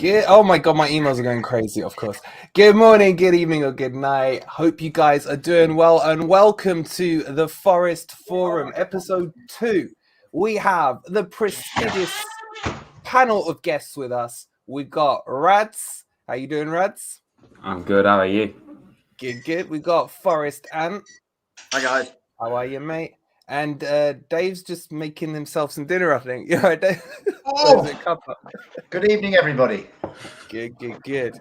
Oh my God, my emails are going crazy, of course. Good morning, good evening, or good night. Hope you guys are doing well, and welcome to the Forest Forum, episode 2. We have the prestigious panel of guests with us. We've got Rads. How you doing, Rads? I'm good. How are you? Good. We got Forest Ant. Hi, guys. How are you, mate? And Dave's just making himself some dinner, I think. You right, Dave? Oh, Cuppa? good evening, everybody. Good.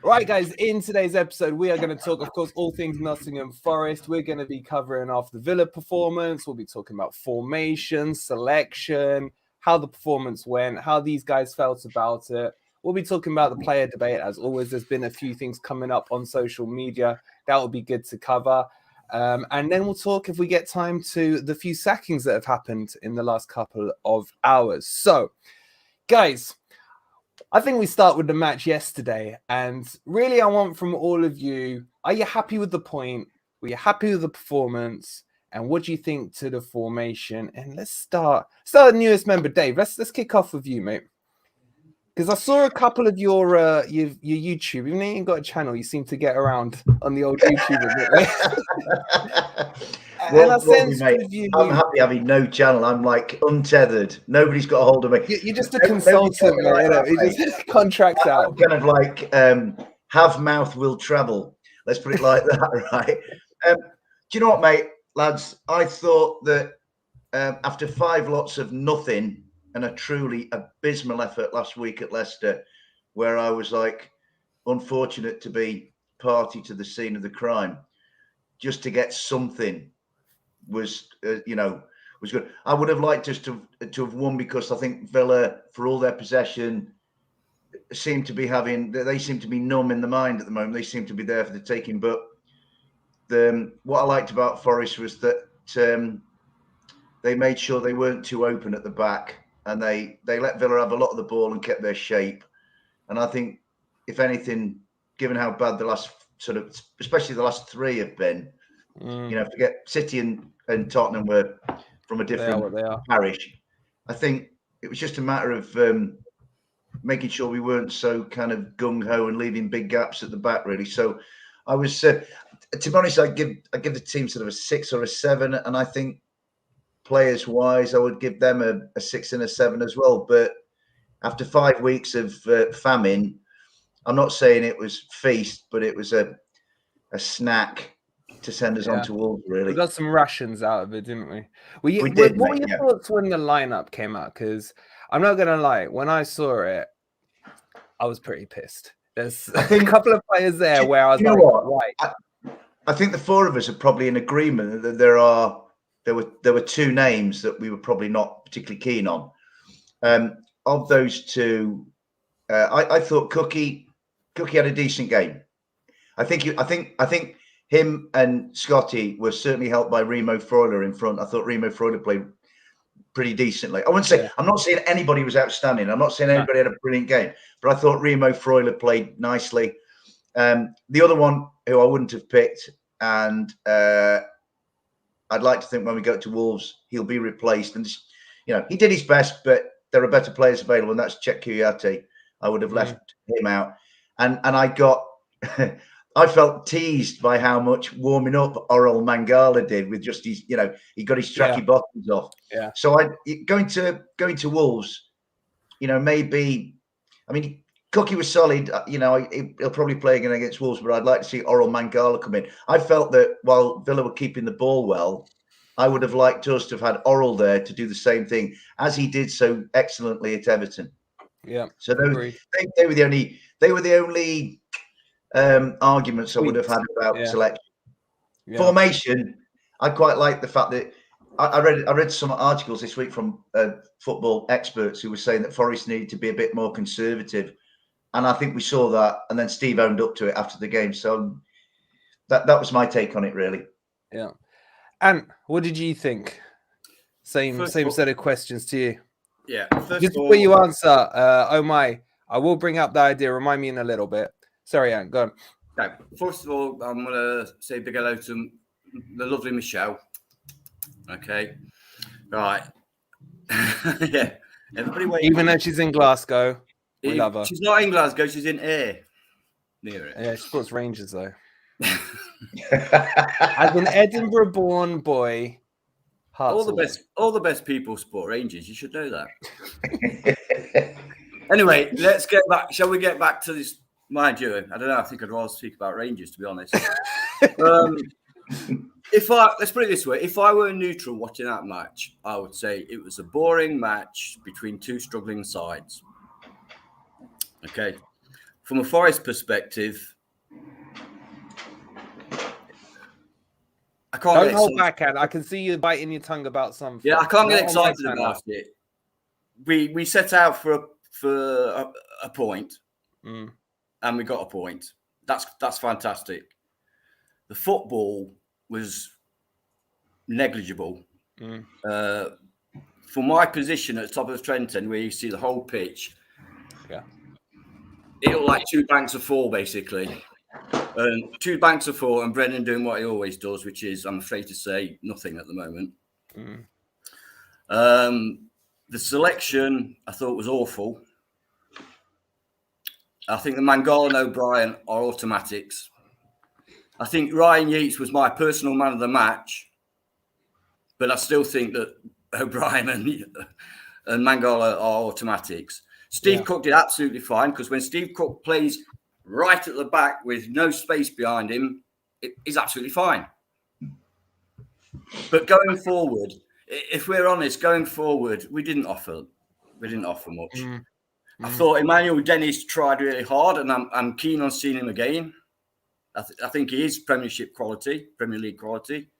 Right, guys, in today's episode, we are going to talk, of course, all things Nottingham Forest. We're going to be covering off the Villa performance. We'll be talking about formation, selection, how the performance went, how these guys felt about it. We'll be talking about the player debate. As always, there's been a few things coming up on social media that will be good to cover. And then we'll talk, if we get time, to the few sackings that have happened in the last couple of hours. So, guys, I think we start with the match yesterday. And really, I want from all of you, are you happy with the point? Were you happy with the performance? And what do you think to the formation? And let's start the newest member, Dave. Let's kick off with you, mate. Because I saw a couple of your YouTube. Even though you ain't got a channel, you seem to get around on the old YouTube a bit. And I sense with you, I'm happy having no channel. I'm like untethered. Nobody's got a hold of me. You're just a consultant, mate. You just contracts out. I'm kind of like have mouth will travel. Let's put it like that, right? Do you know what, mate, lads? I thought that after 5 lots of nothing and a truly abysmal effort last week at Leicester, where I was like unfortunate to be party to the scene of the crime, just to get something was was good. I would have liked us to have won, because I think Villa, for all their possession, seem to be numb in the mind at the moment. They seem to be there for the taking. But what I liked about Forest was that they made sure they weren't too open at the back, and they let Villa have a lot of the ball and kept their shape. And I think, if anything, given how bad the last especially the last 3 have been, forget City and Tottenham were from a different parish. I think it was just a matter of making sure we weren't so kind of gung-ho and leaving big gaps at the back, really. So I was, to be honest, I give the team sort of a 6 or a 7, and I think players-wise, I would give them a 6 and a 7 as well. But after 5 weeks of famine, I'm not saying it was feast, but it was a snack to send us on to Wolves, really. We got some rations out of it, didn't we? We did, what were your thoughts when the lineup came out? Because I'm not going to lie, when I saw it, I was pretty pissed. There's a couple of players there where I was like, why? I think the 4 of us are probably in agreement that there were 2 names that we were probably not particularly keen on. Of those 2, I thought Cookie had a decent game. I think him and Scotty were certainly helped by Remo Freuler in front. I thought Remo Freuler played pretty decently. I wouldn't say, yeah. I'm not saying anybody was outstanding. I'm not saying anybody had a brilliant game, but I thought Remo Freuler played nicely. The other one who I wouldn't have picked, and I'd like to think when we go to Wolves, he'll be replaced. And he did his best, but there are better players available, and that's Czech Kouyaté. I would have left him out, and I got. I felt teased by how much warming up Oral Mangala did with just his, he got his tracky bottoms off. Yeah. So going to Wolves, maybe, I mean, Cookie was solid. He'll probably play again against Wolves, but I'd like to see Oral Mangala come in. I felt that while Villa were keeping the ball well, I would have liked us to have had Oral there to do the same thing as he did so excellently at Everton. Yeah. So they were the only arguments I would have had about selection. Yeah. Formation, I quite like the fact that I read some articles this week from football experts who were saying that Forest needed to be a bit more conservative, and I think we saw that. And then Steve owned up to it after the game. So that was my take on it, really. Yeah. And what did you think? Same set of questions to you. Yeah. Just before you answer, I will bring up the idea. Remind me in a little bit. Sorry, Ant, go on. Okay. First of all, I'm going to say big hello to the lovely Michelle. Okay. Right. Yeah. Everybody wait. Even though she's in Glasgow. We love her. She's not in Glasgow. She's in Ayr. Near it. Yeah, she supports Rangers though. As an Edinburgh-born boy, All the best people support Rangers. You should know that. Anyway, let's get back. Shall we get back to this? Mind you, I don't know. I think I'd rather speak about Rangers, to be honest. Let's put it this way: if I were neutral watching that match, I would say it was a boring match between two struggling sides. Okay, from a Forest perspective, I can't. Don't hold back, Ad. I can see you biting your tongue about something. Yeah, I can't get excited about it. We set out for a point, and we got a point. That's fantastic. The football was negligible. For my position at the top of Trenton, where you see the whole pitch, it looked like two banks of four, basically. Two banks of four, and Brendan doing what he always does, which is, I'm afraid to say, nothing at the moment. The selection, I thought, was awful. I think the Mangala and O'Brien are automatics. I think Ryan Yates was my personal man of the match, but I still think that O'Brien and Mangala are automatics. Steve Cook did absolutely fine, because when Steve Cook plays right at the back with no space behind him, he's absolutely fine. But going forward, if we're honest, we didn't offer much. I thought Emmanuel Dennis tried really hard, and I'm keen on seeing him again. I think he is Premier League quality.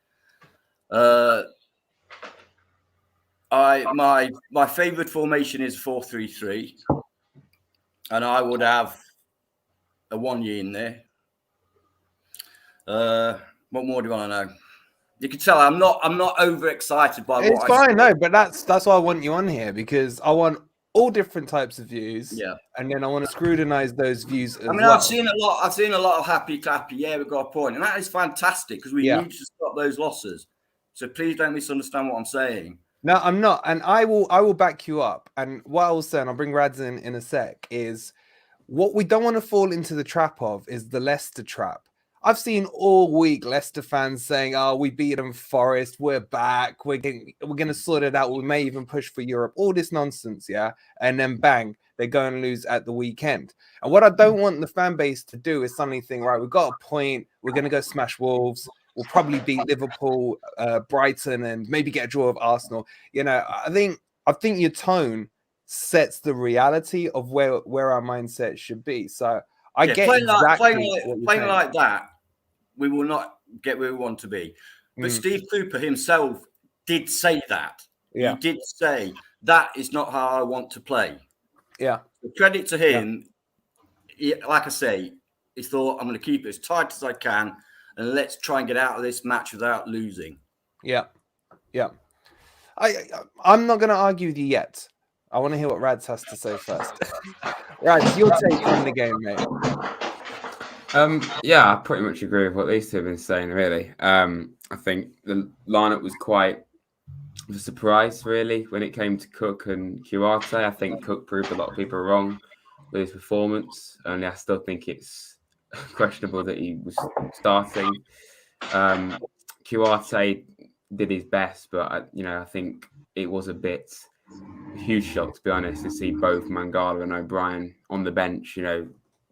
My favourite formation is 4-3-3, and I would have a 1 year in there. What more do you want to know? You can tell I'm not overexcited by what it's fine, no, but that's why I want you on here, because I want all different types of views. Yeah. And then I want to scrutinize those views as well. I've seen a lot of happy clappy. Yeah, we've got a point. And that is fantastic, because we need to stop those losses. So please don't misunderstand what I'm saying. No, I'm not. And I will back you up. And what I was saying, I'll bring Rads in a sec, is what we don't want to fall into the trap of is the Leicester trap. I've seen all week Leicester fans saying, "Oh, we beat them, Forest. We're back. We're going to sort it out. We may even push for Europe." All this nonsense, yeah. And then bang, they go and lose at the weekend. And what I don't want the fan base to do is suddenly think, right, we've got a point. We're going to go smash Wolves. We'll probably beat Liverpool, Brighton, and maybe get a draw of Arsenal. You know, I think your tone sets the reality of where our mindset should be. So I get playing like that. We will not get where we want to be. But Steve Cooper himself did say that. Yeah. He did say, that is not how I want to play. Yeah. So credit to him. Yeah. Like I say, he thought, I'm going to keep it as tight as I can, and let's try and get out of this match without losing. Yeah. Yeah. I'm not going to argue with you yet. I want to hear what Rads has to say first. Rads, your take on the game, mate. Yeah, I pretty much agree with what these two have been saying, really. I think the lineup was quite a surprise, really, when it came to Cook and Kuarte. I think Cook proved a lot of people wrong with his performance, and I still think it's questionable that he was starting. Kuarte did his best, but I think it was a huge shock, to be honest, to see both Mangala and O'Brien on the bench.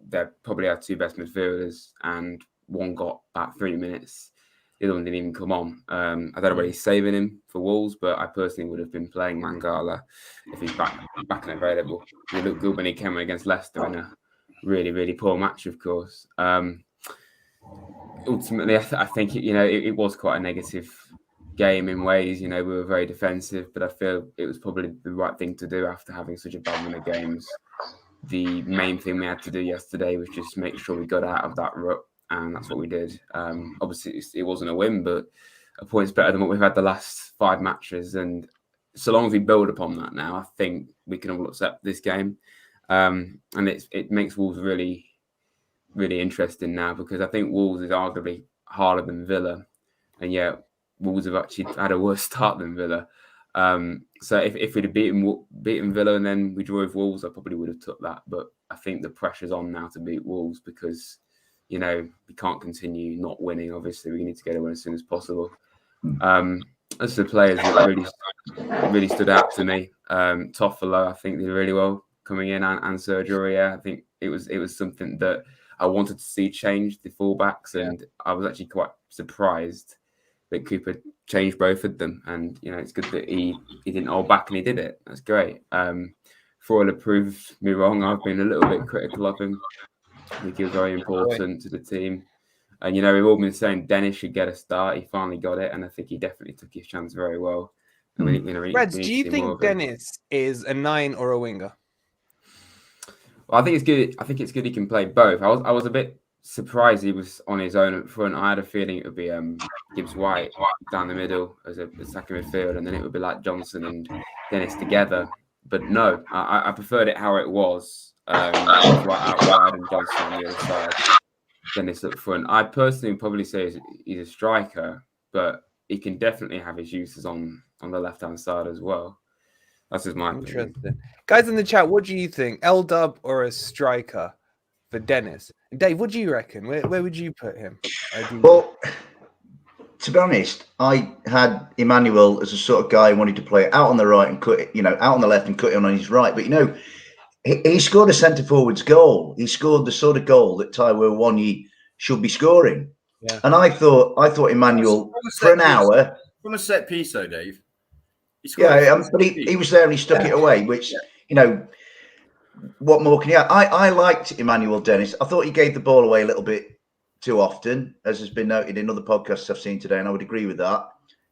They're probably our two best midfielders, and one got about 3 minutes. The other one didn't even come on. I don't know whether he's saving him for Wolves, but I personally would have been playing Mangala if he's back and available. He looked good when he came against Leicester in a really, really poor match, of course. Ultimately, I think it was quite a negative game in ways. We were very defensive, but I feel it was probably the right thing to do after having such a bad run of games. The main thing we had to do yesterday was just make sure we got out of that rut, and that's what we did. Obviously, it wasn't a win, but a point's better than what we've had the last 5 matches. And so long as we build upon that now, I think we can all accept this game. And it makes Wolves really, really interesting now, because I think Wolves is arguably harder than Villa, and yet Wolves have actually had a worse start than Villa. So if we'd have beaten Villa and then we drew with Wolves, I probably would have took that. But I think the pressure's on now to beat Wolves because, we can't continue not winning. Obviously, we need to get a win as soon as possible. As the players that really stood out to me, Toffolo, I think did really well coming in, and Sergio. Yeah, I think it was something that I wanted to see change the fullbacks, and I was actually quite surprised that Cooper changed both of them. And it's good that he didn't hold back and he did it. That's great. Freuler proved me wrong. I've been a little bit critical of him. I think he was very important to the team. And, we've all been saying Dennis should get a start. He finally got it. And I think he definitely took his chance very well. And Rads, do you think Dennis is a 9 or a winger? Well, I think it's good. I think it's good he can play both. I was a bit surprised he was on his own up front. I had a feeling it would be Gibbs White down the middle as a second midfield, and then it would be like Johnson and Dennis together. But no, I preferred it how it was. Right out wide and Johnson on the other side. Dennis up front. I personally would probably say he's a striker, but he can definitely have his uses on the left-hand side as well. That's just my opinion. Guys in the chat, what do you think? L-Dub or a striker for Dennis? And Dave, what do you reckon? Where would you put him? Well, to be honest, I had Emmanuel as a sort of guy who wanted to play out on the right and cut it, out on the left and cut it on his right. But, he scored a centre-forward's goal. He scored the sort of goal that Taiwo Wanyi should be scoring. Yeah. And I thought Emmanuel, for an hour... From a set piece, though, Dave. But he was there and he stuck it away, which, what more can you have? I liked Emmanuel Dennis. I thought he gave the ball away a little bit too often, as has been noted in other podcasts I've seen today, and I would agree with that.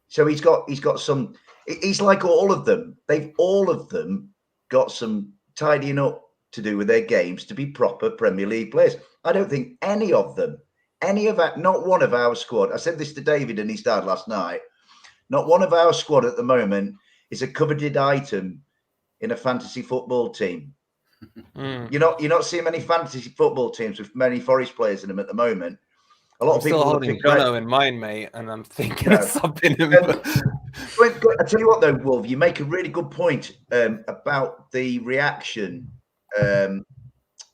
So he's got some... He's like all of them. All of them got some tidying up to do with their games to be proper Premier League players. I don't think not one of our squad, I said this to David and his dad last night, not one of our squad at the moment is a coveted item in a fantasy football team. You're not seeing many fantasy football teams with many Forest players in them at the moment. A lot of people still holding Bono in mind, mate, and I'm thinking of something. I tell you what, though, Wolf, you make a really good point about the reaction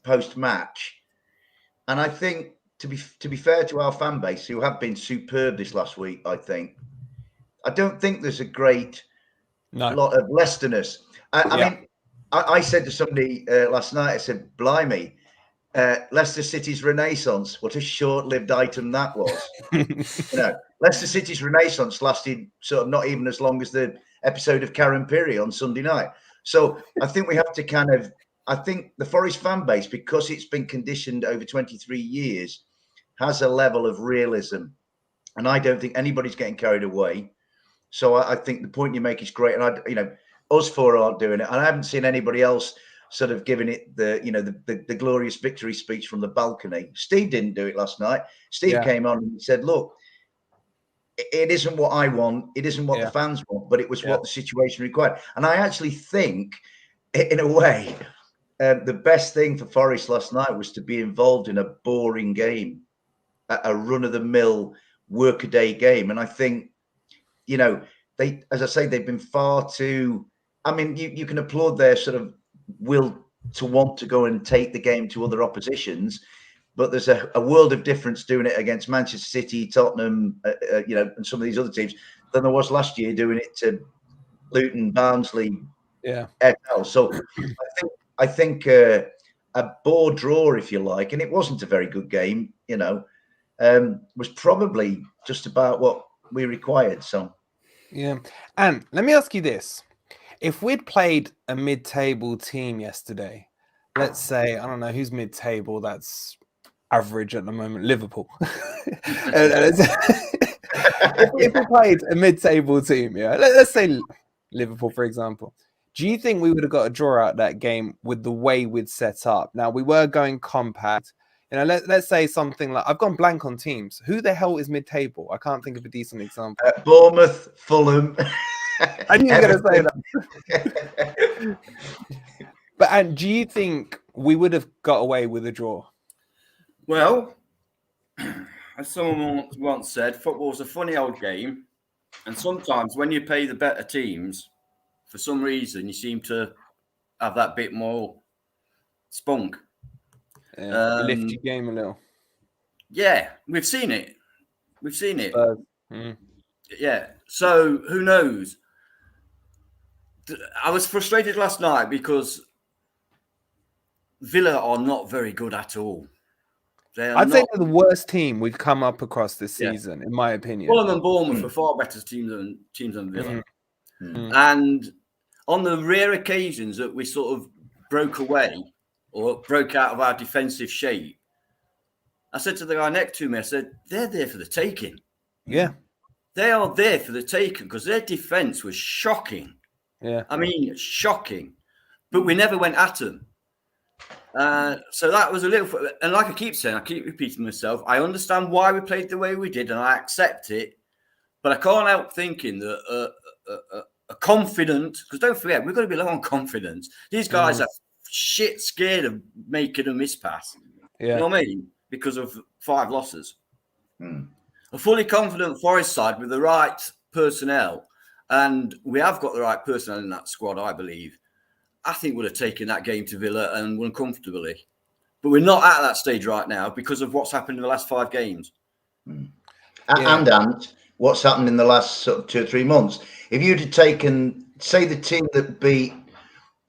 post-match, and I think to be fair to our fan base, who have been superb this last week, I don't think there's a great lot of Leicesterness. I mean, I said to somebody last night, I said, "Blimey, Leicester City's renaissance, what a short-lived item that was." Leicester City's renaissance lasted sort of not even as long as the episode of Karen Pirie on Sunday night. So I think we have to I think the Forest fan base, because it's been conditioned over 23 years, has a level of realism. And I don't think anybody's getting carried away. So I think the point you make is great. And us four aren't doing it. And I haven't seen anybody else sort of giving it the glorious victory speech from the balcony. Steve didn't do it last night. Steve came on and said, "Look, it isn't what I want. It isn't what the fans want, but it was what the situation required." And I actually think, in a way, the best thing for Forest last night was to be involved in a boring game, a run-of-the-mill workaday game. And I think, they, as I say, they've been far too... I mean, you can applaud their sort of will to want to go and take the game to other oppositions, but there's a world of difference doing it against Manchester City, Tottenham, and some of these other teams than there was last year doing it to Luton, Barnsley, FL. So I think a bore draw, if you like, and it wasn't a very good game, was probably just about what we required. So, and let me ask you this. If we'd played a mid-table team yesterday, let's say, I don't know, who's mid-table that's average at the moment? Liverpool. if we played a mid-table team, let's say Liverpool, for example, do you think we would have got a draw out that game with the way we'd set up? Now, we were going compact. Let's say something like, I've gone blank on teams. Who the hell is mid-table? I can't think of a decent example. Bournemouth, Fulham. I knew you were going to say that. And do you think we would have got away with a draw? Well, as someone once said, football's a funny old game. And sometimes when you play the better teams, for some reason, you seem to have that bit more spunk. Yeah, lift your game a little. Yeah, we've seen it. Mm. Yeah. So who knows? I was frustrated last night because Villa are not very good at all. I'd say they're the worst team we've come up across this season, in my opinion. Fulham and Bournemouth are far better teams than Villa. Mm. And on the rare occasions that we sort of broke away or broke out of our defensive shape, I said to the guy next to me, I said, they're there for the taking. Yeah. They are there for the taking because their defense was shocking. Yeah. I mean, shocking. But we never went at them. So that was a little... And like I keep saying, I keep repeating myself, I understand why we played the way we did and I accept it. But I can't help thinking that a confident... Because don't forget, we've got to be low on confidence. These guys are shit scared of making a miss pass. Yeah. You know what I mean? Because of 5 losses. A fully confident Forest side with the right personnel, and we have got the right personnel in that squad, I believe, I think would have taken that game to Villa and won comfortably. But we're not at that stage right now because of what's happened in the last 5 games. And what's happened in the last sort of 2 or 3 months. If you'd have taken, say, the team that beat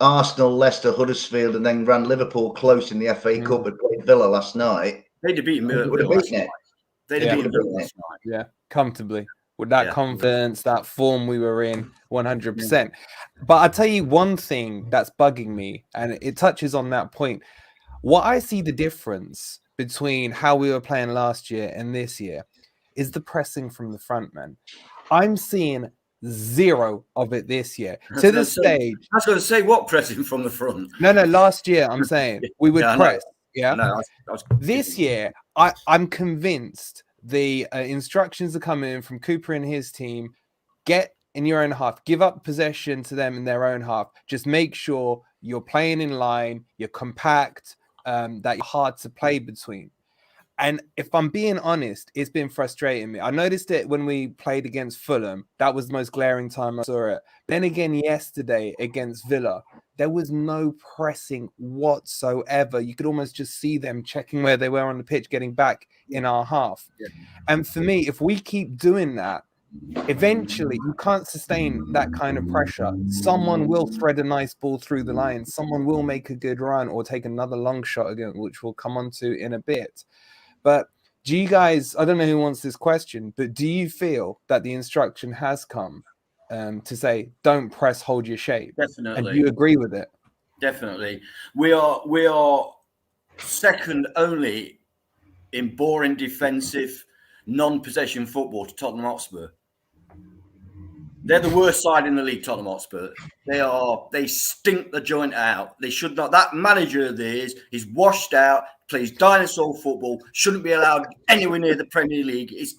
Arsenal, Leicester, Huddersfield, and then ran Liverpool close in the FA Cup and played Villa last night, they'd have beaten Villa last night. They'd have beaten Villa last night. Yeah, comfortably. With that confidence, that form we were in, 100%. But I'll tell you one thing that's bugging me, and it touches on that point. What I see the difference between how we were playing last year and this year is the pressing from the front, man. I'm seeing 0 of it this year. To the stage. I was going to say, what pressing from the front? No, last year, I'm saying we would press. Yeah. No, this year, I'm convinced the instructions are coming in from Cooper and his team. Get in your own half. Give up possession to them in their own half. Just make sure you're playing in line, you're compact, that you're hard to play between. And if I'm being honest, it's been frustrating me. I noticed it when we played against Fulham. That was the most glaring time I saw it. Then again, yesterday against Villa, there was no pressing whatsoever. You could almost just see them checking where they were on the pitch, getting back in our half. Yeah. And for me, if we keep doing that, eventually you can't sustain that kind of pressure. Someone will thread a nice ball through the line. Someone will make a good run or take another long shot again, which we'll come on to in a bit. But do you guys, I don't know who wants this question, but do you feel that the instruction has come to say, don't press, hold your shape? Definitely. And do you agree with it? Definitely. We are second only in boring defensive, non-possession football to Tottenham Hotspur. They're the worst side in the league, Tottenham Hotspur. They stink the joint out. They should not. That manager of theirs is washed out, plays dinosaur football, shouldn't be allowed anywhere near the Premier League. He's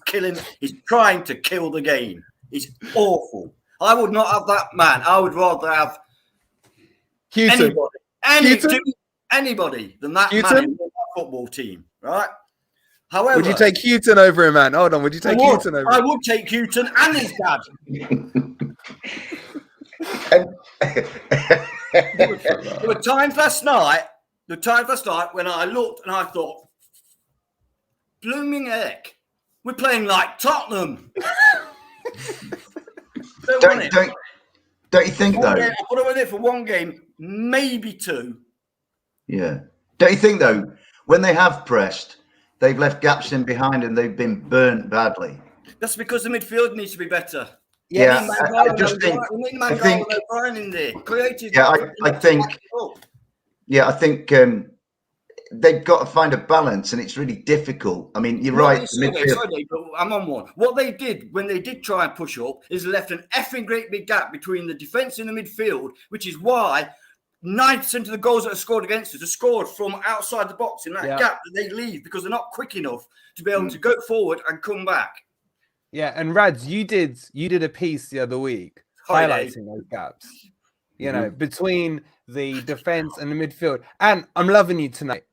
trying to kill the game. It's awful. I would not have that man. I would rather have anybody than that man in that football team, right? However, would you take Houghton over him, man? Hold on. Would you take Houghton over him? I would take Houghton and his dad. There were times last night when I looked and I thought, blooming heck, we're playing like Tottenham. Don't you think, though? I put up with it for 1 game, maybe 2. Yeah. Don't you think, though, when they have pressed, they've left gaps in behind and they've been burnt badly? That's because the midfield needs to be better. Yeah, I just think. I think. In there. I think they've got to find a balance, and it's really difficult. I mean, you're right. Sorry, but I'm on one. What they did when they did try and push up is left an effing great big gap between the defence and the midfield, which is why 90% of the goals that are scored against us are scored from outside the box in that gap that they leave because they're not quick enough to be able to go forward and come back. Yeah, and Rads, you did a piece the other week highlighting those gaps, you know, between the defense and the midfield. And I'm loving you tonight.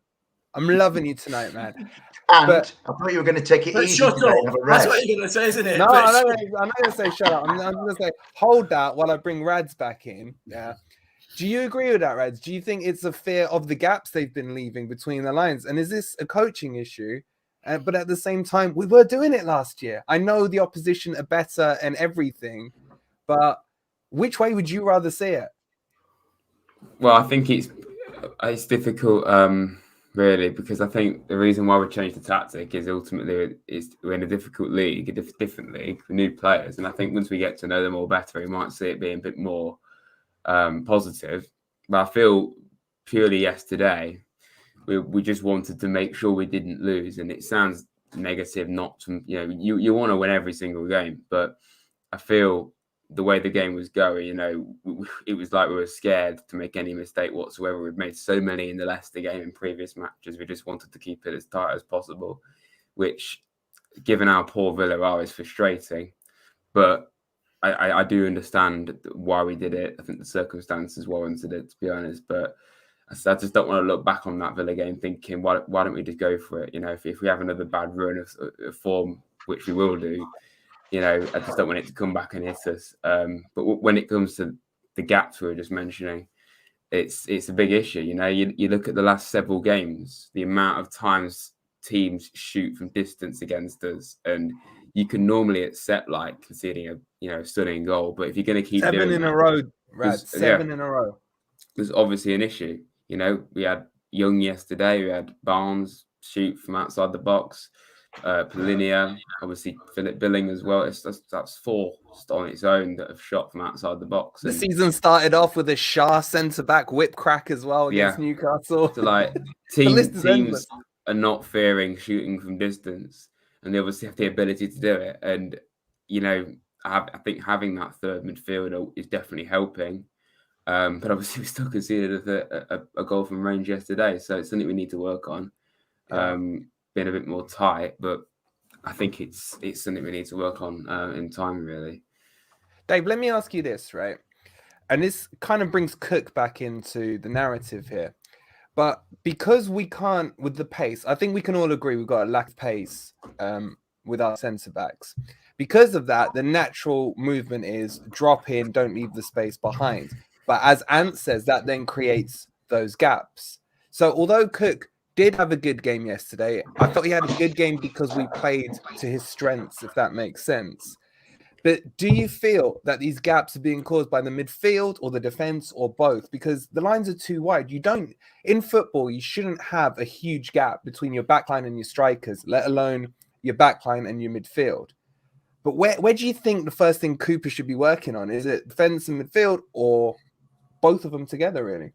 Man. And But I thought you were going to take it But easy shut today and up. have a That's rest. what you're going to say, isn't it? no, But I'm not going to say shut up. I'm going to say hold that while I bring Rads back in. Yeah. Do you agree with that, Rads? Do you think it's a fear of the gaps they've been leaving between the lines? And is this a coaching issue? But at the same time, we were doing it last year. I know the opposition are better and everything, but which way would you rather see it? Well, I think it's difficult, really, because I think the reason why we changed the tactic is ultimately we're in a difficult league, a different league with new players, and I think once we get to know them all better, we might see it being a bit more positive. But I feel purely yesterday, we just wanted to make sure we didn't lose, and it sounds negative not to, you want to win every single game, but I feel the way the game was going, it was like we were scared to make any mistake whatsoever. We've made so many in the Leicester game in previous matches. We just wanted to keep it as tight as possible, which, given how poor Villa are, is frustrating. But I do understand why we did it. I think the circumstances warranted it, to be honest. But I just don't want to look back on that Villa game thinking, why don't we just go for it? If we have another bad run of form, which we will do, I just don't want it to come back and hit us. But when it comes to the gaps we were just mentioning, it's a big issue. You look at the last several games, the amount of times teams shoot from distance against us, and you can normally accept like conceding a stunning goal, but if you're going to keep Seven doing in that, a row, Rad. Seven in a row. There's obviously an issue. We had Young yesterday. We had Barnes shoot from outside the box. Polinia, obviously Philip Billing as well. That's four just on its own that have shot from outside the box. The season started off with a Shah centre-back whip crack as well against Newcastle. So like teams are not fearing shooting from distance, and they obviously have the ability to do it. And I think having that third midfielder is definitely helping. But obviously we still conceded a goal from range yesterday, so it's something we need to work on. Being a bit more tight, but I think it's something we need to work on in time, really. Dave, let me ask you this, right? And this kind of brings Cook back into the narrative here. But because we can't, with the pace, I think we can all agree we've got a lack of pace with our centre-backs. Because of that, the natural movement is drop in, don't leave the space behind. But as Ant says, that then creates those gaps. So although Cook did have a good game yesterday, I thought he had a good game because we played to his strengths, if that makes sense. But do you feel that these gaps are being caused by the midfield or the defense or both? Because the lines are too wide. In football, you shouldn't have a huge gap between your backline and your strikers, let alone your backline and your midfield. But where do you think the first thing Cooper should be working on? Is it defense and midfield, or both of them together, really?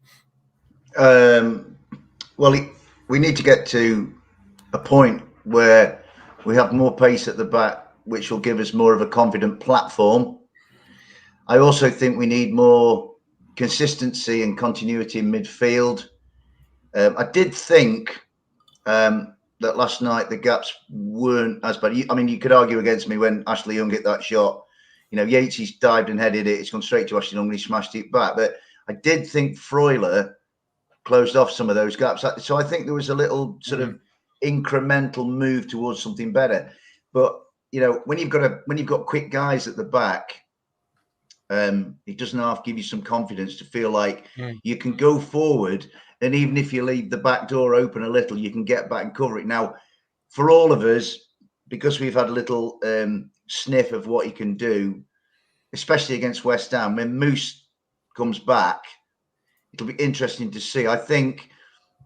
We need to get to a point where we have more pace at the back, which will give us more of a confident platform. I also think we need more consistency and continuity in midfield. I did think that last night the gaps weren't as bad. You could argue against me when Ashley Young hit that shot. Yates's dived and headed it. It's gone straight to Ashley Young and he smashed it back. But I did think Freuler closed off some of those gaps. So I think there was a little sort of incremental move towards something better. But when you've got quick guys at the back, it doesn't half give you some confidence to feel like you can go forward, and even if you leave the back door open a little, you can get back and cover it. Now, for all of us, because we've had a little sniff of what he can do, especially against West Ham, when Moose comes back, it'll be interesting to see. I think,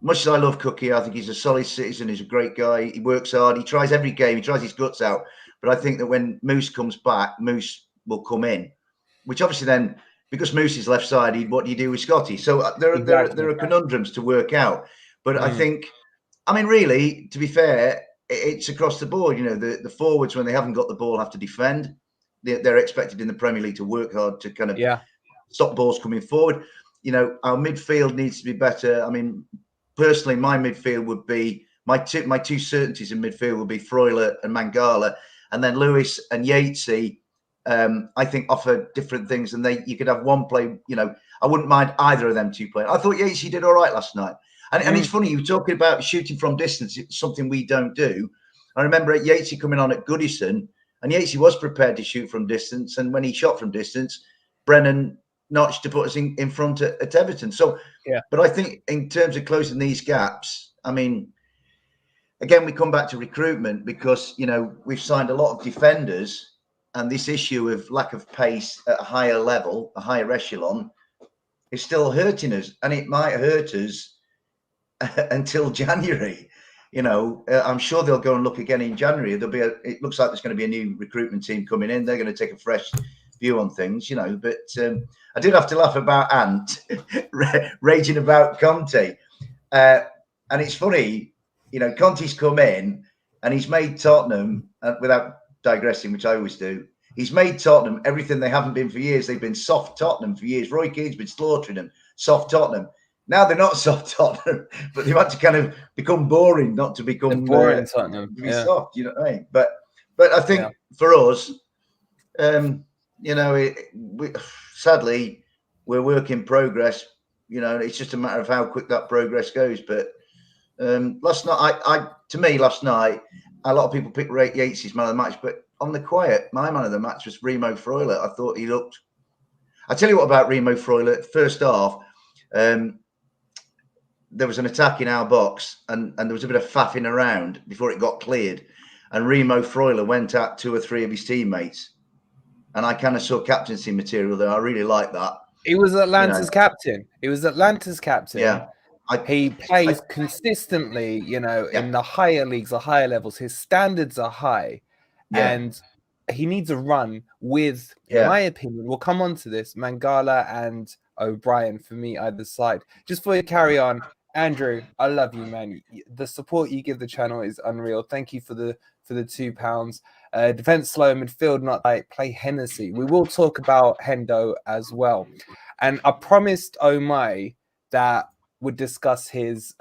much as I love Cookie, I think he's a solid citizen. He's a great guy. He works hard. He tries every game. He tries his guts out. But I think that when Moose comes back, Moose will come in, which obviously then, because Moose is left sided, what do you do with Scotty? So there are conundrums to work out. But I think, really, to be fair, it's across the board. The forwards, when they haven't got the ball, have to defend. They're expected in the Premier League to work hard to kind of stop balls coming forward. Our midfield needs to be better. Personally, my midfield would be my two certainties in midfield would be Freuler and Mangala, and then Lewis and Yatesy. I think offer different things, and you could have one play. I wouldn't mind either of them two playing. I thought Yatesy did all right last night. And it's funny, you were talking about shooting from distance. It's something we don't do. I remember at Yatesy coming on at Goodison, and Yatesy was prepared to shoot from distance. And when he shot from distance, Brennan notched to put us in front at Everton. So, yeah. But I think in terms of closing these gaps, I mean, again, we come back to recruitment because, you know, we've signed a lot of defenders, and this issue of lack of pace at a higher level, a higher echelon, is still hurting us, and it might hurt us until January. You know, I'm sure they'll go and look again in January. It looks like there's going to be a new recruitment team coming in. They're going to take a fresh view on things, you know. But I did have to laugh about Ant raging about Conte, and it's funny, you know. Conte's come in and he's made Tottenham, without digressing, which I always do. He's made Tottenham everything they haven't been for years. They've been soft Tottenham for years. Roy Keane's been slaughtering them. Soft Tottenham. Now they're not soft Tottenham, but they've had to kind of become boring, not to become boring Tottenham. To be soft, you know what I mean? But I think for us, you know, sadly, we're work in progress. You know, it's just a matter of how quick that progress goes. But last night, last night, a lot of people picked Yates' man of the match, but on the quiet, my man of the match was Remo Freuler. I thought he looked. I tell you what about Remo Freuler. First half, there was an attack in our box, and there was a bit of faffing around before it got cleared, and Remo Freuler went at 2 or 3 of his teammates, and I kind of saw captaincy material there. I really like that. He was Atlanta's captain. Yeah. He plays consistently, you know, in the higher leagues, the higher levels. His standards are high, and he needs a run with, in my opinion, we'll come on to this, Mangala and O'Brien for me either side. Just before you carry on, Andrew, I love you, man. The support you give the channel is unreal. Thank you for the £2. Defense slow, midfield not tight, play Hennessy. We will talk about Hendo as well. And I promised Omai that would discuss his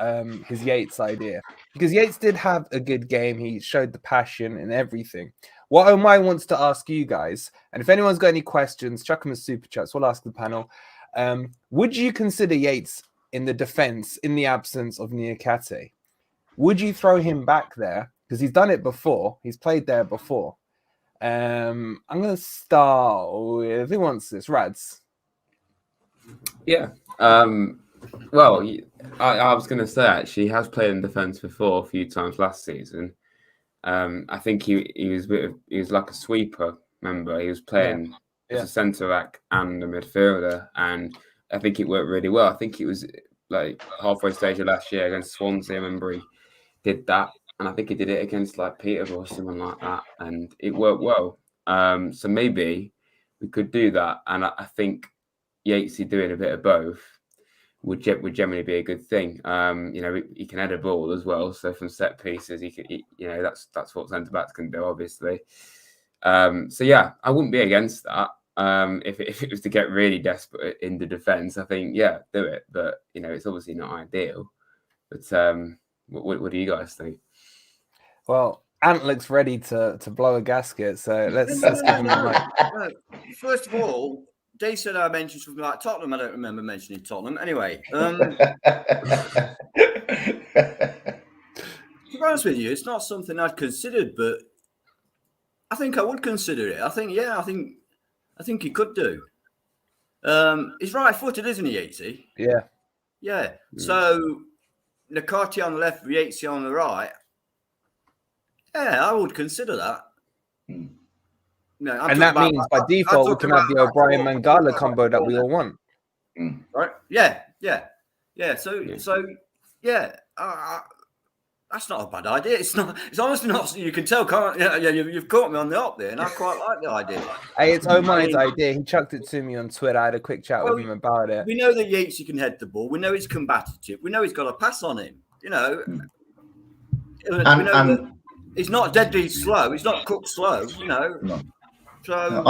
Yates idea, because Yates did have a good game. He showed the passion and everything. What Omai wants to ask you guys, and if anyone's got any questions, chuck them as super chats. We'll ask the panel. Would you consider Yates in the defense in the absence of Niakate? Would you throw him back there? Because he's done it before. He's played there before. I'm going to start with, who wants this? Rads. Yeah. Well, I was going to say, actually, he has played in defence before a few times last season. I think he was like a sweeper. Remember, he was playing as a centre back and a midfielder, and I think it worked really well. I think it was like halfway stage of last year against Swansea. I remember he did that, and I think he did it against like Peterborough or someone like that, and it worked well. So maybe we could do that, and I think Yatesy doing a bit of both would generally be a good thing. You know, he can head a ball as well, so from set pieces, you know, that's what centre backs can do, obviously. So yeah, I wouldn't be against that. If it was to get really desperate in the defence, I think do it. But you know, it's obviously not ideal. But what do you guys think? Well, Ant looks ready to blow a gasket, so let's give him the mic. First of all, Dave said I mentioned something like Tottenham. I don't remember mentioning Tottenham. Anyway, to be honest with you, it's not something I'd considered, but I think I would consider it. I think he could do. He's right-footed, isn't he, Yatesy? Yeah. Yeah. So Nakati on the left, Yatesy on the right. Yeah, I would consider that. No, and that means by default we can have the O'Brien Mangala combo that we all want. Right? Yeah. So that's not a bad idea. It's not. It's honestly not. You can tell, can't you? You've caught me on the up there, and I quite like the idea. Hey, it's Omai's idea. He chucked it to me on Twitter. I had a quick chat with him about it. We know that Yatesy can head the ball. We know he's combative. We know he's got a pass on him. You know, we know that he's not deadly slow. He's not cooked slow. You know. No. So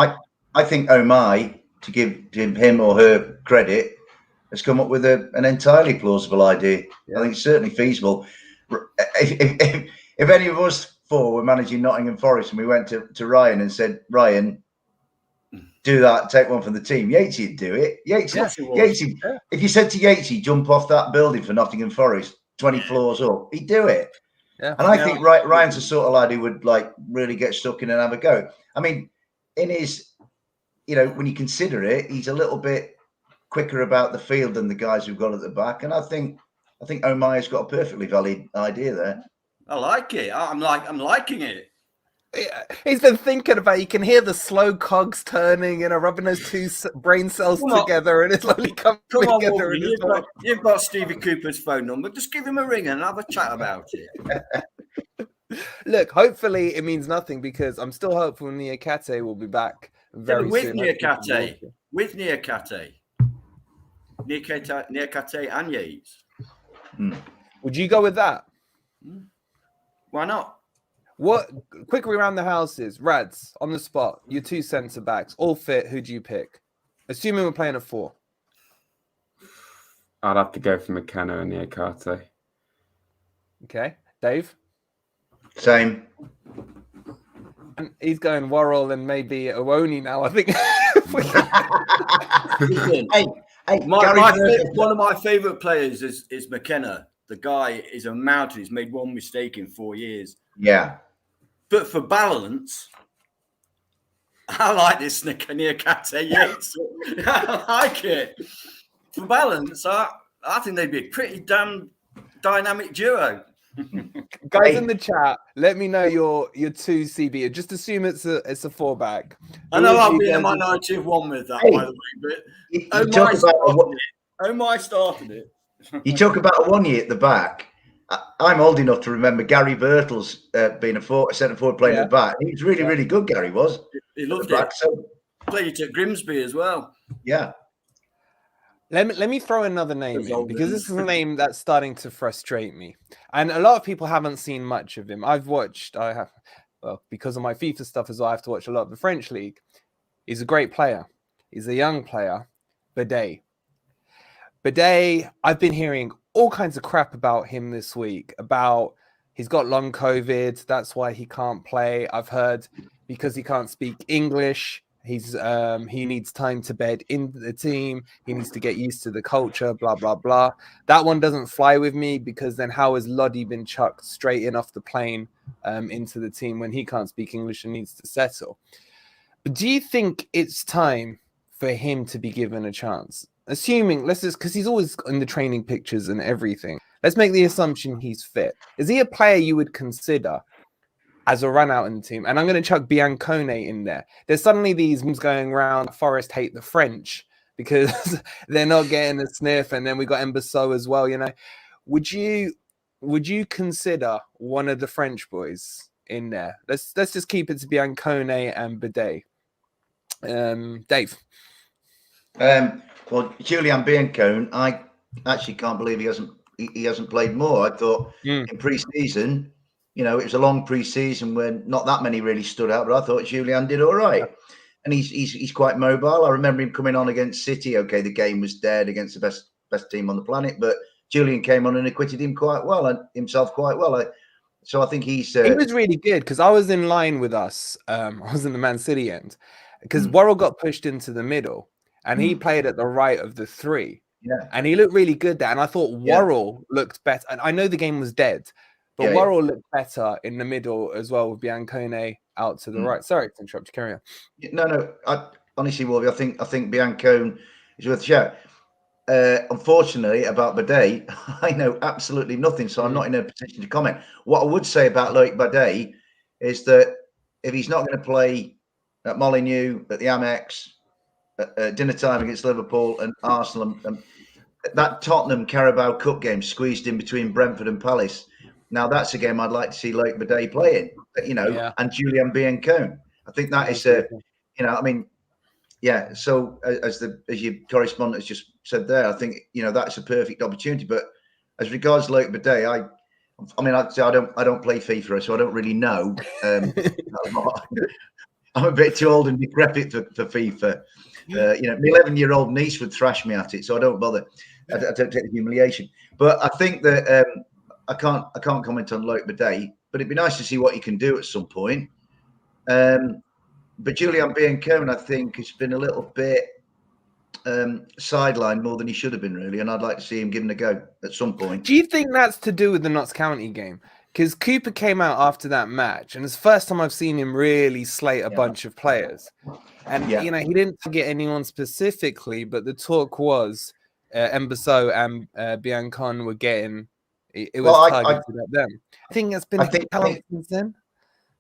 I think Omai, to give him or her credit, has come up with an entirely plausible idea. I think it's certainly feasible. If any of us four were managing Nottingham Forest and we went to Ryan and said, Ryan, do that, take one from the team. Yatesy would do it. Yatesy, if you said to Yatesy, jump off that building for Nottingham Forest, 20 floors up, he'd do it. Yeah. And I think Ryan's the sort of lad who would like really get stuck in and have a go. I mean, in his, when you consider it, he's a little bit quicker about the field than the guys who've got at the back. And I think Omaya's got a perfectly valid idea there. I like it. I'm liking it. He's been thinking about. You can hear the slow cogs turning, rubbing those two brain cells together, and it's slowly coming together. Wolverine, you've got Stevie Cooper's phone number. Just give him a ring and have a chat about it. Look, hopefully it means nothing because I'm still hopeful Niakate will be back very soon. With Niakate and Yates. Would you go with that? Why not? What quickly around the houses, Rads, on the spot, your two centre backs, all fit, who do you pick? Assuming we're playing a 4. I'd have to go for McKenna and Niakate. Okay. Dave? Same. And he's going Worrell and maybe Owoni now, I think. One of my favourite players is McKenna. The guy is a mountain. He's made one mistake in 4 years. Yeah. But for balance, I like this Niakate Yates. I like it. For balance, I think they'd be a pretty damn dynamic duo. Guys in the chat, let me know your 2 CB. Just assume it's a 4-back. I know I'll be in a minority of one with that, by the way. But Omai started it. You talk about a 1 year at the back. I'm old enough to remember Gary Birtles being a centre forward playing at the back. He was really, really good. Gary was. He loved it. So played at Grimsby as well. Yeah. Let me throw another name in because this is a name that's starting to frustrate me, and a lot of people haven't seen much of him. Because of my FIFA stuff as well. I have to watch a lot of the French league. He's a great player. He's a young player. Bidet, I've been hearing all kinds of crap about him this week, about he's got long COVID. That's why he can't play. I've heard because he can't speak English. He needs time to bed in the team. He needs to get used to the culture, blah, blah, blah. That one doesn't fly with me because then how has Lodi been chucked straight in off the plane into the team when he can't speak English and needs to settle? But do you think it's time for him to be given a chance? Assuming, because he's always in the training pictures and everything. Let's make the assumption he's fit. Is he a player you would consider as a run out in the team? And I'm going to chuck Biancone in there. There's suddenly these memes going around, Forest hate the French because they're not getting a sniff. And then we got Embassou as well, Would you consider one of the French boys in there? Let's just keep it to Biancone and Bidet. Dave? Well, Julian Biancone, I actually can't believe he hasn't played more. I thought in pre-season, it was a long pre-season when not that many really stood out, but I thought Julian did all right. And he's quite mobile. I remember him coming on against City. Okay, the game was dead against the best team on the planet, but Julian came on and acquitted him quite well and himself quite well. So I think he was really good because I was in line with us. I was in the Man City end because Worrell got pushed into the middle. And he played at the right of the 3. Yeah. And he looked really good there. And I thought Worrell looked better. And I know the game was dead, but Worrell looked better in the middle as well with Biancone out to the right. Sorry to interrupt you. Carry on. No. Honestly, Wolvie, I think Biancone is worth a shout. Unfortunately, about Bidet, I know absolutely nothing. So I'm not in a position to comment. What I would say about Loic Bidet is that if he's not going to play at Molineux, at the Amex, dinner time against Liverpool and Arsenal, and that Tottenham Carabao Cup game squeezed in between Brentford and Palace. Now that's a game I'd like to see Loic Bidet playing, and Julian Biancone. I think that is So as your correspondent has just said there, I think that's a perfect opportunity. But as regards to Loic Bidet, I don't play FIFA, so I don't really know. I'm a bit too old and decrepit for FIFA. My 11-year-old niece would thrash me at it, so I don't bother. I don't take the humiliation. But I think that I can't comment on Loic Bidet, but it'd be nice to see what he can do at some point. but Julian Biancone, I think, has been a little bit sidelined more than he should have been, really. And I'd like to see him given a go at some point. Do you think that's to do with the Notts County game? Because Cooper came out after that match, and it's the first time I've seen him really slate a bunch of players. And, you know, he didn't target anyone specifically, but the talk was Embasso and Biancone were getting, it was targeted at them. I think that's been since then.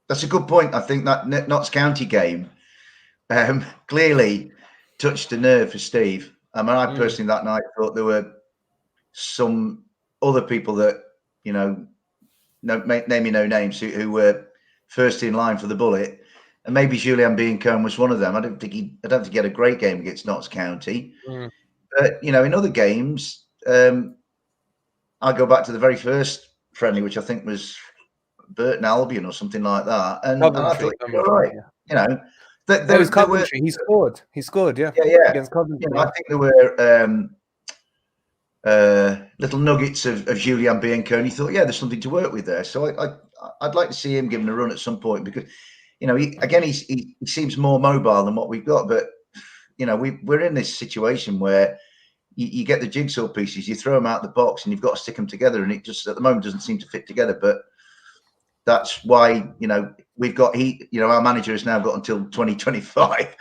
That's a good point. I think that Notts County game clearly touched a nerve for Steve. I mean, I personally that night thought there were some other people that, you know, naming no names, who were first in line for the bullet, and maybe Julian Biancone was one of them. I don't think he had a great game against Notts County, but you know, in other games, I go back to the very first friendly, which I think was Burton Albion or something like that, and I thought, all right, you know, there was Coventry. He scored, yeah, against Coventry. You know, I think there were little nuggets of Julian Biancone. He thought, there's something to work with there. So I'd like to see him given a run at some point, because, you know, he seems more mobile than what we've got. But, you know, we're in this situation where you get the jigsaw pieces, you throw them out the box, and you've got to stick them together, and it just at the moment doesn't seem to fit together. But that's why, you know, our manager has now got until 2025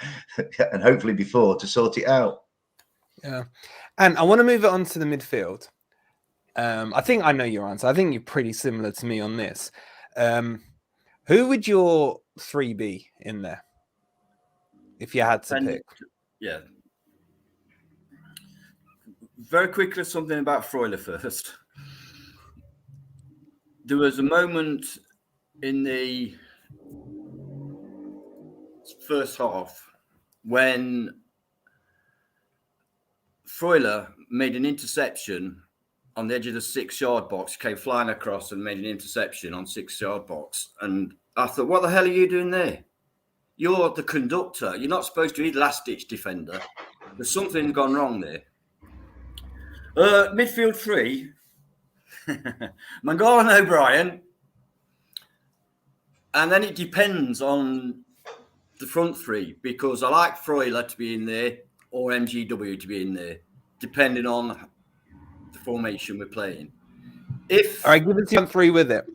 and hopefully before to sort it out. Yeah. And I want to move it on to the midfield. I think I know your answer. I think you're pretty similar to me on this. Who would your 3 be in there if you had to pick? Yeah. Very quickly, something about Freuler first. There was a moment in the first half when Freuler made an interception on the edge of the 6-yard box, came flying across and made an interception on 6-yard box. And I thought, what the hell are you doing there? You're the conductor. You're not supposed to be the last-ditch defender. There's something gone wrong there. Midfield 3, Mangala and O'Brien. And then it depends on the front 3, because I like Freuler to be in there or MGW to be in there, depending on the formation we're playing. All right, give it to 3 with it.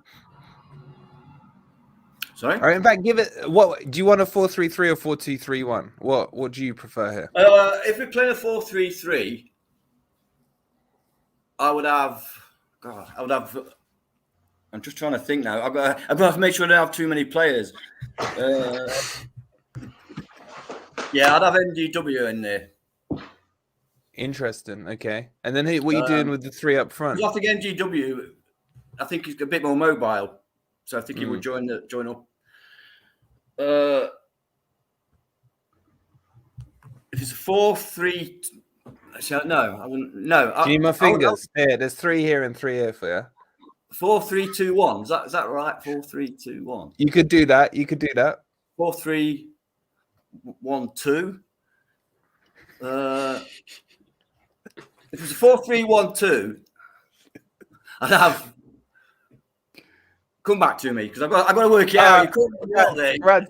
Sorry? All right, in fact, give it. What do you want, a 4-3-3 or 4-2-3-1? What do you prefer here? If we're playing a 4-3-3, I would have. I'm just trying to think now. I've got to make sure I don't have too many players. Yeah, I'd have MGW in there. Interesting. Okay. And then what are you doing with the 3 up front? I think MGW, I think he's a bit more mobile, so I think he would join up. If it's a 4-3, no, I wouldn't. No, do you need my fingers? Here, there's 3 here and 3 here for you. 4-3-2-1. Is that right? 4-3-2-1. You could do that. 4-3-1-2. If it's a 4-3-1-2, I'd have. Come back to me, because I've got to work it out. Rad,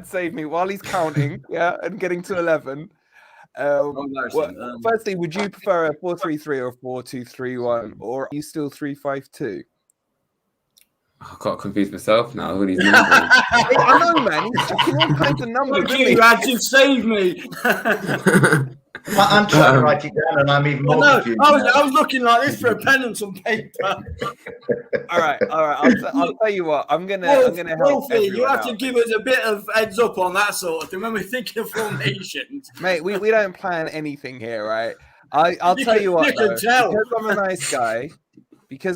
save me. While he's counting, and getting to 11. Firstly, would you prefer a 4-3-3 or a 4-2-3-1, or are you still 3-5-2? I got confused myself now. All these numbers. I know, man. He's checking all kinds of numbers. Thank you, Rads. You've saved me. I'm trying to write it down, and I'm even more confused. I was looking like this for a pen and some paper. All right. I'll tell you what. I'm gonna help. You have to give us a bit of heads up on that sort of thing when we're thinking of formations, mate. We don't plan anything here, right? I'll tell you what. Because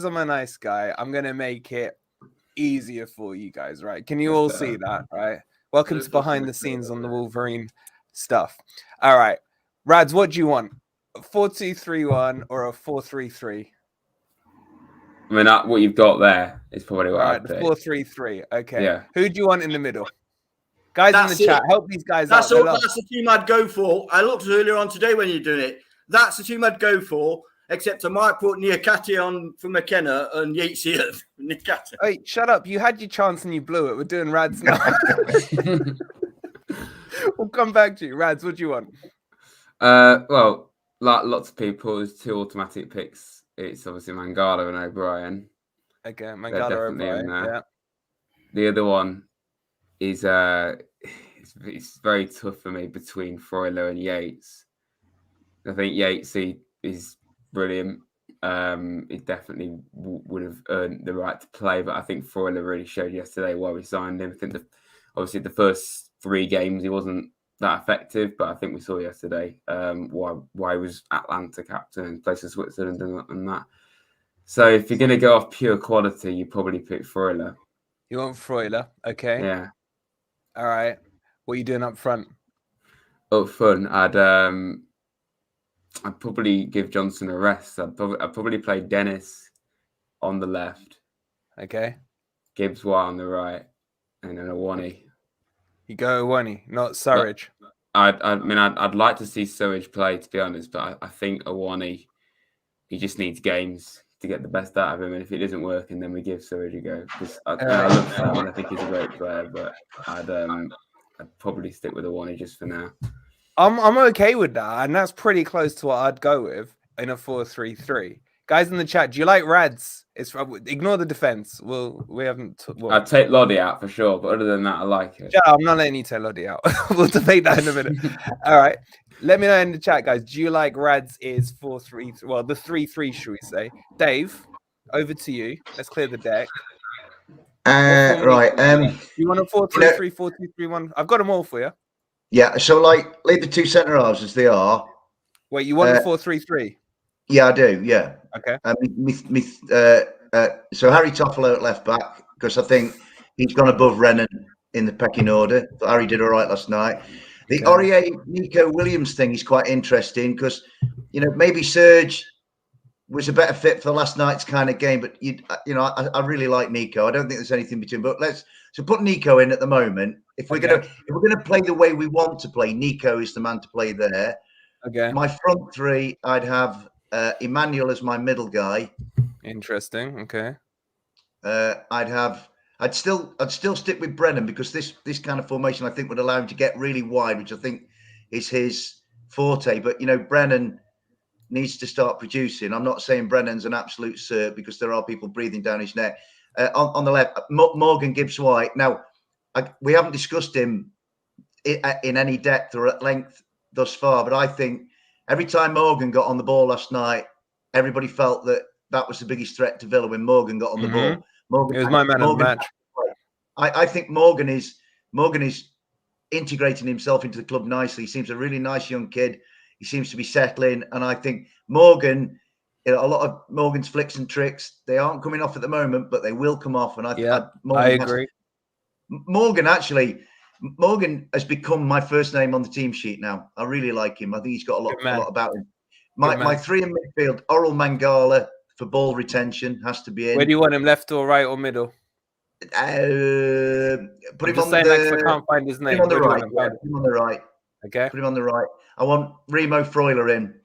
I'm a nice guy, I'm gonna make it easier for you guys, right? Can you all see that, right? Welcome to behind the scenes on the Wolverine stuff. All right. Rads, what do you want? A 4-2-3-1 or a 4-3-3? I mean, what you've got there is probably what I'd pick. 4-3-3. Okay. Yeah. Who do you want in the middle? Guys in the chat, help these guys out. That's the team I'd go for. I looked earlier on today when you're doing it. That's the team I'd go for, except I might put Niakate on for McKenna and Yates here for Niakate. Hey, shut up. You had your chance and you blew it. We're doing Rads now. We'll come back to you. Rads, what do you want? Well, like lots of people, there's two automatic picks. It's obviously Mangala and O'Brien. Okay, They're Mangala definitely O'Brien. in there. Yeah. The other one is it's very tough for me between Freuler and Yates. I think Yates is brilliant. He definitely would have earned the right to play, but I think Freuler really showed yesterday why we signed him. I think obviously the first 3 games he wasn't that effective, but I think we saw yesterday why he was Atlanta captain and places Switzerland and that. So if you're going to go off pure quality, you probably pick Freuler. You want Freuler? Okay. Yeah. All right. What are you doing up front? Up front, I'd probably give Johnson a rest. I'd probably play Dennis on the left. Okay. Gibbs White on the right, and then Awani. You go Awani, not Surridge. I'd like to see Surridge play, to be honest, but I think Awani, he just needs games to get the best out of him, and if it isn't working, then we give Surridge a go. Because I love Sam, and I think he's a great player, but I'd probably stick with Awani just for now. I'm okay with that, and that's pretty close to what I'd go with in a 4-3-3. Guys in the chat, do you like Rads? Ignore the defense. We haven't. I'd take Loddy out for sure, but other than that, I like it. I'm not letting you take Loddy out. We'll debate that in a minute. All right, let me know in the chat, guys. Do you like Rads is 4-3? Well, the 3-3, should we say? Dave, over to you. Let's clear the deck. Right. You want a 4-3-3, 4-2-3-1? I've got them all for you. Yeah. So, leave the 2 centre halves as they are. Wait, you want a 4-3-3? Yeah, I do. Yeah. Okay. So Harry Toffolo at left back, because I think he's gone above Rennan in the pecking order. Harry did all right last night. The Aurier Nico Williams thing is quite interesting because maybe Serge was a better fit for last night's kind of game, but I really like Nico. I don't think there's anything between. But so put Nico in at the moment. If we're gonna play the way we want to play, Nico is the man to play there. Okay. My front 3, I'd have Emmanuel as my middle guy. Interesting. Okay. I'd still stick with Brennan because this kind of formation I think would allow him to get really wide, which I think is his forte. But Brennan needs to start producing. I'm not saying Brennan's an absolute cert because there are people breathing down his neck. On the left, Morgan Gibbs White. Now, we haven't discussed him in any depth or at length thus far, but I think every time Morgan got on the ball last night, everybody felt that was the biggest threat to Villa when Morgan got on the ball. Morgan, it was my man of the match. I think Morgan is integrating himself into the club nicely. He seems a really nice young kid. He seems to be settling, and I think Morgan, a lot of Morgan's flicks and tricks, they aren't coming off at the moment, but they will come off. And I agree. Morgan has become my first name on the team sheet now. I really like him. I think he's got a lot about him. My 3 in midfield: Oral Mangala for ball retention has to be in. Where do you want him, left or right or middle? Put him on I can't find his name. Put him on the right. Okay. Put him on the right. I want Remo Freuler in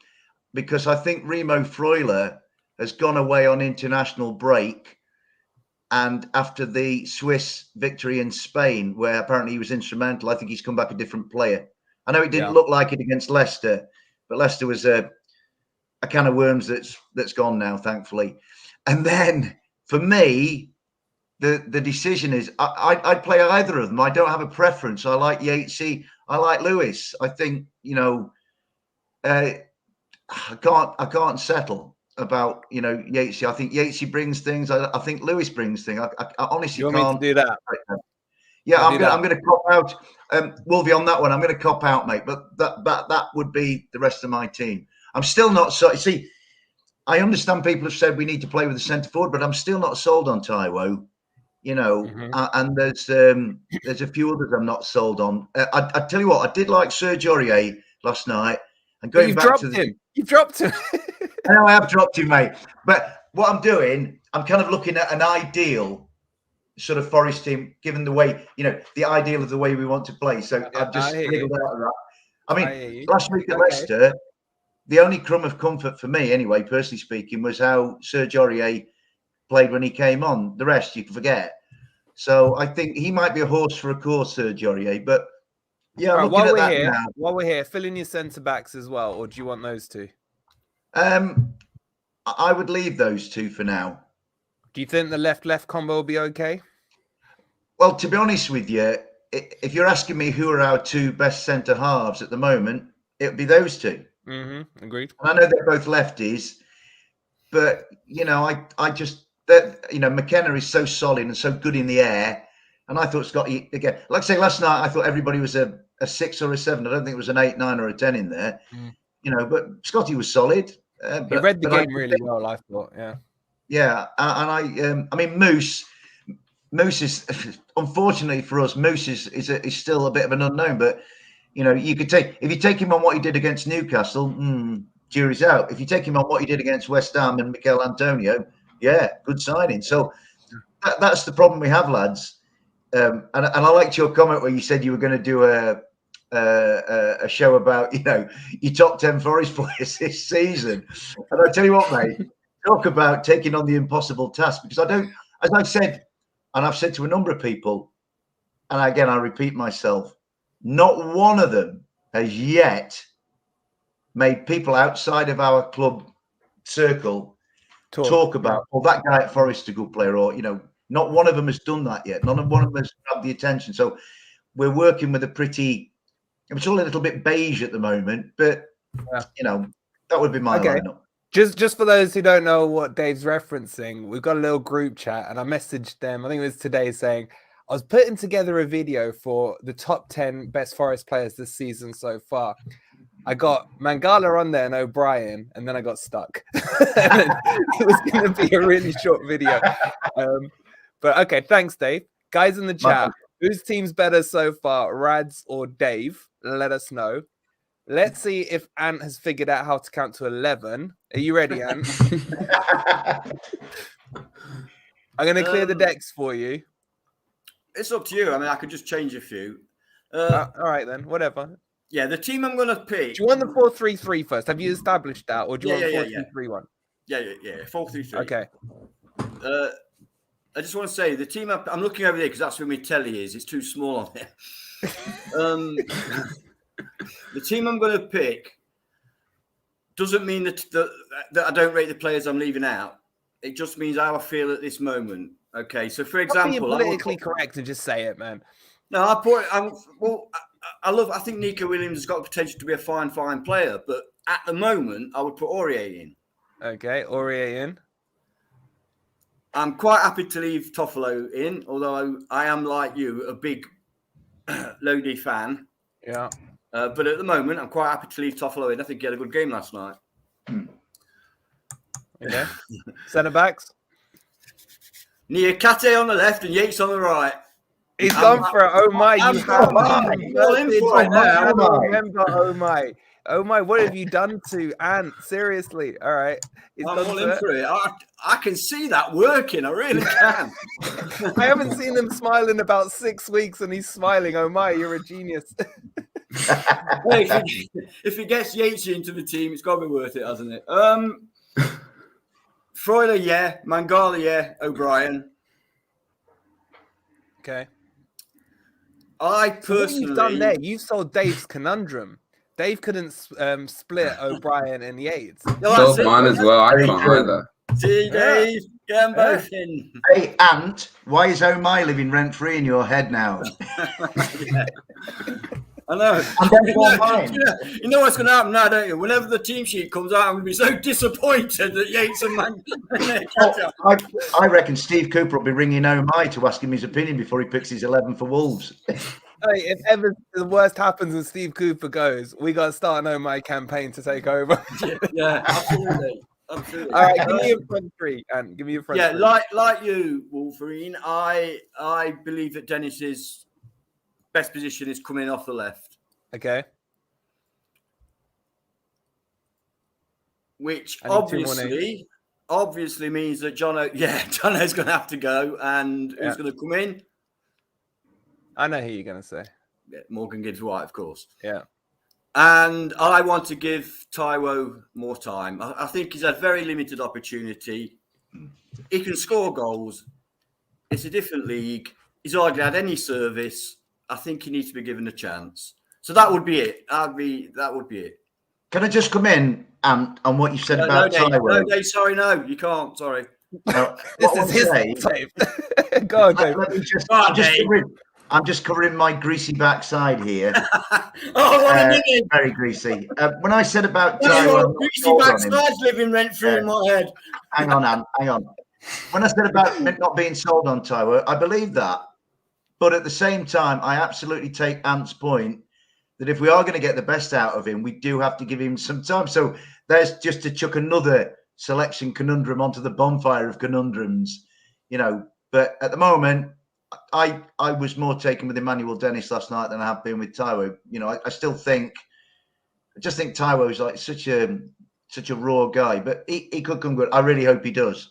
because I think Remo Freuler has gone away on international break. And after the Swiss victory in Spain, where apparently he was instrumental, I think he's come back a different player. I know it didn't look like it against Leicester, but Leicester was a can of worms that's gone now, thankfully. And then for me, the decision is I'd play either of them. I don't have a preference. I like Yatesy. I like Lewis. I think I can't settle about Yatesy. I think Yatesy brings things. I think Lewis brings things. I honestly can't. You want me to do that? Yeah, I'm going to cop out. Wolvie, on that one, I'm going to cop out, mate. But that would be the rest of my team. I'm still not so. See, I understand people have said we need to play with the centre forward, but I'm still not sold on Taiwo. And there's a few others I'm not sold on. I tell you what, I did like Serge Aurier last night. And going back to him. You've dropped him. I know I have dropped him, mate. But what I'm doing, I'm kind of looking at an ideal sort of Forest team, given the way, the ideal of the way we want to play. So I've just figured out of that. I mean, last week at Leicester, the only crumb of comfort for me, anyway, personally speaking, was how Serge Aurier played when he came on. The rest you can forget. So I think he might be a horse for a course, Serge Aurier. But Yeah, All right, looking at that now. while we're here, fill in your centre backs as well, or do you want those two? I would leave those two for now. Do you think the left combo will be okay? Well, to be honest with you, if you're asking me who are our two best centre halves at the moment, it would be those two. Mm-hmm. Agreed. And I know they're both lefties, but I just that McKenna is so solid and so good in the air, and I thought Scotty again. Like I say, last night I thought everybody was a 6 or a 7. I don't think it was an 8, 9, or a 10 in there. But Scotty was solid. He read the game really well, I thought. Yeah. Yeah, and I mean Moose is unfortunately for us. Moose is still a bit of an unknown, but you could if you take him on what he did against Newcastle, jury's out. If you take him on what he did against West Ham and Mikel Antonio, yeah, good signing. So that's the problem we have, lads. And I liked your comment where you said you were going to do a show about your top 10 Forest players this season. And I tell you what, mate, talk about taking on the impossible task, because I don't, as I've said, and I've said to a number of people, and again I repeat myself, not one of them has yet made people outside of our club circle talk about, that guy at Forest a good player, or not one of them has done that yet. None of one of them has grabbed the attention. So we're working with it's all a little bit beige at the moment, but that would be my lineup. Just for those who don't know what Dave's referencing, we've got a little group chat, and I messaged them, I think it was today, saying I was putting together a video for the top 10 best Forest players this season so far. I got Mangala on there and O'Brien, and then I got stuck. It was going to be a really short video. But okay, thanks, Dave. Guys in the chat, whose team's better so far, Rads or Dave? Let us know. Let's see if Ant has figured out how to count to 11. Are you ready, Ant? I'm going to clear the decks for you. It's up to you. I mean, I could just change a few. All right, then. Whatever. Yeah, the team I'm going to pick. Do you want the 4-3-3 first? Have you established that? Or do you want 4-2-3-1? Yeah. 4-3-3. Okay. I just want to say, the team I'm looking over there because that's where my telly is. It's too small on there. The team I'm going to pick doesn't mean that I don't rate the players I'm leaving out. It just means how I feel at this moment. Okay, so for example, you're politically correct to just say it, man. No, I think Nico Williams has got the potential to be a fine player, but at the moment, I would put Aurier in. Okay, Aurier in. I'm quite happy to leave Toffolo in, although I am, like you, a big Lodi fan. Yeah. But at the moment, I'm quite happy to leave Toffolo in. I think he had a good game last night. Okay. Centre backs? Niakate on the left and Yates on the right. He's gone for it. Oh my! You have all in for it now. Remember, oh my! What have you done to Ant? Seriously, all right. I'm all in for it. I can see that working. I really can. I haven't seen him smile in about 6 weeks, and he's smiling. Oh my! You're a genius. If he gets Yates into the team, it's got to be worth it, hasn't it? Freuler, yeah. Mangala, yeah. O'Brien. Okay. I personally... What you've done there, you've solved Dave's conundrum. Dave couldn't split O'Brien and Yates. Solved mine as well. I can't either. See, Dave, get them both in. Hey, Ant, why is Oh living rent-free in your head now? I know. You know what's going to happen now, don't you? Whenever the team sheet comes out, I'm going to be so disappointed that Yates and I reckon Steve Cooper will be ringing Omai to ask him his opinion before he picks his 11 for Wolves. Hey, if ever the worst happens and Steve Cooper goes, we got to start an Omai campaign to take over. Yeah, absolutely. Absolutely. All right, give me your front three, and give me your front three. Like you, Wolverine, I believe that Dennis's best position is coming off the left. Okay. Which obviously means that Jono's going to have to go, and who's going to come in? I know who you're going to say. Yeah, Morgan Gibbs-White, of course. Yeah. And I want to give Taiwo more time. I think he's had very limited opportunity. He can score goals. It's a different league. He's hardly had any service. I think he needs to be given a chance. So that would be it. That would be it. Can I just come in on what you said No, about Dave. Taiwo? No, Dave. Sorry, no, you can't. Sorry. No, This what is I his want to tape. Go on, Dave. let me just, Go on, Dave. I'm just covering my greasy backside here. Oh, what a minute! Very greasy. When I said about That's Taiwo, what greasy backside's living rent free in my head. hang on, Anne, hang on. When I said about not being sold on Taiwo, I believe that. But at the same time, I absolutely take Ant's point that if we are going to get the best out of him, we do have to give him some time. So there's just to chuck another selection conundrum onto the bonfire of conundrums, you know. But at the moment, I was more taken with Emmanuel Dennis last night than I have been with Taiwo. You know, I just think Taiwo is like such a raw guy, but he could come good. I really hope he does.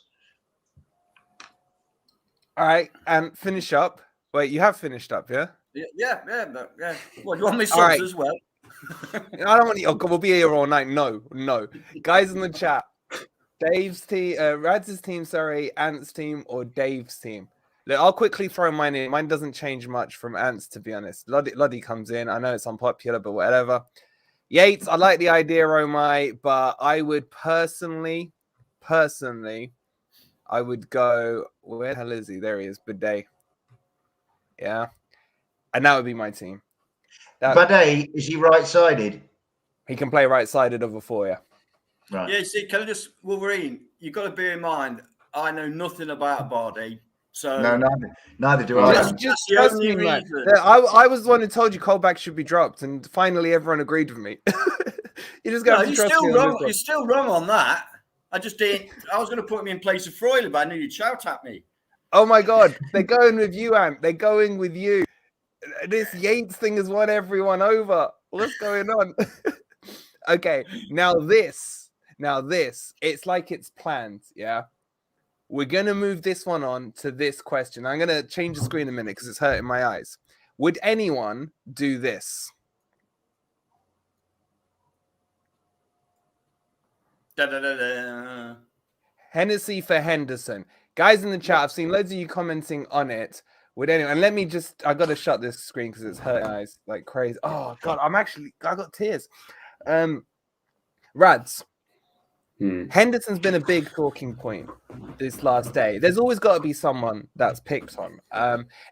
All right, and finish up. Wait, you have finished up, yeah? Yeah. What, you want me subs right. as well? I don't want you. Oh, God, we'll be here all night. No. Guys in the chat, Dave's team, Rads' team, Ant's team, or Dave's team. Look, I'll quickly throw mine in. Mine doesn't change much from Ant's, to be honest. Loddy comes in. I know it's unpopular, but whatever. Yates, I like the idea, Omai, but I would personally, I would go. Where the hell is he? There he is. Bidet. Yeah. And that would be my team. Bidet, is he right-sided? He can play right-sided over 4, yeah. Right. Yeah, see, can I just, Wolverine, you've got to bear in mind, I know nothing about Bardi. So no, neither do I. Just trust me, man. I was the one who told you Colback should be dropped, and finally everyone agreed with me. You just got to trust me. You're still wrong on that. I just didn't. I was going to put him in place of Freuler, but I knew you'd shout at me. Oh my God, they're going with you, Ant. They're going with you. This Yates thing has won everyone over. What's going on? Okay, now this, it's like it's planned, yeah? We're going to move this one on to this question. I'm going to change the screen a minute because it's hurting my eyes. Would anyone do this? Hennessy for Henderson. Guys in the chat, I've seen loads of you commenting on it. Would anyone, and let me just, I got to shut this screen because it's hurting my eyes like crazy. Oh God, I got tears. Rads. Henderson's been a big talking point this last day. There's always got to be someone that's picked on.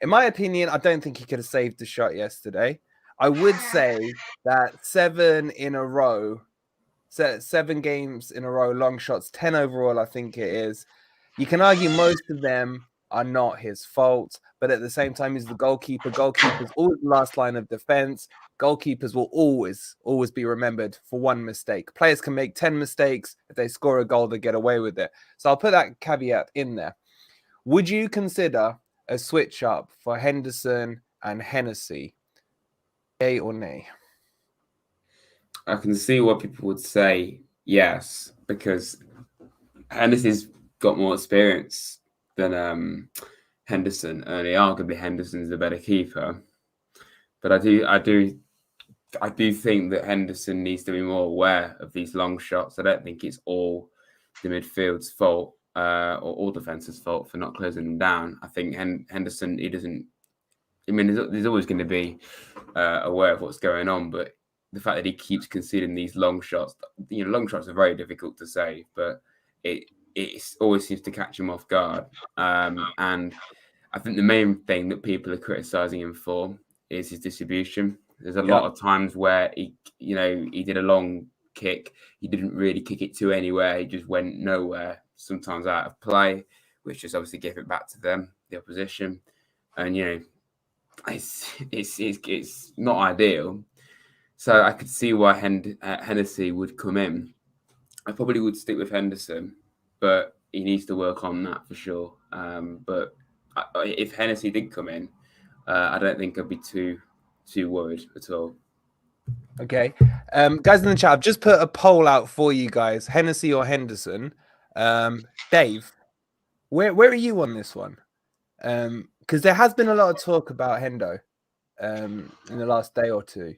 In my opinion, I don't think he could have saved the shot yesterday. I would say that 7 games in a row, long shots, 10 overall, I think it is. You can argue most of them are not his fault, but at the same time, he's the goalkeeper. Goalkeepers always the last line of defense. Goalkeepers will always be remembered for one mistake. Players can make 10 mistakes. If they score a goal, they get away with it. So I'll put that caveat in there. Would you consider a switch up for Henderson and Hennessy? Yay or nay? I can see what people would say yes, because Hennessy's got more experience than Henderson. Only arguably Henderson's the better keeper. But I do think that Henderson needs to be more aware of these long shots. I don't think it's all the midfield's fault or all defence's fault for not closing them down. I think Henderson, he doesn't. I mean, there's always going to be aware of what's going on, but the fact that he keeps conceding these long shots, long shots are very difficult to save, but it always seems to catch him off guard. And I think the main thing that people are criticising him for is his distribution. There's a lot of times where he did a long kick. He didn't really kick it to anywhere. He just went nowhere, sometimes out of play, which just obviously gave it back to them, the opposition. And, it's not ideal. So I could see why Hennessy would come in. I probably would stick with Henderson, but he needs to work on that for sure. But if Hennessy did come in, I don't think I'd be too worried at all. Okay. Guys in the chat, I've just put a poll out for you guys. Hennessy or Henderson? Dave, where are you on this one? Because there has been a lot of talk about Hendo in the last day or two.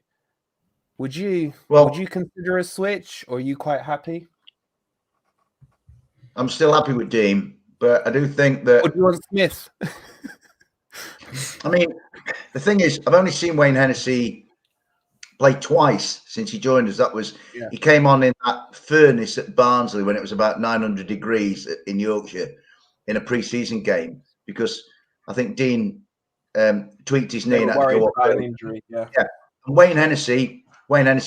Would you consider a switch, or are you quite happy? I'm still happy with Dean, but I do think that... Or do you want Smith? I mean, the thing is, I've only seen Wayne Hennessy played twice since he joined us. That was he came on in that furnace at Barnsley when it was about 900 degrees in Yorkshire in a pre-season game, because I think Dean tweaked his knee and had to go about an injury. Yeah. And Wayne Hennessy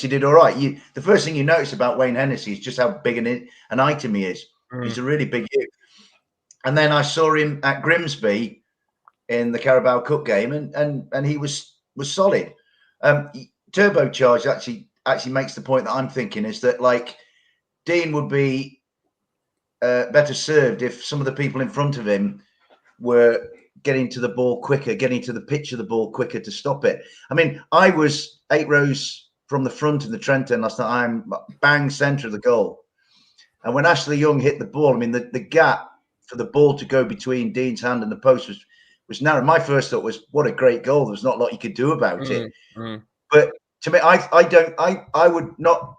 did all right. The first thing you notice about Wayne Hennessy is just how big an item he is. He's a really big youth. And then I saw him at Grimsby in the Carabao Cup game, and he was solid. Turbocharged actually makes the point that I'm thinking, is that like Dean would be better served if some of the people in front of him were getting to the ball quicker, getting to the pitch of the ball quicker to stop it. I mean, I was 8 rows from the front of the Trent end last night. I'm bang centre of the goal. And when Ashley Young hit the ball, I mean, the gap for the ball to go between Dean's hand and the post was narrow. My first thought was, what a great goal. There's not a lot you could do about it. But to me, I would not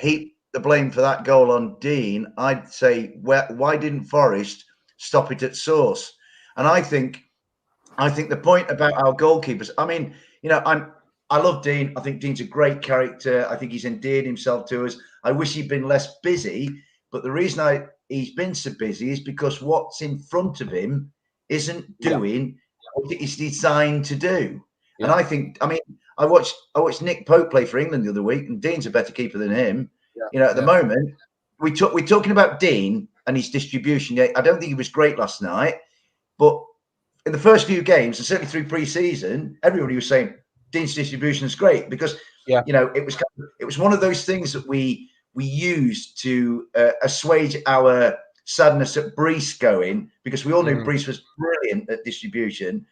heap the blame for that goal on Dean. I'd say, why didn't Forest stop it at source? And I think the point about our goalkeepers, I mean, you know, I love Dean. I think Dean's a great character. I think he's endeared himself to us. I wish he'd been less busy, but the reason he's been so busy is because what's in front of him isn't doing what it's designed to do. And I think, I mean, I watched Nick Pope play for England the other week, and Dean's a better keeper than him. You know, at the moment, we're talking about Dean and his distribution. I don't think he was great last night, but in the first few games, and certainly through pre-season, everybody was saying Dean's distribution is great, because you know, it was one of those things that we used to assuage our sadness at Brees going, because we all knew Brees was brilliant at distribution.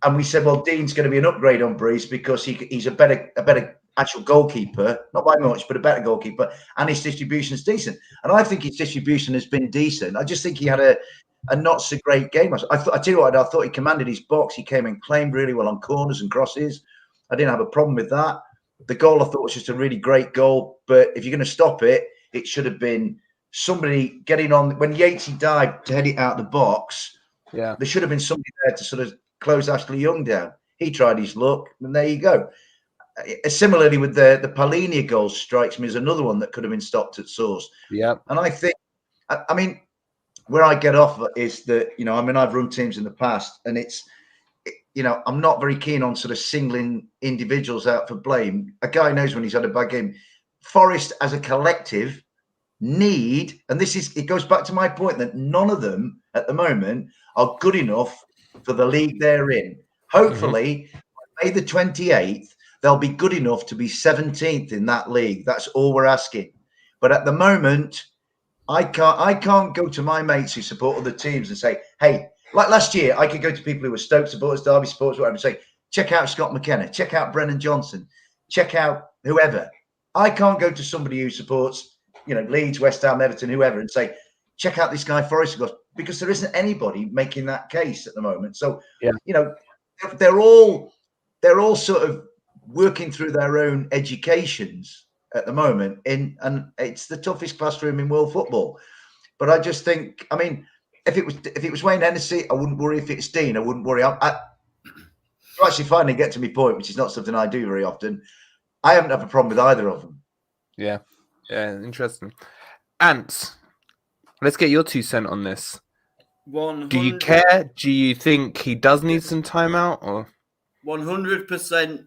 And we said, well, Dean's going to be an upgrade on Brees because he's a better actual goalkeeper, not by much, but a better goalkeeper, and his distribution is decent. And I think his distribution has been decent. I just think he had a not so great game. I tell you what, I thought he commanded his box. He came and claimed really well on corners and crosses. I didn't have a problem with that. The goal I thought was just a really great goal, but if you're going to stop it, it should have been somebody getting on. When Yatesy dived to head it out the box, there should have been somebody there to sort of close Ashley Young down. He tried his luck, and there you go. Similarly with the Palhinha goal, strikes me as another one that could have been stopped at source. And I think, I mean, where I get off is that, you know, I mean, I've run teams in the past, and you know, I'm not very keen on sort of singling individuals out for blame. A guy knows when he's had a bad game. Forest as a collective need, and it goes back to my point that none of them at the moment are good enough for the league they're in. Hopefully, May the 28th, they'll be good enough to be 17th in that league. That's all we're asking. But at the moment, I can't go to my mates who support other teams and say, hey, like last year, I could go to people who were Stoke supporters, Derby supporters, whatever, and say, check out Scott McKenna, check out Brennan Johnson, check out whoever. I can't go to somebody who supports, you know, Leeds, West Ham, Everton, whoever, and say, check out this guy Forest, because there isn't anybody making that case at the moment. So, you know, they're all sort of working through their own educations at the moment, and it's the toughest classroom in world football. But I just think, I mean, if it was Wayne Hennessy, I wouldn't worry. If it's Dean, I wouldn't worry. I actually finally get to my point, which is not something I do very often. I haven't had a problem with either of them. Yeah, interesting. Ants, let's get your 2 cents on this. 100... Do you care? Do you think he does need some timeout? Or 100%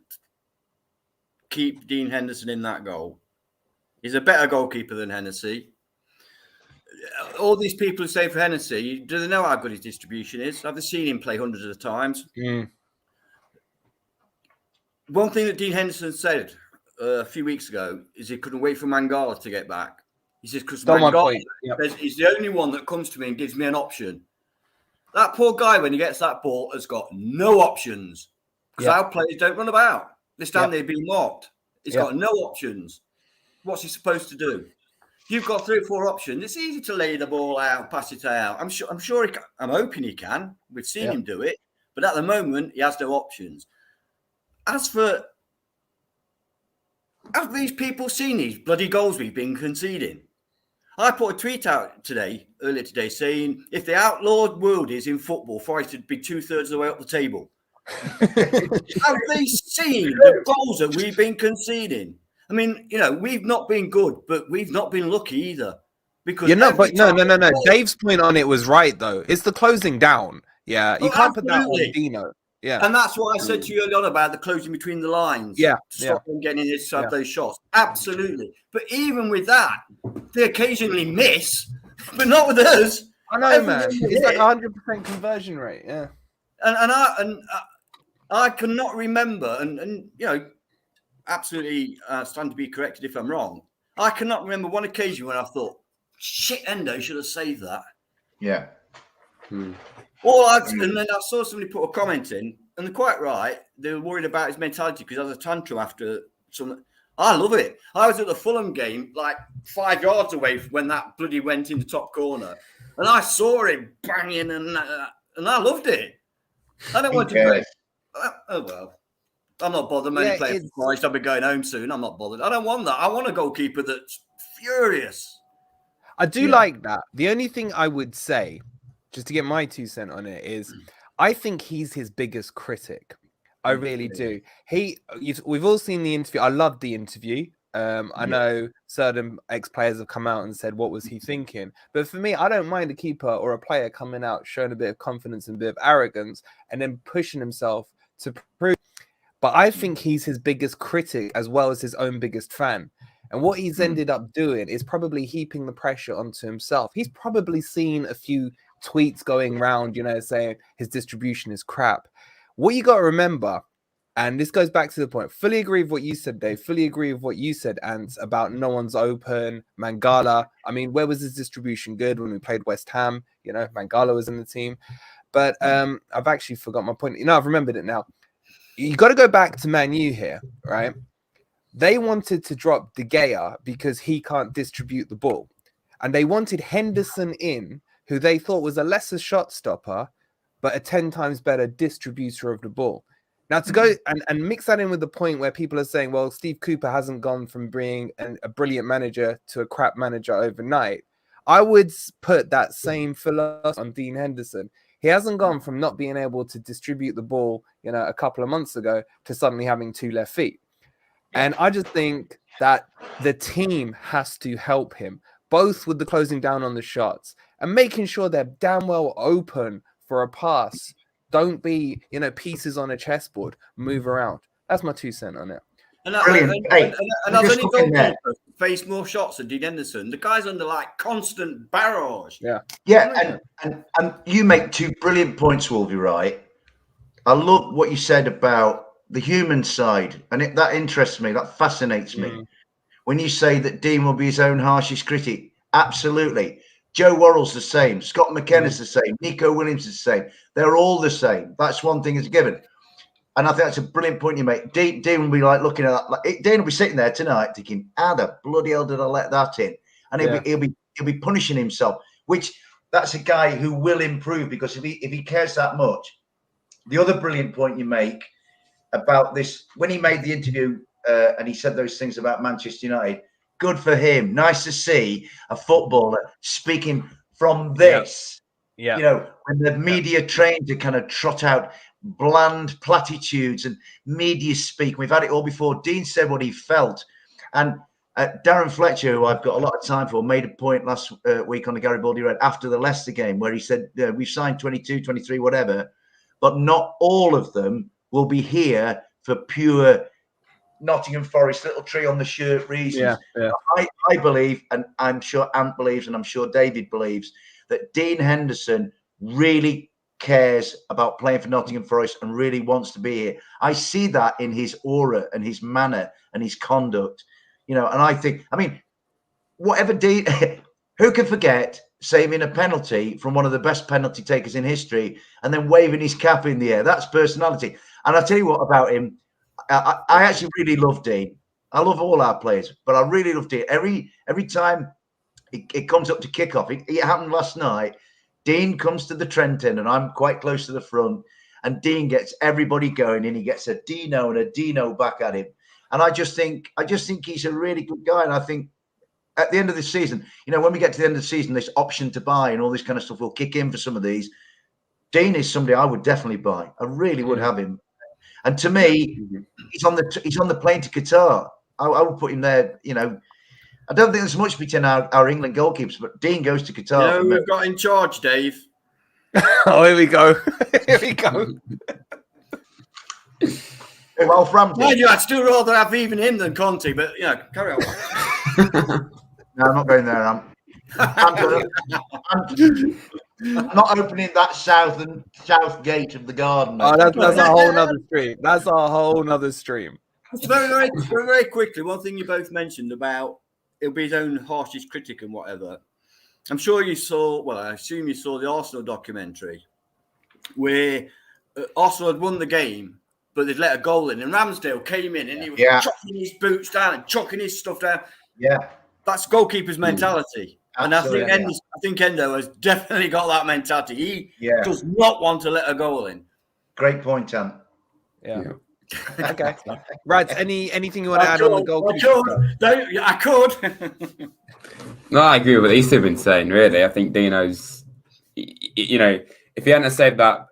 keep Dean Henderson in that goal. He's a better goalkeeper than Hennessy. All these people who say for Hennessy, do they know how good his distribution is? Have they seen him play hundreds of times? One thing that Dean Henderson said a few weeks ago is he couldn't wait for Mangala to get back. He says, because Mangala is the only one that comes to me and gives me an option. That poor guy, when he gets that ball, has got no options, because our players don't run about. They stand there being mocked. He's got no options. What's he supposed to do? You've got 3 or 4 options. It's easy to lay the ball out, pass it out. I'm sure. I'm hoping he can. We've seen him do it, but at the moment he has no options. As for, have these people seen these bloody goals we've been conceding? I put a tweet out earlier today, saying if the outlawed world is in football, Forest would be 2/3 of the way up the table. Have they seen the goals that we've been conceding? I mean, we've not been good, but we've not been lucky either. Because no. Dave's point on it was right, though. It's the closing down. Yeah, you can't put that on Dino. Yeah, and that's what I said to you earlier on about the closing between the lines. Yeah, to stop them getting in to have those shots. Absolutely. But even with that, they occasionally miss, but not with us. I know, man. It's like 100% conversion rate. Yeah, and I cannot remember, and absolutely stand to be corrected if I'm wrong. I cannot remember one occasion when I thought, shit, Endo should have saved that. Yeah. And then I saw somebody put a comment in, and they're quite right. They were worried about his mentality because he has a tantrum after some. I love it. I was at the Fulham game, like 5 yards away from when that bloody went in the top corner, and I saw him banging, and I loved it. I don't want to play. Oh well. I'm not bothered. I'm only playing for Christ. I'll be going home soon. I'm not bothered. I don't want that. I want a goalkeeper that's furious. I do like that. The only thing I would say, just to get my 2 cents on it, is I think he's his biggest critic. I really do. We've all seen the interview. I loved the interview. I know certain ex-players have come out and said, what was he thinking? But for me, I don't mind a keeper or a player coming out, showing a bit of confidence and a bit of arrogance, and then pushing himself to prove. But I think he's his biggest critic as well as his own biggest fan. And what he's ended up doing is probably heaping the pressure onto himself. He's probably seen a few tweets going around, saying his distribution is crap. What you got to remember, and this goes back to the point, fully agree with what you said, Dave, fully agree with what you said, Ant, about no one's open, Mangala. I mean, where was his distribution good when we played West Ham? Mangala was in the team. But I've actually forgot my point. I've remembered it now. You got to go back to Man U here, right? They wanted to drop De Gea because he can't distribute the ball. And they wanted Henderson in, who they thought was a lesser shot stopper, but a 10 times better distributor of the ball. Now, to go and mix that in with the point where people are saying, well, Steve Cooper hasn't gone from being a brilliant manager to a crap manager overnight. I would put that same philosophy on Dean Henderson. He hasn't gone from not being able to distribute the ball, a couple of months ago to suddenly having 2 left feet. And I just think that the team has to help him, both with the closing down on the shots and making sure they're damn well open for a pass. Don't be, pieces on a chessboard, move around. That's my 2 cents on it. And I've only goalkeeper faced more shots than Dean Henderson. The guy's under constant barrage. Yeah, and you make 2 brilliant points, Wolvie, right? I love what you said about the human side, and that interests me. That fascinates me. When you say that Dean will be his own harshest critic, absolutely. Joe Worrell's the same. Scott McKenna's the same. Nico Williams is the same. They're all the same. That's one thing that's given. And I think that's a brilliant point you make. Dean will be looking at that. Dean will be sitting there tonight thinking, how the bloody hell did I let that in? And he'll be punishing himself, which that's a guy who will improve, because if he cares that much. The other brilliant point you make about this, when he made the interview and he said those things about Manchester United, good for him. Nice to see a footballer speaking from this. Yeah. When the media trained to kind of trot out bland platitudes and media speak. We've had it all before. Dean said what he felt. And Darren Fletcher, who I've got a lot of time for, made a point last week on the Garibaldi Red after the Leicester game where he said, we've signed 22, 23, whatever, but not all of them will be here for pure Nottingham Forest little tree on the shirt reasons. I believe, and I'm sure Ant believes, and I'm sure David believes, that Dean Henderson really cares about playing for Nottingham Forest and really wants to be here. I see that in his aura and his manner and his conduct, and I think, whatever Dean, who can forget saving a penalty from one of the best penalty takers in history and then waving his cap in the air? That's personality. And I'll tell you what about him. I actually really love Dean. I love all our players, but I really love Dean. Every time it comes up to kickoff, it happened last night. Dean comes to the Trenton, and I'm quite close to the front, and Dean gets everybody going, and he gets a Dino and a Dino back at him. And I just think he's a really good guy. And I think at the end of the season, when we get to the end of the season, this option to buy and all this kind of stuff will kick in for some of these. Dean is somebody I would definitely buy. I really would have him. And to me, he's on the plane to Qatar. I would put him there. You know, I don't think there's much between our England goalkeepers, but Dean goes to Qatar. You know who we've got in charge, Dave? Oh, here we go. Here we go. Well, Frampton. Mind you, I'd still rather have even him than Conte, but you know, carry on. No, I'm not going there. I'm not opening that south gate of the garden. Oh, that's a whole nother stream. That's a whole nother stream. Very, very quickly, one thing you both mentioned about it'll be his own harshest critic and whatever. I'm sure you saw, well, I assume you saw the Arsenal documentary where Arsenal had won the game, but they'd let a goal in, and Ramsdale came in and he was chucking his boots down and chucking his stuff down. Yeah. That's goalkeeper's mentality. Absolutely, and I think Endo has definitely got that mentality. He does not want to let a goal in. Great point, Ant. Yeah. Okay. Right. Anything you want to add on the goalkeeper? I could. No, I agree with what he's been saying, really. I think Dino's, you know, if he hadn't saved that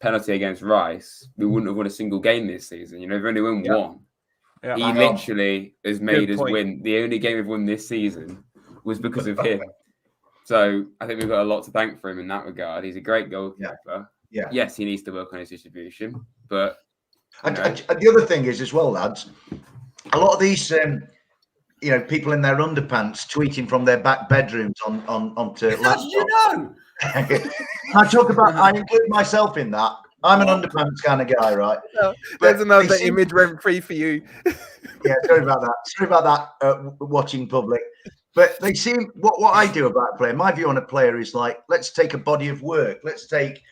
penalty against Rice, we wouldn't have won a single game this season. You know, we've only won one. Yeah, he literally has made us win. The only game we've won this season was because of him. So I think we've got a lot to thank for him in that regard. He's a great goalkeeper. Yeah. Yes, he needs to work on his distribution, but and the other thing is as well, lads, a lot of these people in their underpants tweeting from their back bedrooms onto laptops. You know. I include myself in that. I'm an underpants kind of guy, right? There's another image rent free for you. Yeah, sorry about that. Sorry about that, watching public. But they seem, what I do about a player, my view on a player is like, let's take a body of work. Let's take,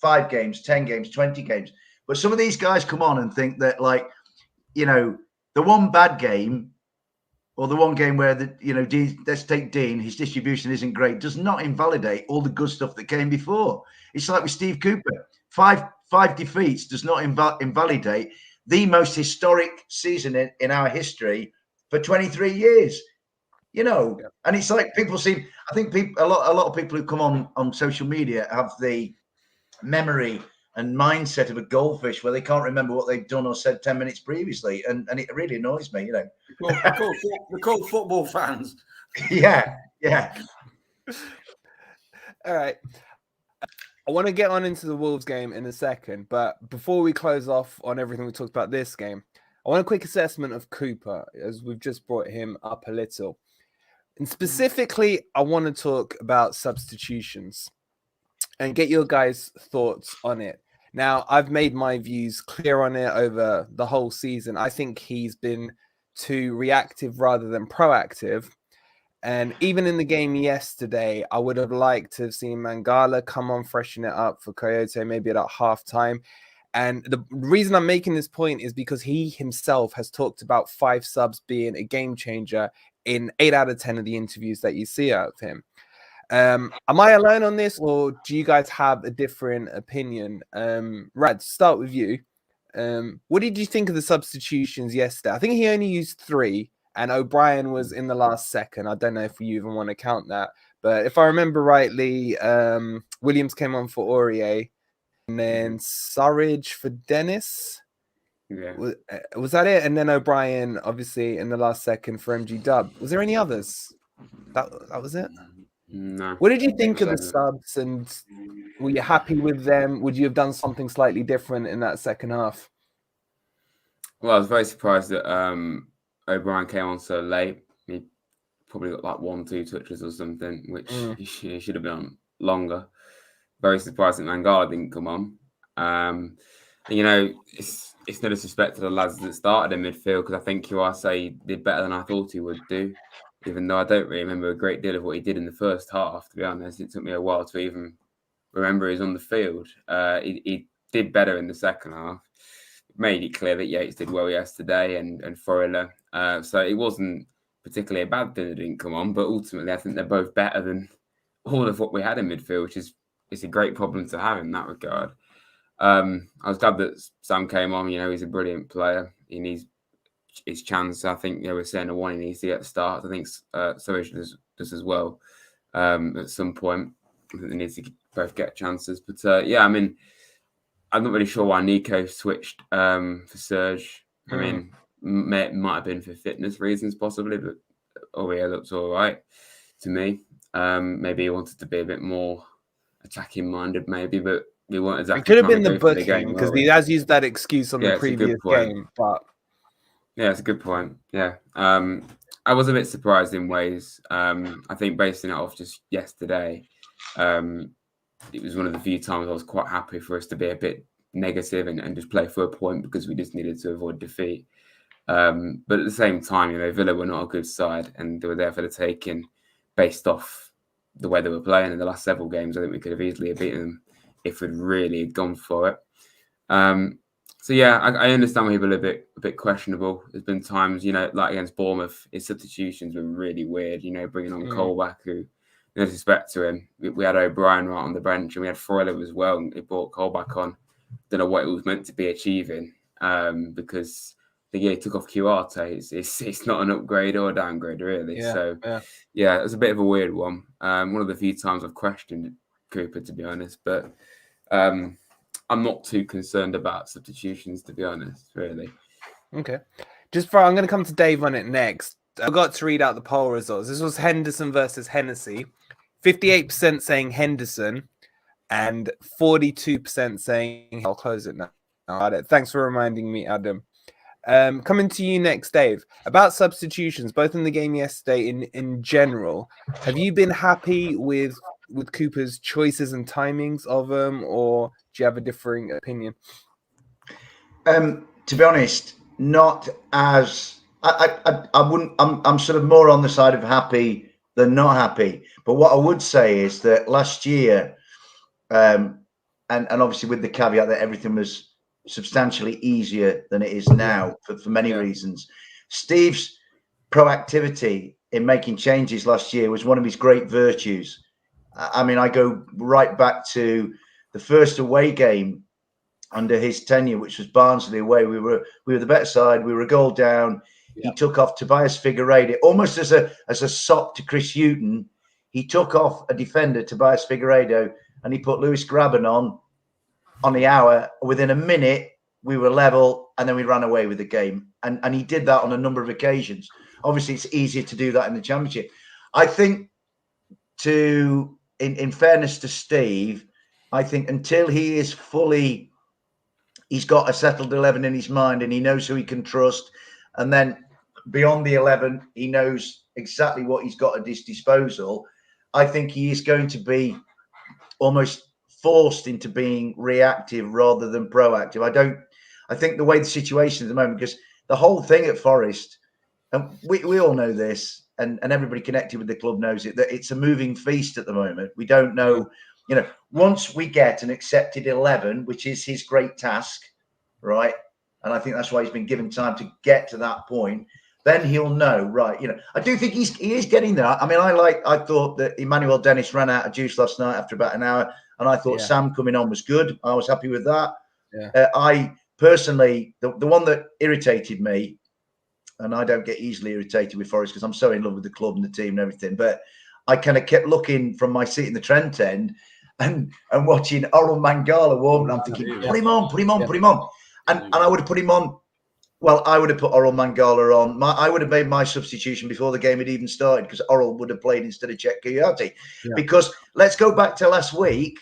5 games, 10 games, 20 games. But some of these guys come on and think that, like, the one bad game or the one game where, let's take Dean, his distribution isn't great, does not invalidate all the good stuff that came before. It's like with Steve Cooper. Five defeats does not invalidate the most historic season in our history for 23 years. And it's like I think a lot of people who come on social media have the memory and mindset of a goldfish where they can't remember what they've done or said 10 minutes previously, and it really annoys me. They're called football fans. Yeah. All right. I want to get on into the Wolves game in a second, but before we close off on everything we talked about this game, I want a quick assessment of Cooper, as we've just brought him up a little. And specifically, I want to talk about substitutions and get your guys' thoughts on it. Now, I've made my views clear on it over the whole season. I think he's been too reactive rather than proactive. And even in the game yesterday, I would have liked to have seen Mangala come on, freshen it up for Coyote, maybe at halftime. And the reason I'm making this point is because he himself has talked about 5 subs being a game changer in 8 out of 10 of the interviews that you see out of him. Am I alone on this, or do you guys have a different opinion? Rads, start with you. What did you think of the substitutions yesterday? I think he only used 3. And O'Brien was in the last second. I don't know if you even want to count that. But if I remember rightly, Williams came on for Aurier. And then Surridge for Dennis. Yeah. Was that it? And then O'Brien, obviously, in the last second for MG Dub. Was there any others? That was it? No. What did you think of the subs? And were you happy with them? Would you have done something slightly different in that second half? Well, I was very surprised that O'Brien came on so late. He probably got like 1-2 touches or something, which he should have been on longer. Very surprised that Mangala didn't come on. It's no disrespect to the lads that started in midfield, because I think Uase did better than I thought he would do, even though I don't really remember a great deal of what he did in the first half, to be honest. It took me a while to even remember he was on the field. He did better in the second half. Made it clear that Yates did well yesterday and Forella. So it wasn't particularly a bad thing that didn't come on, but ultimately I think they're both better than all of what we had in midfield, which is it's a great problem to have in that regard. I was glad that Sam came on. He's a brilliant player. He needs his chance. I think we're saying the one he needs to get the start. I think Surridge does as well at some point. I think they need to both get chances. But yeah, I mean, I'm not really sure why Nico switched for Serge. I mean, it might have been for fitness reasons, possibly, but Aurier looks all right to me. Maybe he wanted to be a bit more attacking minded, maybe, but we weren't exactly. It could have been the the booking because he has used that excuse on the previous game. But yeah, it's a good point. Yeah, I was a bit surprised in ways. I think basing it off just yesterday, it was one of the few times I was quite happy for us to be a bit negative and just play for a point because we just needed to avoid defeat. But at the same time, Villa were not a good side and they were there for the taking based off the way they were playing in the last several games. I think we could have easily beaten them if we'd really gone for it. So yeah, I understand why people are a bit questionable. There's been times, like against Bournemouth, his substitutions were really weird. Bringing on Colback, who, no disrespect to him, we had O'Brien right on the bench and we had Freuler as well. And he brought Colback on. Don't know what it was meant to be achieving because he took off Cuarte. It's not an upgrade or a downgrade really. Yeah, it was a bit of a weird one. One of the few times I've questioned Cooper, to be honest, but I'm not too concerned about substitutions, to be honest, really. Okay. I'm going to come to Dave on it next. I got to read out the poll results. This was Henderson versus Hennessy. 58% saying Henderson and 42% saying... I'll close it now. Thanks for reminding me, Adam. Coming to you next, Dave. About substitutions, both in the game yesterday in general, have you been happy with Cooper's choices and timings of them, or do you have a differing opinion? To be honest, not as I wouldn't. I'm sort of more on the side of happy than not happy. But what I would say is that last year, and obviously with the caveat that everything was substantially easier than it is now for many reasons, Steve's proactivity in making changes last year was one of his great virtues. I mean, I go right back to the first away game under his tenure, which was Barnsley away. We were the better side. We were a goal down. Yeah. He took off Tobias Figueiredo almost as a sop to Chris Hughton. He took off a defender, Tobias Figueiredo, and he put Lewis Graben on the hour. Within a minute, we were level, and then we ran away with the game. And he did that on a number of occasions. Obviously, it's easier to do that in the Championship. I think, in fairness to Steve, I think until he is he's got a settled 11 in his mind and he knows who he can trust. And then beyond the 11, he knows exactly what he's got at his disposal. I think he is going to be almost forced into being reactive rather than proactive. I think the way the situation at the moment, because the whole thing at Forest, and we all know this, and everybody connected with the club knows it, that it's a moving feast at the moment. We don't know, once we get an accepted 11, which is his great task, right? And I think that's why he's been given time to get to that point. Then he'll know, right? I do think he is getting there. I mean, I thought that Emmanuel Dennis ran out of juice last night after about an hour, and I thought Sam coming on was good. I was happy with that. Yeah. I personally, the one that irritated me, and I don't get easily irritated with Forest because I'm so in love with the club and the team and everything, but I kind of kept looking from my seat in the Trent end and watching Oral Mangala warm, and I'm thinking, put him on. And I would have put him on. Well, I would have put Oral Mangala on. I would have made my substitution before the game had even started because Oral would have played instead of Chet Kouyaté. Yeah. Because let's go back to last week.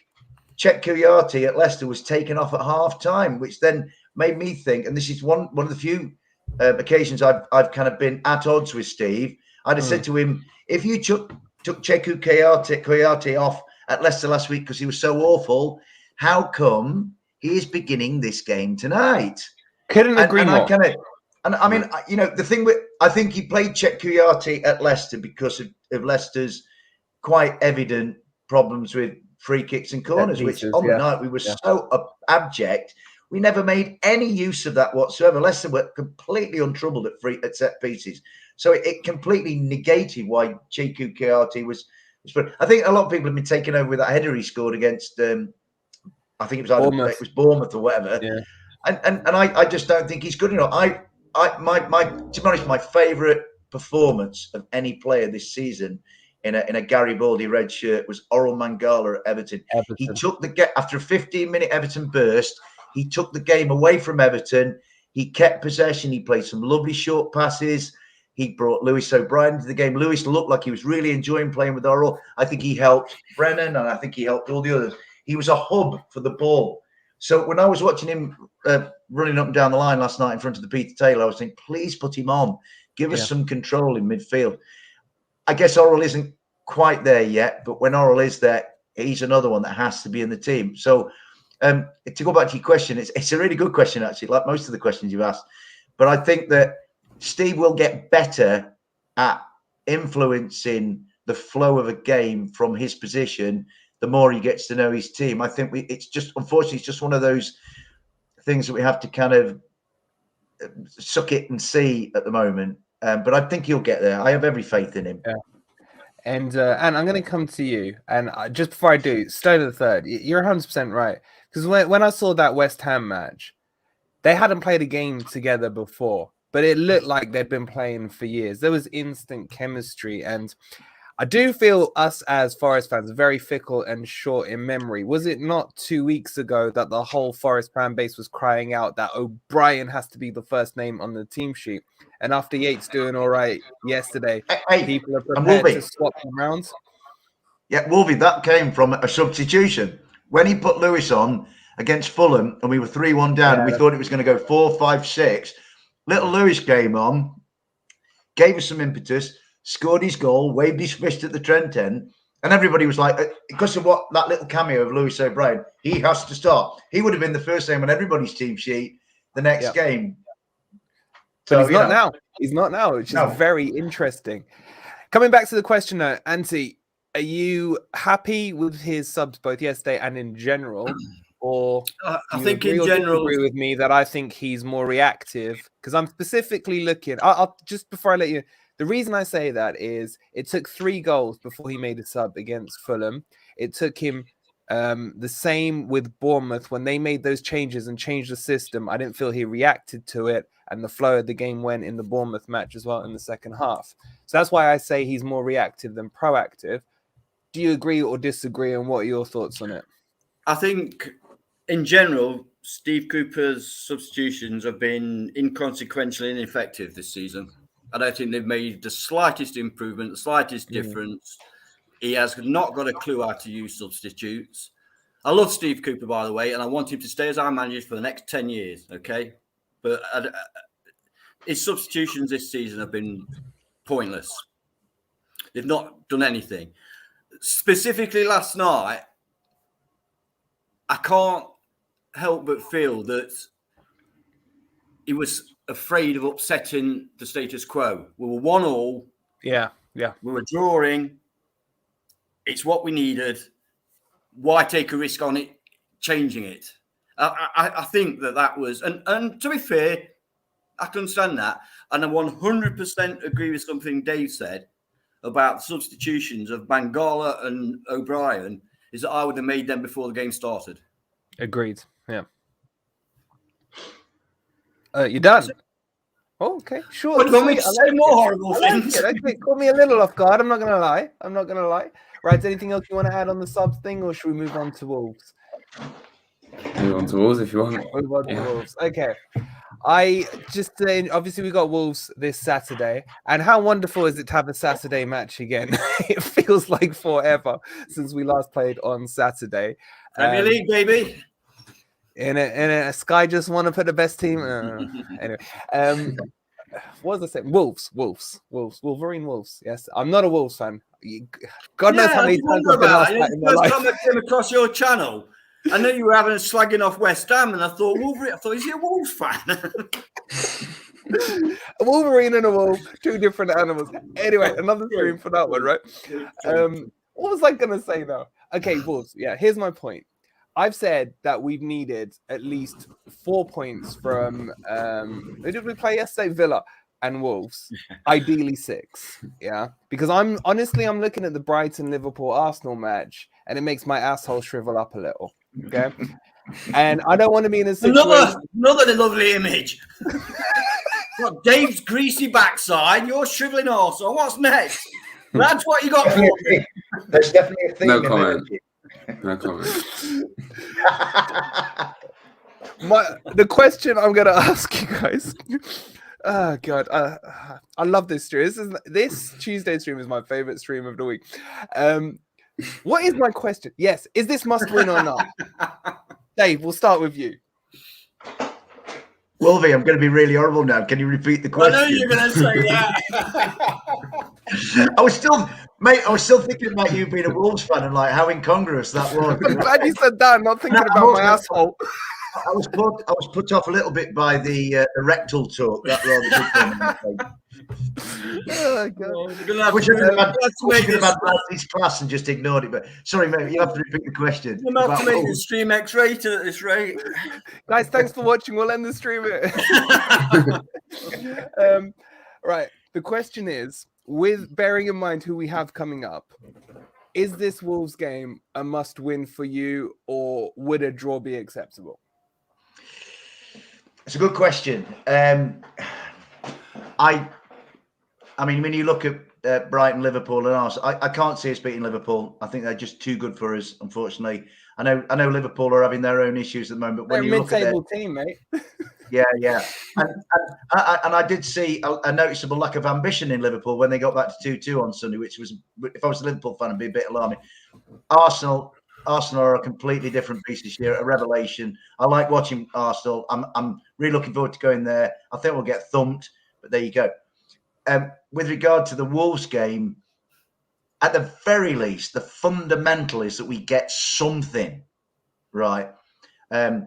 Chet Kouyaté at Leicester was taken off at half time, which then made me think, and this is one of the few occasions I've kind of been at odds with Steve. I'd have said to him, if you took Cheku Kouyaté off at Leicester last week because he was so awful, how come he is beginning this game tonight? Couldn't agree more. The thing with, I think he played Chet Kouyaté at Leicester because of Leicester's quite evident problems with free kicks and corners, which on the night we were so abject. We never made any use of that whatsoever. Leicester were completely untroubled at set pieces. So it completely negated why Cheku Kouyaté was. I think a lot of people have been taken over with that header he scored against, I think it was Bournemouth or whatever. Yeah. And I just don't think he's good enough. To be honest, my favourite performance of any player this season in a Garibaldi red shirt was Oral Mangala at Everton. He took after a 15-minute Everton burst, he took the game away from Everton. He kept possession. He played some lovely short passes. He brought Lewis O'Brien into the game. Lewis looked like he was really enjoying playing with Oral. I think he helped Brennan, and I think he helped all the others. He was a hub for the ball. So when I was watching him running up and down the line last night in front of the Peter Taylor, I was thinking, please put him on. Give us some control in midfield. I guess Oral isn't quite there yet, but when Oral is there, he's another one that has to be in the team. So to go back to your question, it's a really good question, actually, like most of the questions you've asked. But I think that Steve will get better at influencing the flow of a game from his position the more he gets to know his team. I think it's just, unfortunately, it's just one of those things that we have to kind of suck it and see at the moment. But I think he'll get there. I have every faith in him. Yeah. And I'm going to come to you. And just before I do, Stone the third, you're 100% right. Because when I saw that West Ham match, they hadn't played a game together before, but it looked like they'd been playing for years. There was instant chemistry. And I do feel us as Forest fans are very fickle and short in memory. Was it not 2 weeks ago that the whole Forest fan base was crying out that O'Brien has to be the first name on the team sheet? And after Yates doing all right yesterday, people are prepared to swap them around. Yeah, Wolvie, that came from a substitution. When he put Lewis on against Fulham and we were 3-1 down and we thought it was going to go 4-5-6, little Lewis came on, gave us some impetus, scored his goal, waved his fist at the Trent end, and everybody was like, because of what that little cameo of Lewis O'Brien, he has to start. He would have been the first name on everybody's team sheet the next game. So he's not now. He's not now, which is very interesting. Coming back to the question now, Antti, are you happy with his subs both yesterday and in general? Or I think in general, agree with me that I think he's more reactive? Because I'm specifically looking. I'll just before I let you. The reason I say that is it took 3 goals before he made a sub against Fulham. It took him the same with Bournemouth when they made those changes and changed the system. I didn't feel he reacted to it, and the flow of the game went in the Bournemouth match as well in the second half. So that's why I say he's more reactive than proactive. Do you agree or disagree, and what are your thoughts on it? I think in general, Steve Cooper's substitutions have been inconsequential and ineffective this season. I don't think they've made the slightest improvement, the slightest difference. He has not got a clue how to use substitutes. I love Steve Cooper, by the way, and I want him to stay as our manager for the next 10 years, okay? But his substitutions this season have been pointless. They've not done anything. Specifically last night, I can't help but feel that he was afraid of upsetting the status quo. We were 1-1. Yeah. We were drawing. It's what we needed. Why take a risk on it, changing it? I think that was, and to be fair, I can understand that. And I 100% agree with something Dave said about the substitutions of Mangala and O'Brien, is that I would have made them before the game started. Agreed. Yeah. You're done. Oh, okay, sure. What do you want me to say more horrible things? Okay, caught me a little off guard. I'm not going to lie. Right, anything else you want to add on the subs thing, or should we move on to Wolves? Move on to Wolves if you want. Move on to Wolves. Okay. I just obviously we got Wolves this Saturday, and how wonderful is it to have a Saturday match again? It feels like forever since we last played on Saturday. Premier League, baby. In a Sky just want to put the best team. Anyway, what was I saying? Wolves, Wolverine Wolves. Yes, I'm not a Wolves fan. God knows how many times I've been asked that in my life. First time I came across your channel, I know you were having a slagging off West Ham, and I thought Wolverine. I thought, is he a Wolves fan? A Wolverine and a wolf, 2 different animals. Anyway, another stream for that one, right? What was I gonna say now? Okay, Wolves. Yeah, here's my point. I've said that we've needed at least 4 points from who did we play yesterday? Villa and Wolves. Ideally 6. Yeah. Because I'm looking at the Brighton, Liverpool, Arsenal match, and it makes my asshole shrivel up a little. Okay. And I don't want to be in a situation. Another lovely image. Got Dave's greasy backside, you're shriveling also. What's next? That's what you got for me. There's definitely a thing. No comment. No comment. The question I'm going to ask you guys. Oh God, I love this stream. This Tuesday stream is my favorite stream of the week. What is my question? Yes, is this must win or not? Dave, we'll start with you. Wolvie, I'm going to be really horrible now. Can you repeat the question? I know you're going to say that. I was still thinking about you being a Wolves fan and like how incongruous that was. I'm glad you said that. I'm not thinking about my asshole. I was put off a little bit by the rectal talk. That rather. Oh, God. I wish I could have had Bradley's class and just ignored it. But sorry, mate, you have to repeat the question. You have to make the stream X-rated at this rate. Guys, thanks for watching. We'll end the stream. Right. The question is, with bearing in mind who we have coming up, is this Wolves game a must-win for you, or would a draw be acceptable? It's a good question. I mean, when you look at Brighton, Liverpool, and Arsenal, I can't see us beating Liverpool. I think they're just too good for us, unfortunately. I know Liverpool are having their own issues at the moment. But they're when you look at mid-table team, mate. Yeah. And I did see a noticeable lack of ambition in Liverpool when they got back to 2-2 on Sunday, which was, if I was a Liverpool fan, it'd be a bit alarming. Arsenal are a completely different beast this year, a revelation. I like watching Arsenal. I'm really looking forward to going there. I think we'll get thumped, but there you go. With regard to the Wolves game, at the very least, the fundamental is that we get something, right? The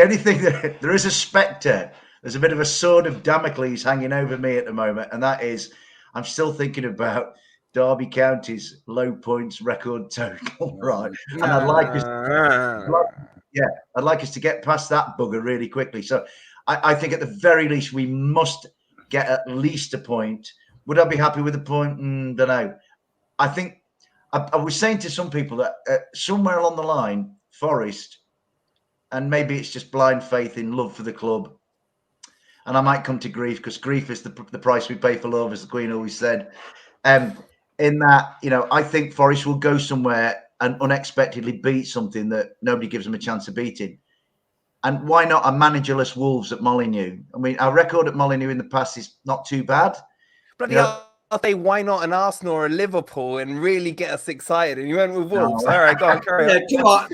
only thing that there is a spectre, there's a bit of a sword of Damocles hanging over me at the moment, and that is I'm still thinking about Derby County's low points record total, right? And I'd like us to get past that bugger really quickly. So I think at the very least we must get at least a point. Would I be happy with a point? Don't know. I think I was saying to some people that somewhere along the line, Forest, and maybe it's just blind faith in love for the club, and I might come to grief because grief is the price we pay for love, as the Queen always said. In that, I think Forest will go somewhere and unexpectedly beat something that nobody gives them a chance of beating. And why not a managerless Wolves at Molineux? I mean, our record at Molineux in the past is not too bad. Bloody hell, I'll say why not an Arsenal or a Liverpool and really get us excited? And you went with Wolves. All right, go on, carry on.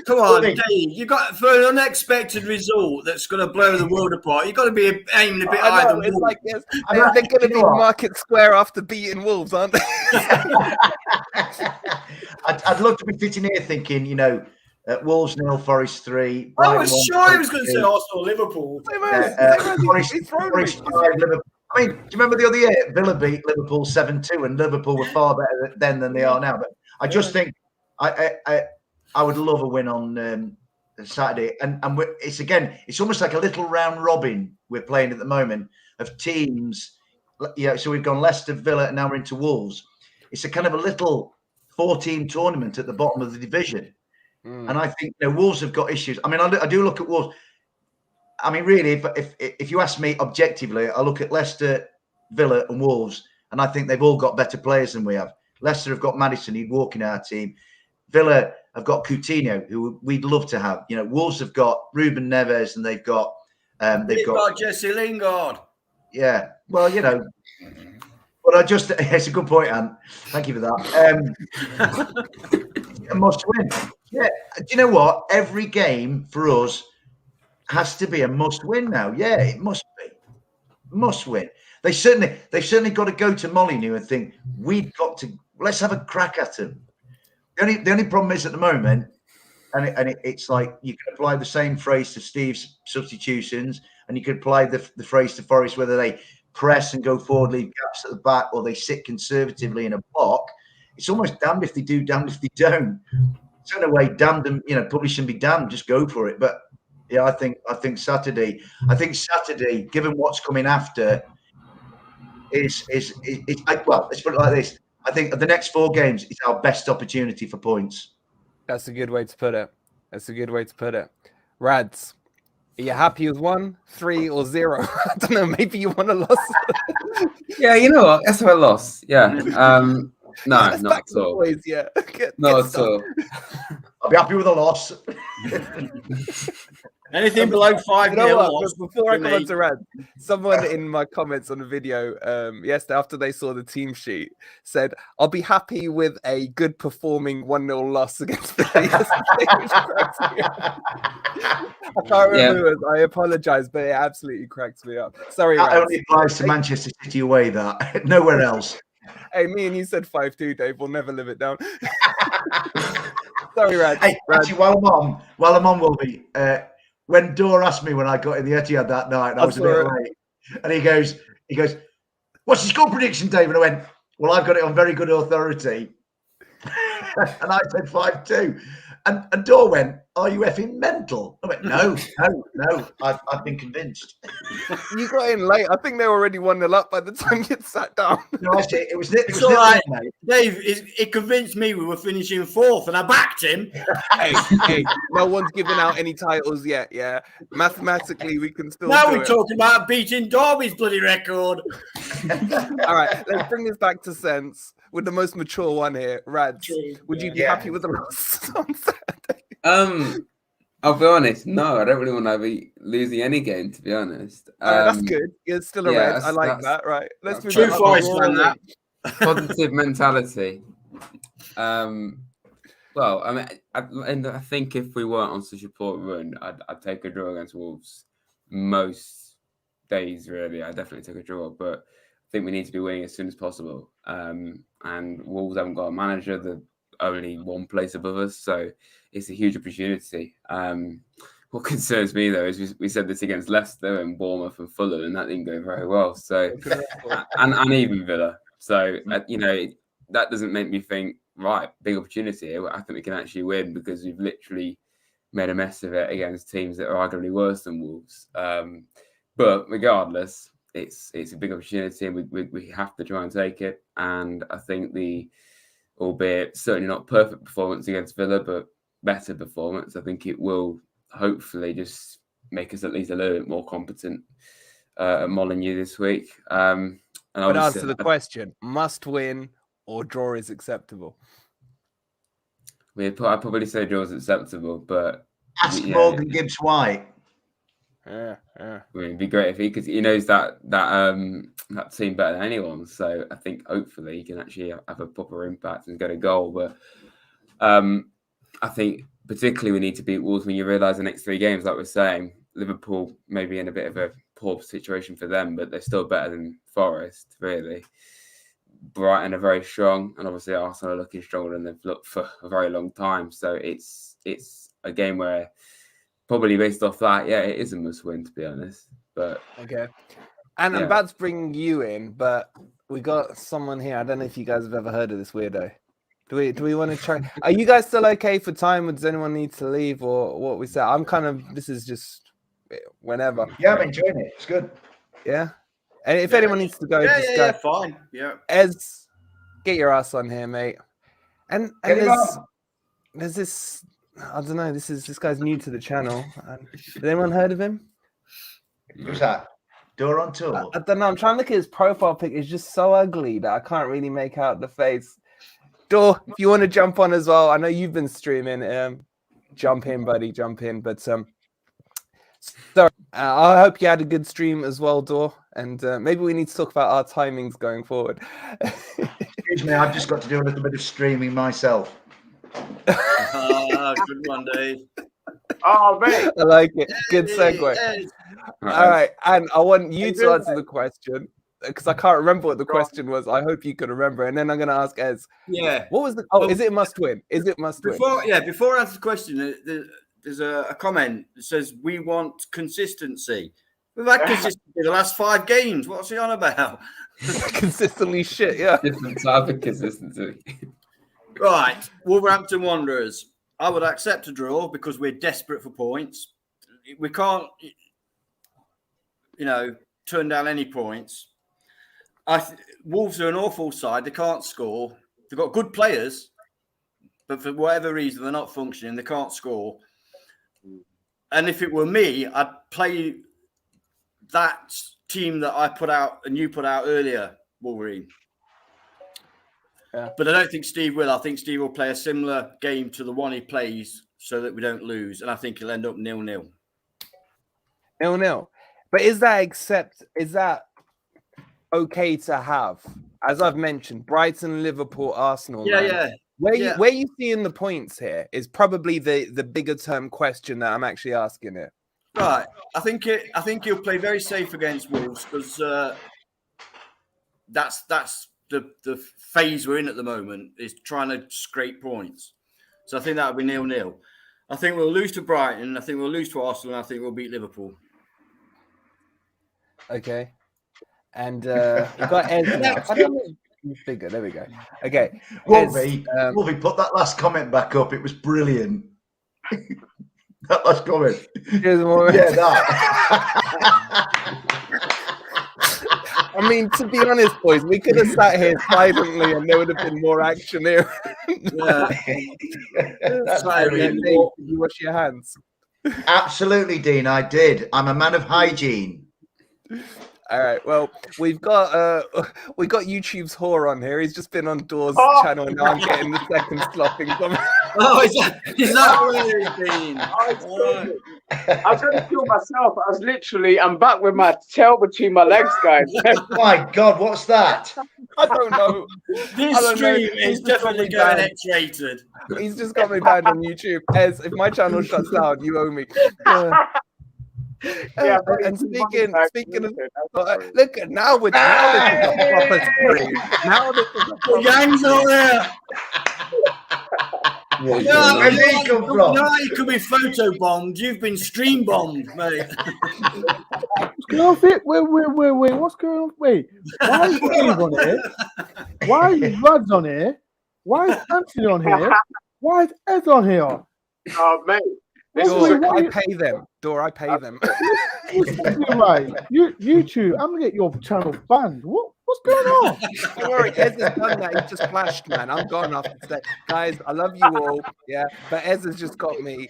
Come on, Dave. You got for an unexpected result that's going to blow the world apart. You've got to be aiming a bit higher than Wolves. Like, yes, they're going to be Market Square after beating Wolves, aren't they? I'd love to be sitting here thinking, Wolves 0, Forest 3. I was sure he was going to say Arsenal, Liverpool. Forest 5, Liverpool. I mean, do you remember the other year Villa beat Liverpool 7-2, and Liverpool were far better then than they are now? But I just think I would love a win on Saturday, and it's almost like a little round robin we're playing at the moment of teams. So we've gone Leicester, Villa, and now we're into Wolves. It's a kind of a little 4-team tournament at the bottom of the division. And I think Wolves have got issues. I mean, I do look at Wolves. I mean, really, if you ask me objectively, I look at Leicester, Villa, and Wolves, and I think they've all got better players than we have. Leicester have got Maddison, he'd walk in our team. Villa have got Coutinho, who we'd love to have. Wolves have got Ruben Neves, and they've got Jesse Lingard. Yeah, well, but it's a good point, Ant. Thank you for that. A must win. Yeah, do you know what? Every game for us has to be a must win now. Yeah, it must be. Must win. They've certainly got to go to Molineux and think, let's have a crack at them. The only problem is at the moment, it's like you can apply the same phrase to Steve's substitutions, and you could apply the phrase to Forest, whether they press and go forward, leave gaps at the back, or they sit conservatively in a block. It's almost damned if they do, damned if they don't. So in a way, damned them, probably shouldn't be damned, just go for it. But yeah, I think Saturday, given what's coming after, well, let's put it like this. I think the next 4 games is our best opportunity for points. That's a good way to put it. Rads, Are you happy with 1, 3, or 0? I don't know. Maybe you want a loss. Yeah, you know what? Let's have a loss. Yeah. No, Let's not back at the all. boys. Yeah. Not at all. I'll be happy with a loss. Anything below 5 You know 0 what? loss Before I for come me. on to Rads, someone in my comments on the video yesterday, after they saw the team sheet, said, "I'll be happy with a good performing 1-0 loss against Villa yesterday," which cracks me up. I can't remember who it was. I apologize, but it absolutely cracks me up. Sorry, That Rads. only applies to Manchester City away, that. Nowhere else. Hey, me and you said 5-2, Dave. We'll never live it down. Sorry, Rads. Hey, Rads. actually, while I'm on, will be when Dore asked me when I got in the Etihad that night, and I was a bit late, and he goes, "What's your score prediction, Dave?" And I went, "Well, I've got it on very good authority," and I said 5-2, and Dore went, "Are you effing mental?" I went, "No, I've been convinced." You got in late. I think they were already 1-0 up by the time you'd sat down. No, actually, it was It's all right, Dave. It convinced me we were finishing 4th, and I backed him. Hey, no one's given out any titles yet. Yeah, mathematically we can still. Now do we're it. talking about beating Derby's bloody record. All right, let's bring this back to sense with the most mature one here, Rads. Would you be happy with the loss on Saturday? I'll be honest. No, I don't really want to be losing any game. To be honest, All right, that's good. You're still a Red. I like that. Right, let's move true on. Forest fan, that. Positive mentality. Well, I mean, I think if we weren't on such a poor run, I'd take a draw against Wolves most days. Really, I definitely take a draw, but I think we need to be winning as soon as possible. And Wolves haven't got a manager; they're only one place above us, so it's a huge opportunity. What concerns me though is we said this against Leicester and Bournemouth and Fulham, and that didn't go very well. So, and even Villa. So that doesn't make me think, right, big opportunity here. I think we can actually win because we've literally made a mess of it against teams that are arguably worse than Wolves. But regardless, it's a big opportunity and we have to try and take it. And I think albeit certainly not perfect performance against Villa, but better performance, I think it will hopefully just make us at least a little bit more competent at Molineux this week. But answer the question: must win or draw is acceptable? I'd probably say draw is acceptable, but ask Morgan Gibbs White. Yeah. I mean, it'd be great if he knows that team better than anyone. So I think hopefully he can actually have a proper impact and get a goal. But I think particularly we need to beat Wolves when you realise the next 3 games, like we're saying, Liverpool may be in a bit of a poor situation for them, but they're still better than Forest, really. Brighton are very strong, and obviously Arsenal are looking stronger than they've looked for a very long time. So it's a game where probably based off that, it is a must-win, to be honest. But okay, and I'm about to bring you in, but we got someone here. I don't know if you guys have ever heard of this weirdo. Do we want to try? Are you guys still okay for time? Or does anyone need to leave, or what we say? This is just whenever. Yeah, I'm enjoying it. It's good. Yeah. And if anyone needs to go, just go. Yeah, fine. Yeah. Ez, get your ass on here, mate. And there's this. I don't know. This guy's new to the channel. Has anyone heard of him? Who's that? Dore on tour. I don't know. I'm trying to look at his profile pic. It's just so ugly that I can't really make out the face. Dore, if you want to jump on as well, I know you've been streaming. Jump in, buddy. Jump in. But so I hope you had a good stream as well, Dore. And maybe we need to talk about our timings going forward. Excuse me, I've just got to do a little bit of streaming myself. Good one, Dave. Oh, mate. I like it. Good segue. All right. And I want you to answer the question because I can't remember what the question was. I hope you can remember. And then I'm going to ask Ez. Yeah. What was the... Oh, is it must win? Is it must win? Before I answer the question, there's a comment that says, we want consistency. We've had consistency the last 5 games. What's he on about? Consistently shit, yeah. Different type of consistency. Right. Wolverhampton Wanderers. I would accept a draw because we're desperate for points. We can't, turn down any points. Wolves are an awful side. They can't score. They've got good players, but for whatever reason, they're not functioning. They can't score. And if it were me, I'd play that team that I put out and you put out earlier, Wolverine. Yeah. But I don't think Steve will. I think Steve will play a similar game to the one he plays so that we don't lose. And I think he'll end up 0-0. 0-0. But is that okay to have? As I've mentioned, Brighton, Liverpool, Arsenal. Yeah. Where you seeing the points here is probably the bigger term question that I'm actually asking it. Right. I think he'll play very safe against Wolves because that's the phase we're in at the moment is trying to scrape points. So I think that'll be 0-0. I think we'll lose to Brighton. I think we'll lose to Arsenal. And I think we'll beat Liverpool. Okay. And we got Ed now. I don't know. Bigger. There we go. Okay. Wolvie, put that last comment back up. It was brilliant. That last comment. Yeah, that. I mean, to be honest, boys, we could have sat here silently and there would have been more action here. Yeah. You wash your hands. Absolutely, Dean. I did. I'm a man of hygiene. All right. Well, we've got YouTube's whore on here. He's just been on Dore's channel, and now I'm getting the second slopping comment. Oh, is that where he's been? I was going to kill myself. I'm back with my tail between my legs, guys. My God, what's that? I don't know. This stream is definitely going X-rated. He's just got me banned on YouTube. Ez, if my channel shuts down, you owe me. And speaking of, look, now this is a proper stream. Now this is a proper Yang's on there. Where did he come from? No, you could be photo bombed. You've been stream bombed, mate. What's going on? Wait. What's going on? Wait. Why is Dave on here? Why is Rads on here? Why is Anthony on here? Why is Ed on here? Oh, mate. Dore, I pay them. Dore, I pay them. Right. YouTube, I'm gonna get your channel banned. What's going on? Don't worry, Ez has done that. He just flashed, man. I'm gone after today. Guys, I love you all. Yeah, but Ez has just got me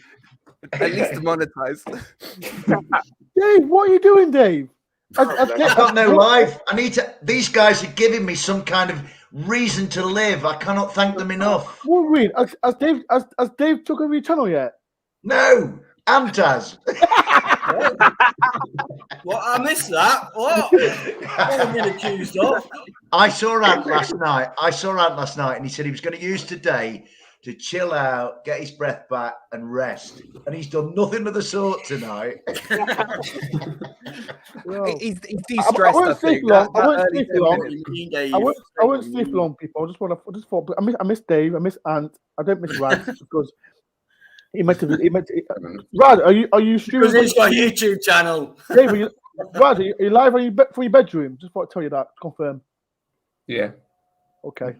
at least demonetized. Dave, what are you doing, Dave? I've got no life. These guys are giving me some kind of reason to live. I cannot thank them enough. Wolverine, has Dave took over your channel yet? No, Amtaz. What? I missed that. What? What have I been accused of? I saw Ant last night, and he said he was going to use today to chill out, get his breath back, and rest. And he's done nothing of the sort tonight. Well, He's de-stressed. I think. I won't stay for long, people. I miss Dave. I miss Ant. I don't miss Rads because. He meant to. Rad, are you streaming? Because he's got a YouTube channel. Dave, Rad, are you live from your bedroom? Just want to tell you that. Confirm. Yeah. Okay.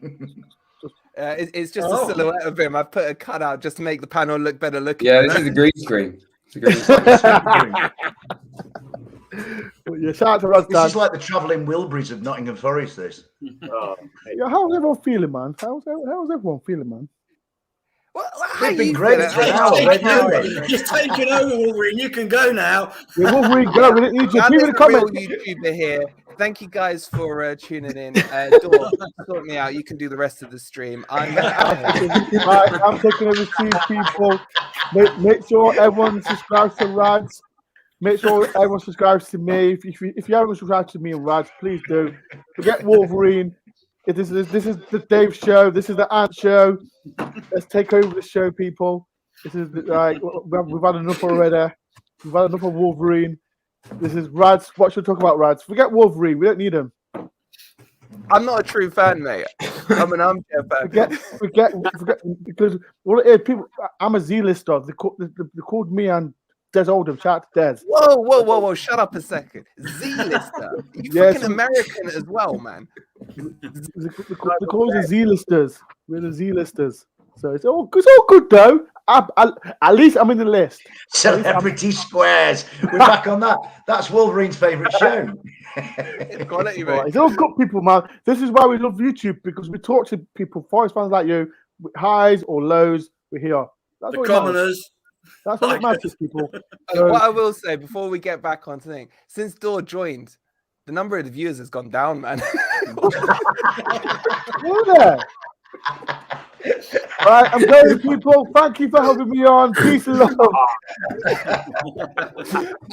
It's just a silhouette of him. I've put a cutout just to make the panel look better looking. Yeah, this is a green screen. Yeah, shout out to Rad. This is like the travelling Wilburys of Nottingham Forest. This. Yeah, how's everyone feeling, man? How's everyone feeling, man? Well, They've been great. He's taken over, Wolverine. You can go now. Yeah, Wolverine, go. We didn't need you. Keep in the comments. YouTuber here. Thank you guys for tuning in. Dore, sort me out. You can do the rest of the stream. I'm taking over to people. Make sure everyone subscribes to Rads. Make sure everyone subscribes to me. If you haven't subscribed to me and Rads, please do. Forget Wolverine. This is the Dave show. This is the Ant show. Let's take over the show, people. This is right. We've had enough already. We've had enough of Wolverine. This is Rads. What should we talk about, Rads? Forget Wolverine. We don't need him. I'm not a true fan, mate. I'm an armchair fan. Forget because all it is, people. I'm a Z-lister. They called me and Des Oldham. Shout out to Des. Whoa! Shut up a second. Z-lister. You fucking American as well, man. They call us the Z-listers. We're the Z-listers. So it's all good though. At least I'm in the list. Celebrity Squares. We're back on that. That's Wolverine's favourite show. Quality, mate. It's all good, people, man. This is why we love YouTube, because we talk to people, Forest fans like you, highs or lows. We're here. That's the commoners. That's all that matters, people. What I will say before we get back on thing, since Dore joined, the number of the viewers has gone down, man. Right, I'm going, people. Thank you for having me on. Peace and love.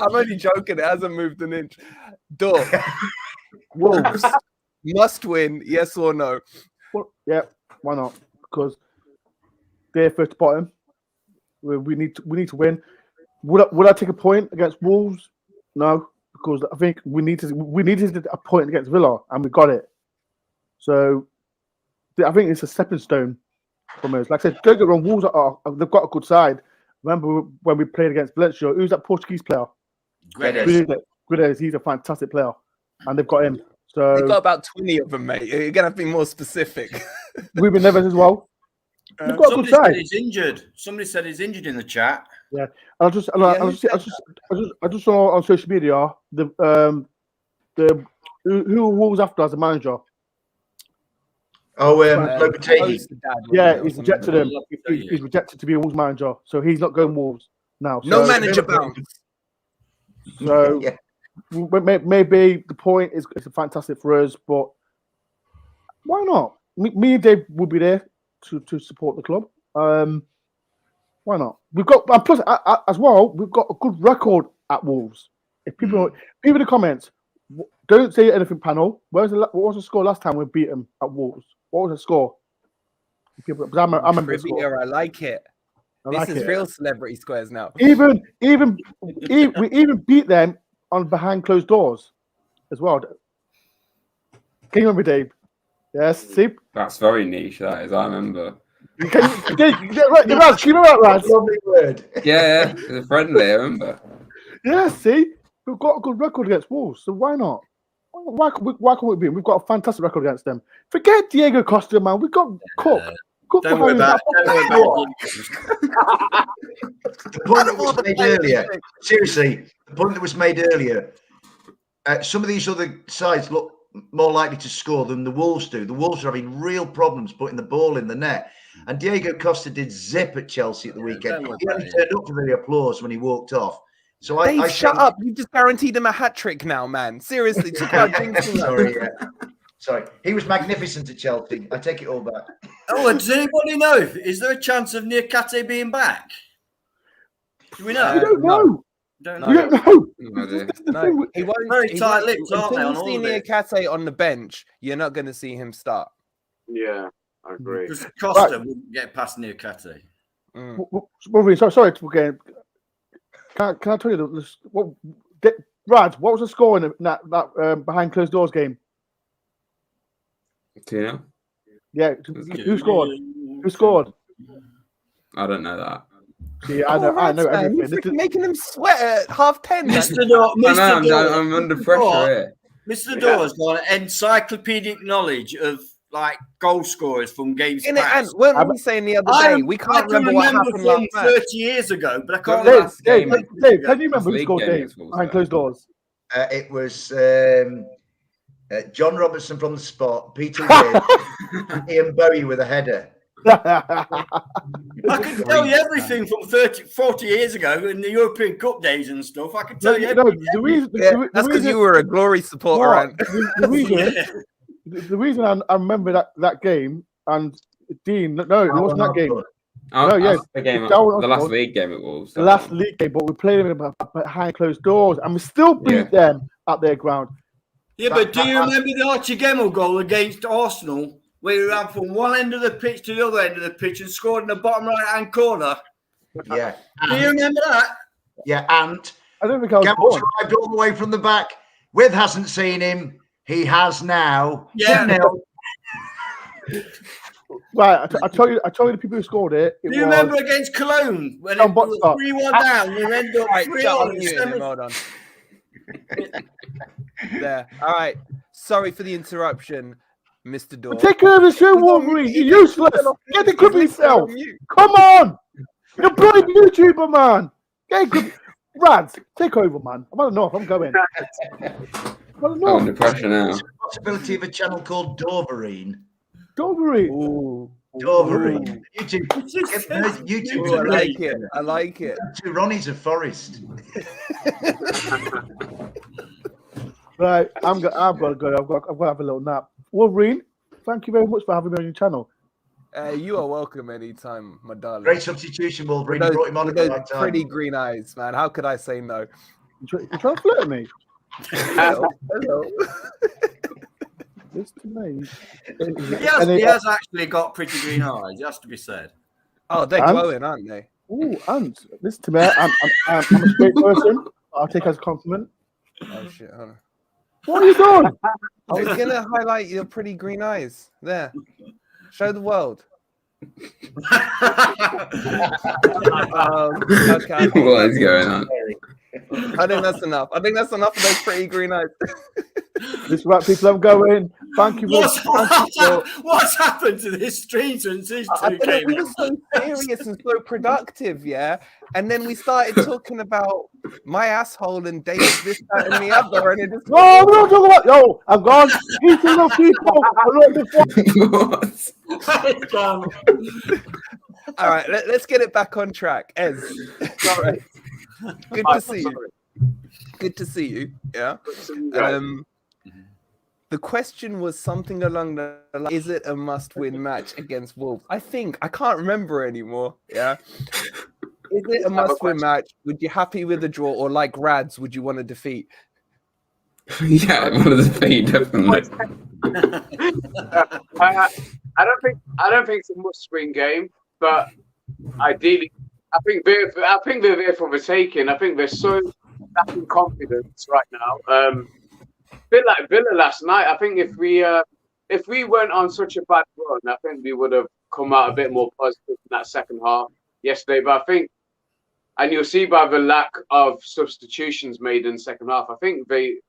I'm only joking. It hasn't moved an inch. Dore, Wolves must win, yes or no? Well, yeah, why not? Because they're first to bottom. We need to win. Would I take a point against Wolves? No, because I think we needed a point against Villa, and we got it. So I think it's a stepping stone from us. Like I said, don't get wrong. Wolves they've got a good side. Remember when we played against Valencia? Who's that Portuguese player? Guedes. He's a fantastic player, and they've got him. So they've got about 20 of them, mate. You're gonna have to be more specific. Ruben Neves as well. Somebody said he's injured. Somebody said he's injured in the chat. Yeah, I just saw on social media who Wolves after as a manager. Oh, Lopetegui. Yeah, he's rejected him. He's rejected to be a Wolves manager, so he's not going Wolves now. No manager bound. So Yeah. Maybe the point is it's fantastic for us, but why not? Me and Dave will be there to support the club. Why not? We've got plus as well. We've got a good record at Wolves. If people in the comments don't say anything, panel. What was the score last time we beat them at Wolves? What was the score? People, I remember the score. I like it. This is real celebrity squares now. We even beat them on behind closed doors as well. Can you remember, Dave? Yes, see? That's very niche, that is. I remember. Can you remember that, Rads? Lovely word. Yeah, it's friendly, I remember. Yeah, see? We've got a good record against Wolves, so why not? Why can't we beat them? We've got a fantastic record against them. Forget Diego Costa, man. We've got Cook. Don't worry about it. The point that was made earlier, seriously, the point that was made earlier, some of these other sides look more likely to score than the Wolves do. The Wolves are having real problems putting the ball in the net. And Diego Costa did zip at Chelsea at the weekend. He only turned up for the applause when he walked off. So I shut up. You just guaranteed him a hat-trick now, man. Seriously. Sorry. He was magnificent at Chelsea. I take it all back. Oh, does anybody know? Is there a chance of Niakate being back? Do we know? We don't know. Don't We know. don't know. No, he won't. Very tight-lipped, aren't they, Until on you all see of it? Niakate on the bench, you're not going to see him start. Yeah, I agree. Because Costa wouldn't get past Niakate. Wolverine, sorry to again. Can I tell you this? Rads, what was the score in that behind closed doors game? Do you know? Yeah, who scored? Who scored? I don't know that. See, I know everything. You're making him sweat at 10:30. Mr. Dore, I'm under pressure here. Mr. Dore's got encyclopedic knowledge of like goal scorers from games And past. weren't we saying the other day? We can't remember what happened from last match. 30 years ago, but I can't Dave, remember. Dave, can you remember who League scored game Dave against Wolves, behind closed doors? It was John Robertson from the spot, Peter Wynn, Ian Bowie with a header. I can tell you everything from 40 years ago in the European Cup days and stuff. I can tell you everything. That's because you were a glory supporter. The reason I remember that game and Dean, no, it wasn't that game. The last league game at Wolves. The last league game, but we played them behind closed doors and we still beat them at their ground. Yeah, but do you remember the Archie Gemmell goal against Arsenal where he ran from one end of the pitch to the other end of the pitch and scored in the bottom right-hand corner? Yeah. Do you remember that? Yeah, and I don't think I was Gemmell's born. arrived all the way from the back. With hasn't seen him. He has now. Yeah. 1-0. Right, I told you the people who scored it. Do you remember against Cologne when it was 3-1 down? We ended up 3-1. Hold on. There. All right. Sorry for the interruption, Mr. Dore. Take care of the show, Wolverine. You're useless. Get the grip of yourself. Come on. You're a bloody YouTuber, man. Get a grip. Rads, take over, man. I'm had enough. I'm going. I'm under pressure now. There's a possibility of a channel called Wolverine. Wolverine. Wolverine. Ooh. You two, you two, Ooh, I like it. I like it. two Ronnies of Forest. Right, I've got to go. I've got to have a little nap. Wolverine, thank you very much for having me on your channel. You are welcome anytime, my darling. Great substitution, Wolverine. With You brought him on with at the those right time. pretty green eyes, man. How could I say no? You trying to flirt at me? Hello. Hello. This to me. He has actually got pretty green eyes, it has to be said. Oh, they're And- glowing, aren't they? Ooh, and listen to me. I'm a straight person. I'll take it as a compliment. Oh shit! Hold on. What are you doing? I was gonna highlight your pretty green eyes. There, show the world. Okay. What is going on? I think that's enough. I think that's enough of those pretty green eyes. This is right, people. I'm going. Thank you. What's happened to this stream since these I two don't know, came we in? were so serious and so productive, yeah. And then we started talking about my asshole and Dave this, that, and the other, and it just No, we're not talking about. Yo, I'm gone. Eating of people. all right. Let's get it back on track. Ez, Sorry. good to see you. Good to see you. Yeah. Good to see you guys. The question was something along the line, is it a must-win match against Wolves? I can't remember anymore. Yeah. Is it a must-win match? Would you happy with a draw, or like Rads, would you want to defeat? Yeah, I want to defeat, definitely. I don't think it's a must-win game, but ideally, I think they're there for the taking. I think they're so lacking confidence right now. A bit like Villa last night. I think if we weren't on such a bad run, I think we would have come out a bit more positive in that second half yesterday. But I think, and you'll see by the lack of substitutions made in the second half, I think people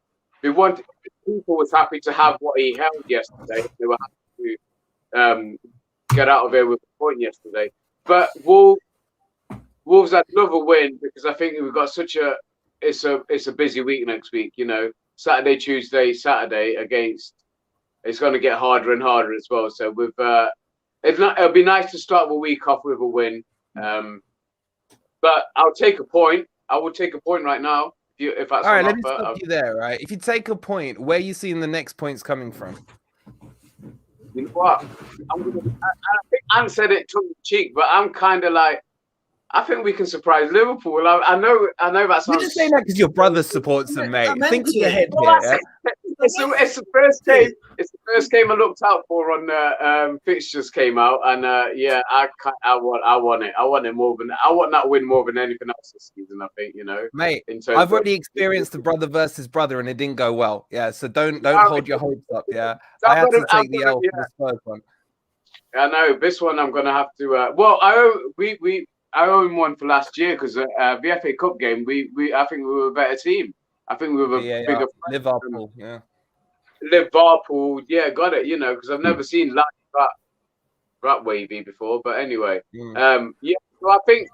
was happy to have what he held yesterday. They were happy to get out of there with a point yesterday. But Wolves, I'd love a win because I think we've got it's a busy week next week. You know, Saturday, Tuesday, Saturday against. It's going to get harder and harder as well. So it'll be nice to start the week off with a win. But I'll take a point. I will take a point right now. If that's all right. Let me stop you there. Right. If you take a point, where are you seeing the next points coming from? You know what? I think Anne said it tongue in cheek, but I'm kind of like, I think we can surprise Liverpool. I know that sounds. You're just saying that because your brother supports them, mate. Think of your head here. Yeah? It's the first game. It's the first game I looked out for on the fixtures came out, and I want it. I want it more than I want that win more than anything else this season. I think mate. I've already experienced the brother versus brother, and it didn't go well. Yeah, so don't hold your hopes up. Yeah, I had to take the L for the Spurs one. I know this one. I'm gonna have to. I owe him one for last year because the FA Cup game. I think we were a better team. I think we were bigger. Liverpool, Liverpool, yeah, got it. Because I've never seen that wavy before. But anyway, So I think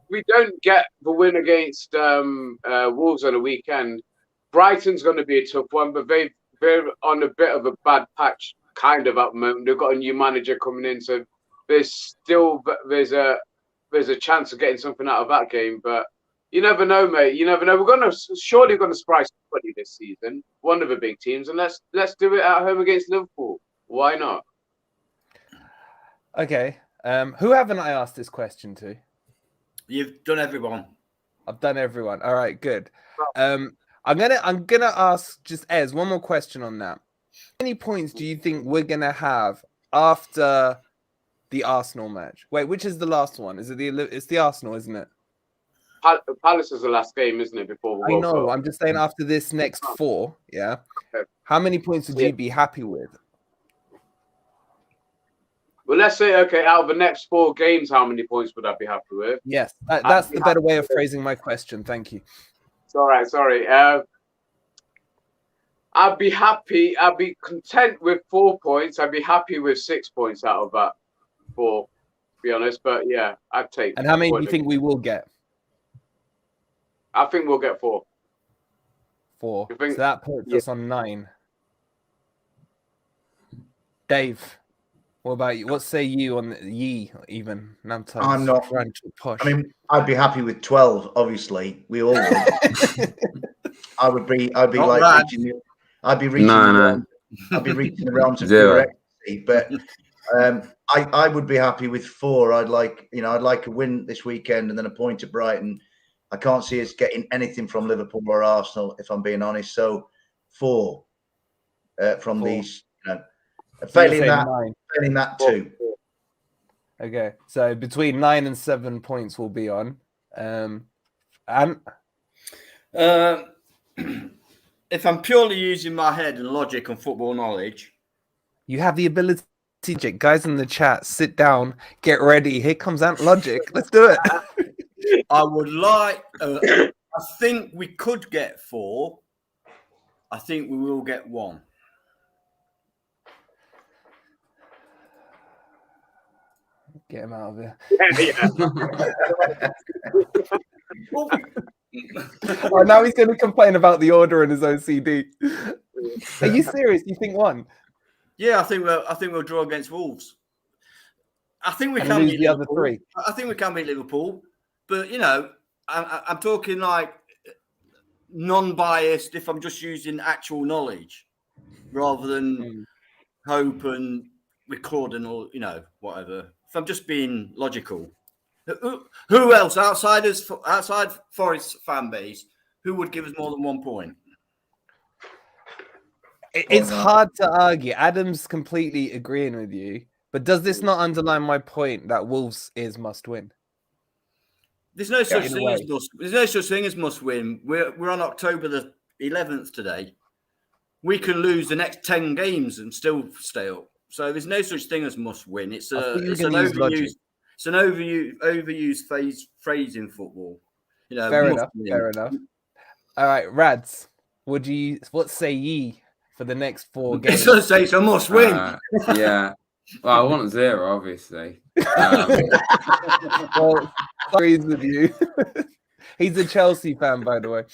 we don't get the win against Wolves on a weekend. Brighton's going to be a tough one, but they're on a bit of a bad patch, kind of at the moment. They've got a new manager coming in, so there's a chance of getting something out of that game, but you never know, mate. You never know. We're surely going to surprise somebody this season, one of the big teams, and let's do it at home against Liverpool. Why not? Okay. Who haven't I asked this question to? You've done everyone. I've done everyone. All right, good. I'm gonna ask just Ez one more question on that. How many points do you think we're gonna have after the Arsenal match? Wait, which is the last one? It's the Arsenal, isn't it? Palace is the last game, isn't it? Before I know. I'm just saying after this next 4, yeah. Okay. How many points would you be happy with? Well, let's say out of the next 4 games, how many points would I be happy with? Yes, that's the better way of phrasing my question. Thank you. It's all right. Sorry. I'd be happy. I'd be content with 4 points. I'd be happy with 6 points out of that 4, to be honest. But yeah, I'd take. And how many do you think we will get? I think we'll get 4. 4. So that puts us on 9. Dave. What about you? What say you on ye even? Namtaz, I'm not. trying to push. I mean, I'd be happy with 12. Obviously, we all would. I'd be Not like bad. I'd be reaching. No. I'd be reaching the realms of Zero. pure ecstasy. But I would be happy with 4. I'd like a win this weekend and then a point at Brighton. I can't see us getting anything from Liverpool or Arsenal, if I'm being honest. So 4 from 4. these. So Failing you're saying that, 9. failing that too. Okay, so between 9 and 7 points will be on. And If I'm purely using my head and logic and football knowledge, you have the ability. Guys in the chat, sit down, get ready. Here comes Ant Logic. Let's do it. I would like. I think we could get 4. I think we will get 1. Get him out of here. Oh, now he's going to complain about the order in his OCD. Are you serious? You think 1? Yeah, I think we'll draw against Wolves. I think we And can lose beat the other Liverpool. 3. I think we can beat Liverpool, but I'm talking like non-biased. If I'm just using actual knowledge rather than hope and recording or whatever. If I'm just being logical, who else outside Forest fan base who would give us more than 1 point? It's hard to argue. Adam's completely agreeing with you. But does this not underline my point that Wolves is must win? There's no such in a thing way. as must. There's no such thing as must win. We're on October the 11th today. We can lose the next 10 games and still stay up. So there's no such thing as must win. It's an overused phrase in football. Fair must enough. win. Fair enough. All right, Rads. What say ye for the next 4 games? It's gonna say it's a must win. Yeah. Well, I want 0, obviously. Well, agrees with you. He's a Chelsea fan, by the way.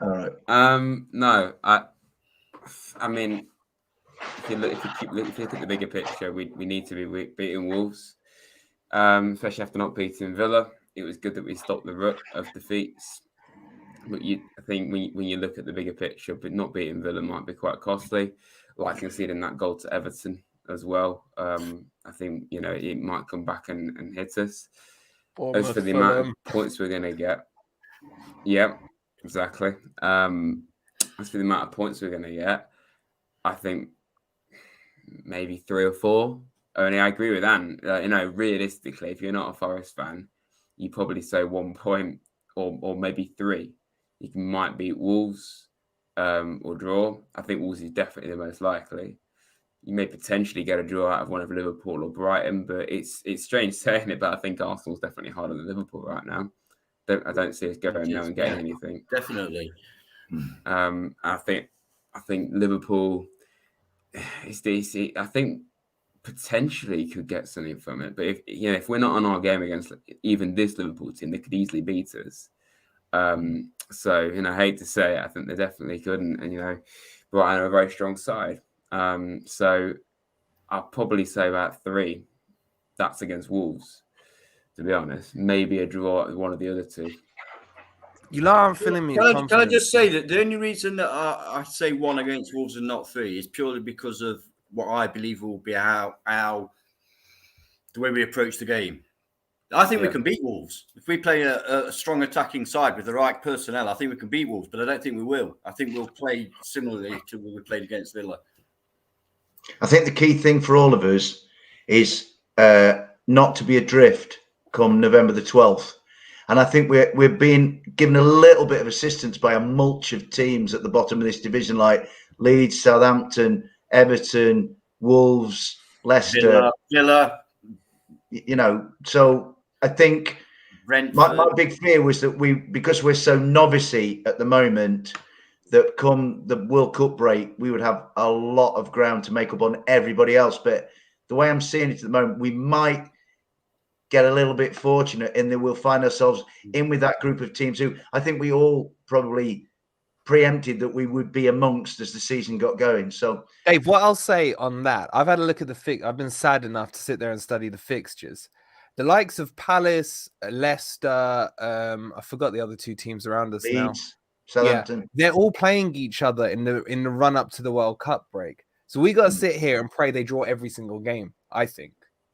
All right. No, I mean, if you look at the bigger picture, we need to be beating Wolves, especially after not beating Villa. It was good that we stopped the rut of defeats. But I think when you look at the bigger picture, but not beating Villa might be quite costly. Like conceding that goal to Everton as well. I think it might come back and hit us. As for the amount of points we're going to get, yeah, exactly. As for the amount of points we're going to get, I think maybe 3 or 4. Only I agree with Anne. Realistically, if you're not a Forest fan, you probably say 1 point or maybe 3. You might beat Wolves or draw. I think Wolves is definitely the most likely. You may potentially get a draw out of one of Liverpool or Brighton, but it's strange saying it, but I think Arsenal's definitely harder than Liverpool right now. I don't see us going there and getting anything. Definitely. I think Liverpool is DC. I think potentially could get something from it, but if we're not on our game against even this Liverpool team, they could easily beat us. So I hate to say it, I think they definitely couldn't, and Brighton are a very strong side. So I'll probably say about 3. That's against Wolves, to be honest. Maybe a draw at one of the other 2. You know, I'm feeling me. Can I just say that the only reason that I say 1 against Wolves and not 3 is purely because of what I believe will be how the way we approach the game. I think we can beat Wolves. If we play a strong attacking side with the right personnel, I think we can beat Wolves, but I don't think we will. I think we'll play similarly to what we played against Villa. I think the key thing for all of us is not to be adrift come November the 12th. And I think we're being given a little bit of assistance by a mulch of teams at the bottom of this division, like Leeds, Southampton, Everton, Wolves, Leicester. Villa. So I think my big fear was that because we're so novice-y at the moment, that come the World Cup break, we would have a lot of ground to make up on everybody else. But the way I'm seeing it at the moment, we might get a little bit fortunate in that we'll find ourselves in with that group of teams who I think we all probably preempted that we would be amongst as the season got going. So, Dave, what I'll say on that, I've had a look at the I've been sad enough to sit there and study the fixtures. The likes of Palace, Leicester, I forgot the other two teams around us now. Leeds, Southampton. Yeah, they're all playing each other in the run up to the World Cup break. So we got to sit here and pray they draw every single game, I think.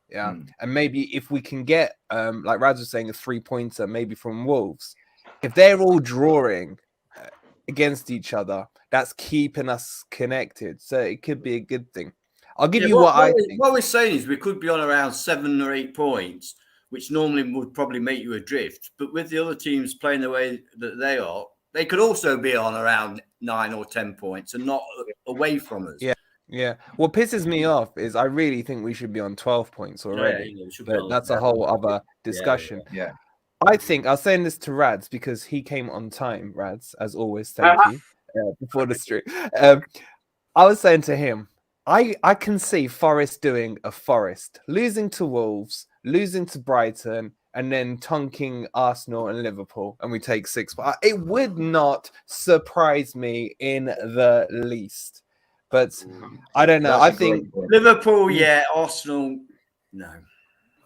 Yeah. And maybe if we can get, like Rads was saying, a 3-pointer, maybe from Wolves, if they're all drawing against each other, that's keeping us connected. So it could be a good thing. I'll give you what I think. What we're saying is we could be on around 7 or 8 points, which normally would probably make you adrift. But with the other teams playing the way that they are, they could also be on around 9 or 10 points and not away from us. Yeah. Yeah. What pisses me off is I really think we should be on 12 points already. But that's a whole other discussion. Yeah. I think I was saying this to Rads because he came on time, Rads, as always. Thank you. Before the stream. I was saying to him, I can see Forest doing a Forest, losing to Wolves, losing to Brighton, and then tonking Arsenal and Liverpool, and we take 6. But it would not surprise me in the least. But I don't know. I think Liverpool, Arsenal, no.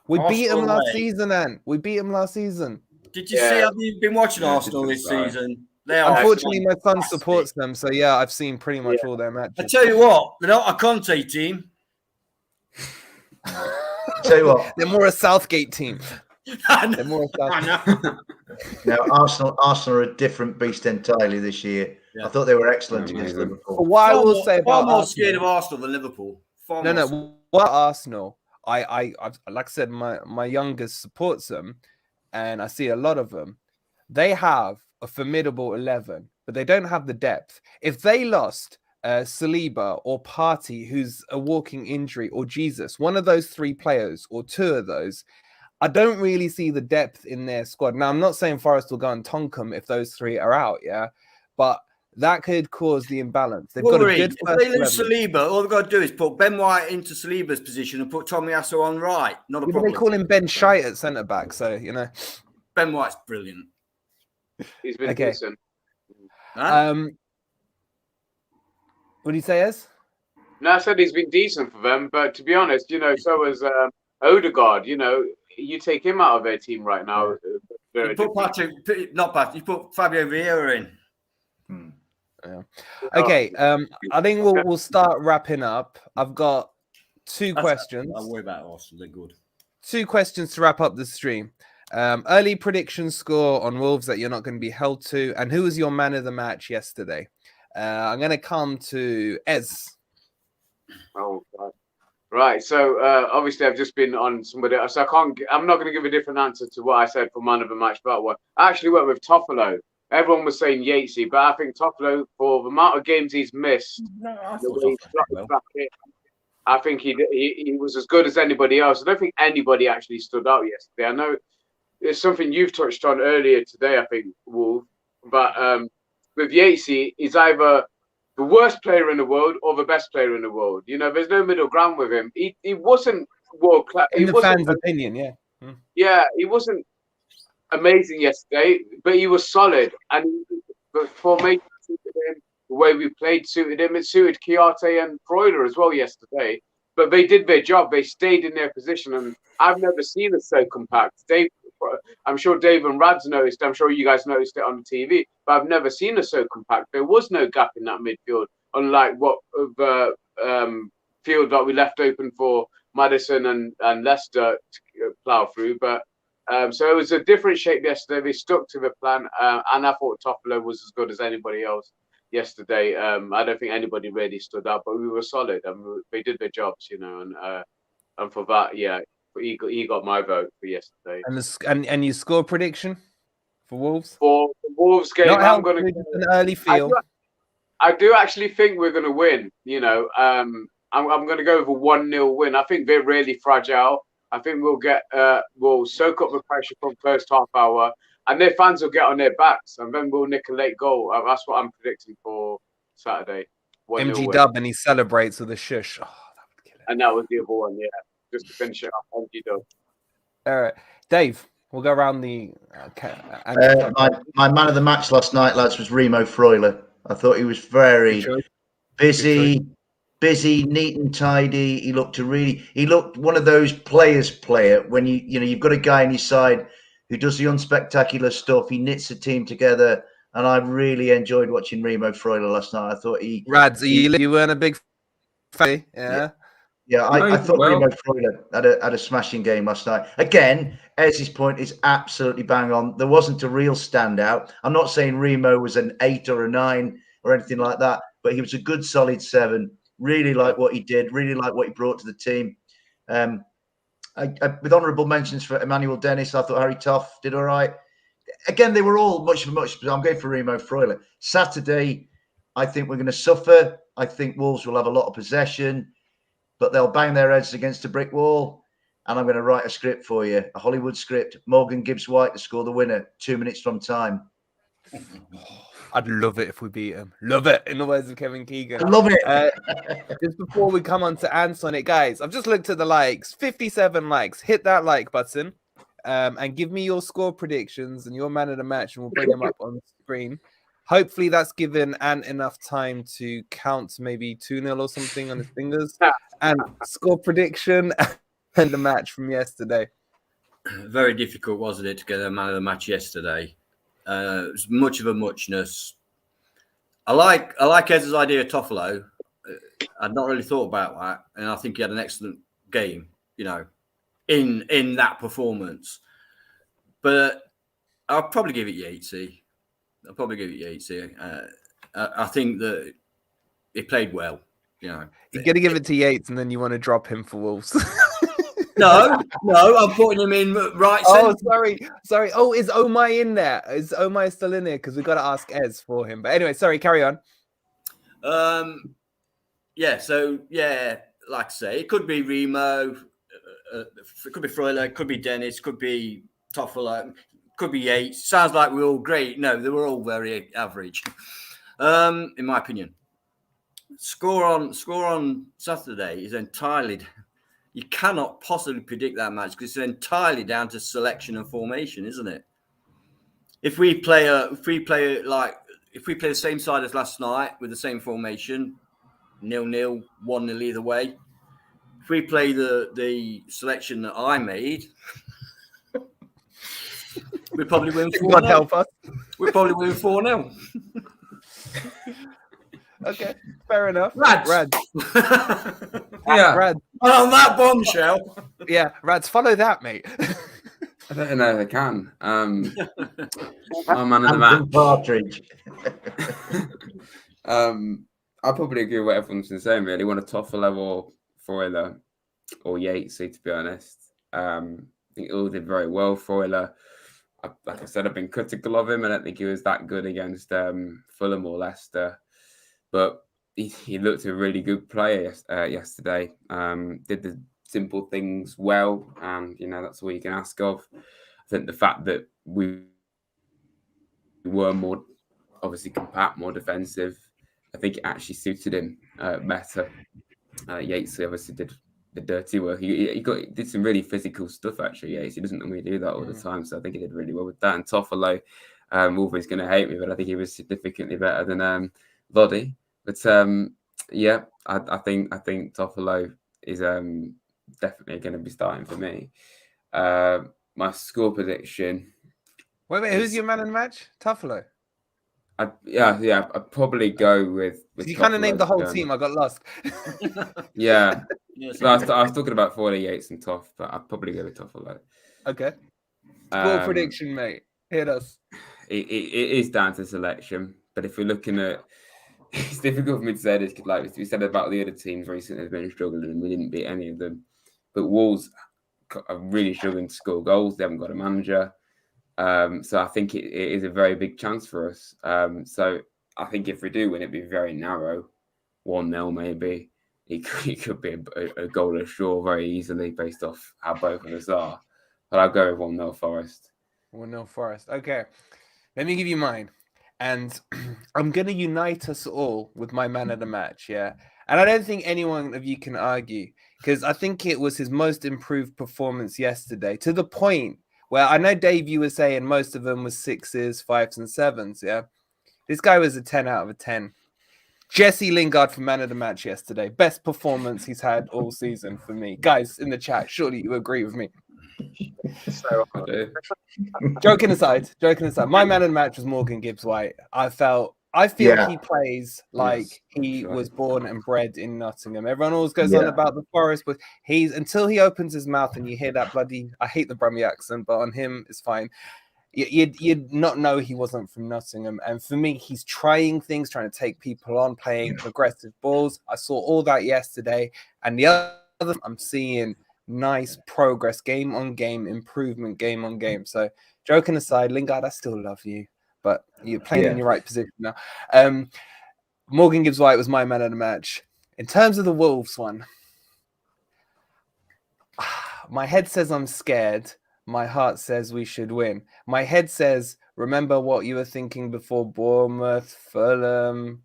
We beat them last season, and we beat them last season. Did you see? Have you been watching Arsenal this season? Unfortunately, my son supports them, so I've seen pretty much all their matches. I tell you what, they're not a Conte team. Tell you what, they're more a Southgate team. They're more a Southgate. Now, Arsenal are a different beast entirely this year. Yeah. I thought they were excellent against Liverpool. What I will say about far more scared of Arsenal than Liverpool. What Arsenal? I like I said, my youngest supports them, and I see a lot of them. They have a formidable 11, but they don't have the depth. If they lost Saliba or Partey, who's a walking injury, or Jesus, one of those 3 players or 2 of those, I don't really see the depth in their squad. Now, I'm not saying Forest will go and tonk them if those 3 are out, but that could cause the imbalance. They've Wolverine, got a good. If they lose Saliba, all they've got to do is put Ben White into Saliba's position and put Tommy Asso on right. Not a problem. They call him Ben Shite at centre back, so Ben White's brilliant. He's been decent. Huh? What do you say, Ez? No, I said he's been decent for them, but to be honest, so was Odegaard. You take him out of their team right now. You put you put Fabio Vieira in. Yeah. Okay. I think we'll start wrapping up. I've got 2 questions. I'll worry about Arsenal. They're good. 2 questions to wrap up the stream. Early prediction score on Wolves that you're not going to be held to, and who was your man of the match yesterday? I'm going to come to Ez. Oh God. Right. So obviously I've just been on somebody else. So I'm not going to give a different answer to what I said for man of the match, but what I actually went with Toffolo. Everyone was saying Yatesy, but I think Toffolo, for the amount of games he's missed, I think he was as good as anybody else. I don't think anybody actually stood out yesterday. I know there's something you've touched on earlier today, I think, Wolf, but with Yatesy, he's either the worst player in the world or the best player in the world. There's no middle ground with him. He wasn't world class. In the fans' opinion, Yeah, he wasn't amazing yesterday, but he was solid. And the formation suited him, the way we played suited him. It suited Chiarte and Freuler as well yesterday. But they did their job. They stayed in their position. And I've never seen us so compact. I'm sure Dave and Rads noticed. I'm sure you guys noticed it on the TV. But I've never seen us so compact. There was no gap in that midfield, unlike what the field that we left open for Maddison and Leicester to plough through. But so it was a different shape yesterday. They stuck to the plan, and I thought Toffolo was as good as anybody else yesterday. I don't think anybody really stood out, but we were solid and they did their jobs, and for that, he got my vote for yesterday. And your score prediction for Wolves? For the Wolves game, I'm going to an early feel. I do actually think we're going to win. I'm going to go with a 1-0 win. I think they're really fragile. I think we'll soak up the pressure from first half hour, and their fans will get on their backs, and then we'll nick a late goal. That's what I'm predicting for Saturday. MG Dub, and he celebrates with a shush. Oh, that would kill it. And that was the other one, just to finish it off. MG Dub. All right, Dave. We'll go around the. My man of the match last night, lads, was Remo Freuler. I thought he was very busy, neat and tidy. He looked one of those player when you've got a guy on your side who does the unspectacular stuff. He knits the team together, and I really enjoyed watching Remo Freuler last night. I thought Rads, you weren't a big fan, yeah. Yeah, I thought Remo Freuler had a smashing game last night. Again, Ez's point is absolutely bang on. There wasn't a real standout. I'm not saying Remo was an 8 or a 9 or anything like that, but he was a good solid 7. Really like what he did. Really like what he brought to the team. With honourable mentions for Emmanuel Dennis, I thought Harry Toff did all right. Again, they were all much. But I'm going for Remo Freuler. Saturday, I think we're going to suffer. I think Wolves will have a lot of possession, but they'll bang their heads against a brick wall. And I'm going to write a script for you, a Hollywood script. Morgan Gibbs-White to score the winner 2 minutes from time. I'd love it if we beat him. Love it, in the words of Kevin Keegan. I love it. Just before we come on to Anson it, guys, I've just looked at the likes. 57 likes. Hit that like button and give me your score predictions and your man of the match, and we'll bring them up on screen. Hopefully that's given Ant enough time to count maybe 2-0 or something on his fingers. And score prediction and the match from yesterday. Very difficult, wasn't it, to get a man of the match yesterday? It was much of a muchness. I like Ez's idea of Toffolo. I'd not really thought about that, and I think he had an excellent game, in that performance. But I'll probably give it Yatesy. I think that he played well. You're going to give it to Yates, and then you want to drop him for Wolves. No, I'm putting him in right. Oh, sorry. Oh, is Omai in there? Is Omai still in there? Because we've got to ask Ez for him. But anyway, sorry, carry on. Like I say, it could be Remo, it could be Freuler, it could be Dennis, could be Toffolo, could be Yates. Sounds like we're all great. No, they were all very average, in my opinion. Score on Saturday is entirely. You cannot possibly predict that match because it's entirely down to selection and formation, isn't it? If we play the same side as last night with the same formation, 0-0, 1-0 either way. If we play the selection that I made, we probably win 4-0. God help us. We probably win 4-0. Okay, fair enough. Rads. Yeah. Rads. And on that bombshell. Yeah, Rads, follow that, mate. I don't know if I can. I'm man of the match. Partridge. I probably agree with what everyone's been saying, really. Want a Toffolo or Freuler or Yatesy, to be honest. I think all did very well. Freuler, like I said, I've been critical of him. I don't think he was that good against Fulham or Leicester. But he looked a really good player yesterday. Did the simple things well, and that's all you can ask of. I think the fact that we were more obviously compact, more defensive, I think it actually suited him better. Yates obviously did the dirty work. He did some really physical stuff actually. Yates, he doesn't normally do that all the time, so I think he did really well with that. And Toffolo, Wolverine's going to hate me, but I think he was significantly better than Lodi. But I think Toffolo is definitely going to be starting for me. My score prediction. Wait, who's your man in the match? Toffolo. I'd probably go with You kind of named the whole team. I got lost. Yeah. Yes, I was talking about Freuler, Yates, and Toff, but I'd probably go with Toffolo. Okay. Score prediction, mate. Hit us. It is down to selection, but if we're looking at, it's difficult for me to say this because, like we said about the other teams recently, have been struggling and we didn't beat any of them. But Wolves are really struggling to score goals. They haven't got a manager. So I think it is a very big chance for us. So I think if we do win, it'd be very narrow, 1-0 maybe. It could be a goalless draw very easily based off how both of us are. But I'll go with 1-0 Forest. 1-0 Forest. Okay. Let me give you mine. And I'm going to unite us all with my man of the match, yeah? And I don't think anyone of you can argue, because I think it was his most improved performance yesterday, to the point where I know, Dave, you were saying most of them was 6s, 5s, and 7s, yeah? This guy was a 10 out of a 10. Jesse Lingard for man of the match yesterday. Best performance he's had all season for me. Guys in the chat, surely you agree with me. So, I do. Joking aside, my man of the match was Morgan Gibbs-White. I feel Yeah. he plays like Yes, he sure. was born and bred in Nottingham. Everyone always goes Yeah. on about the Forest, but he's until he opens his mouth and you hear that bloody, I hate the Brummie accent, but on him it's fine. You'd not know he wasn't from Nottingham. And for me, he's trying things, trying to take people on, playing progressive balls. I saw all that yesterday. And the other, I'm seeing nice progress, game on game, improvement, game on game. So joking aside, Lingard, I still love you, but you're playing in your right position now. Morgan Gibbs-White was my man of the match. In terms of the Wolves one, my head says I'm scared. My heart says we should win. My head says, remember what you were thinking before Bournemouth, Fulham,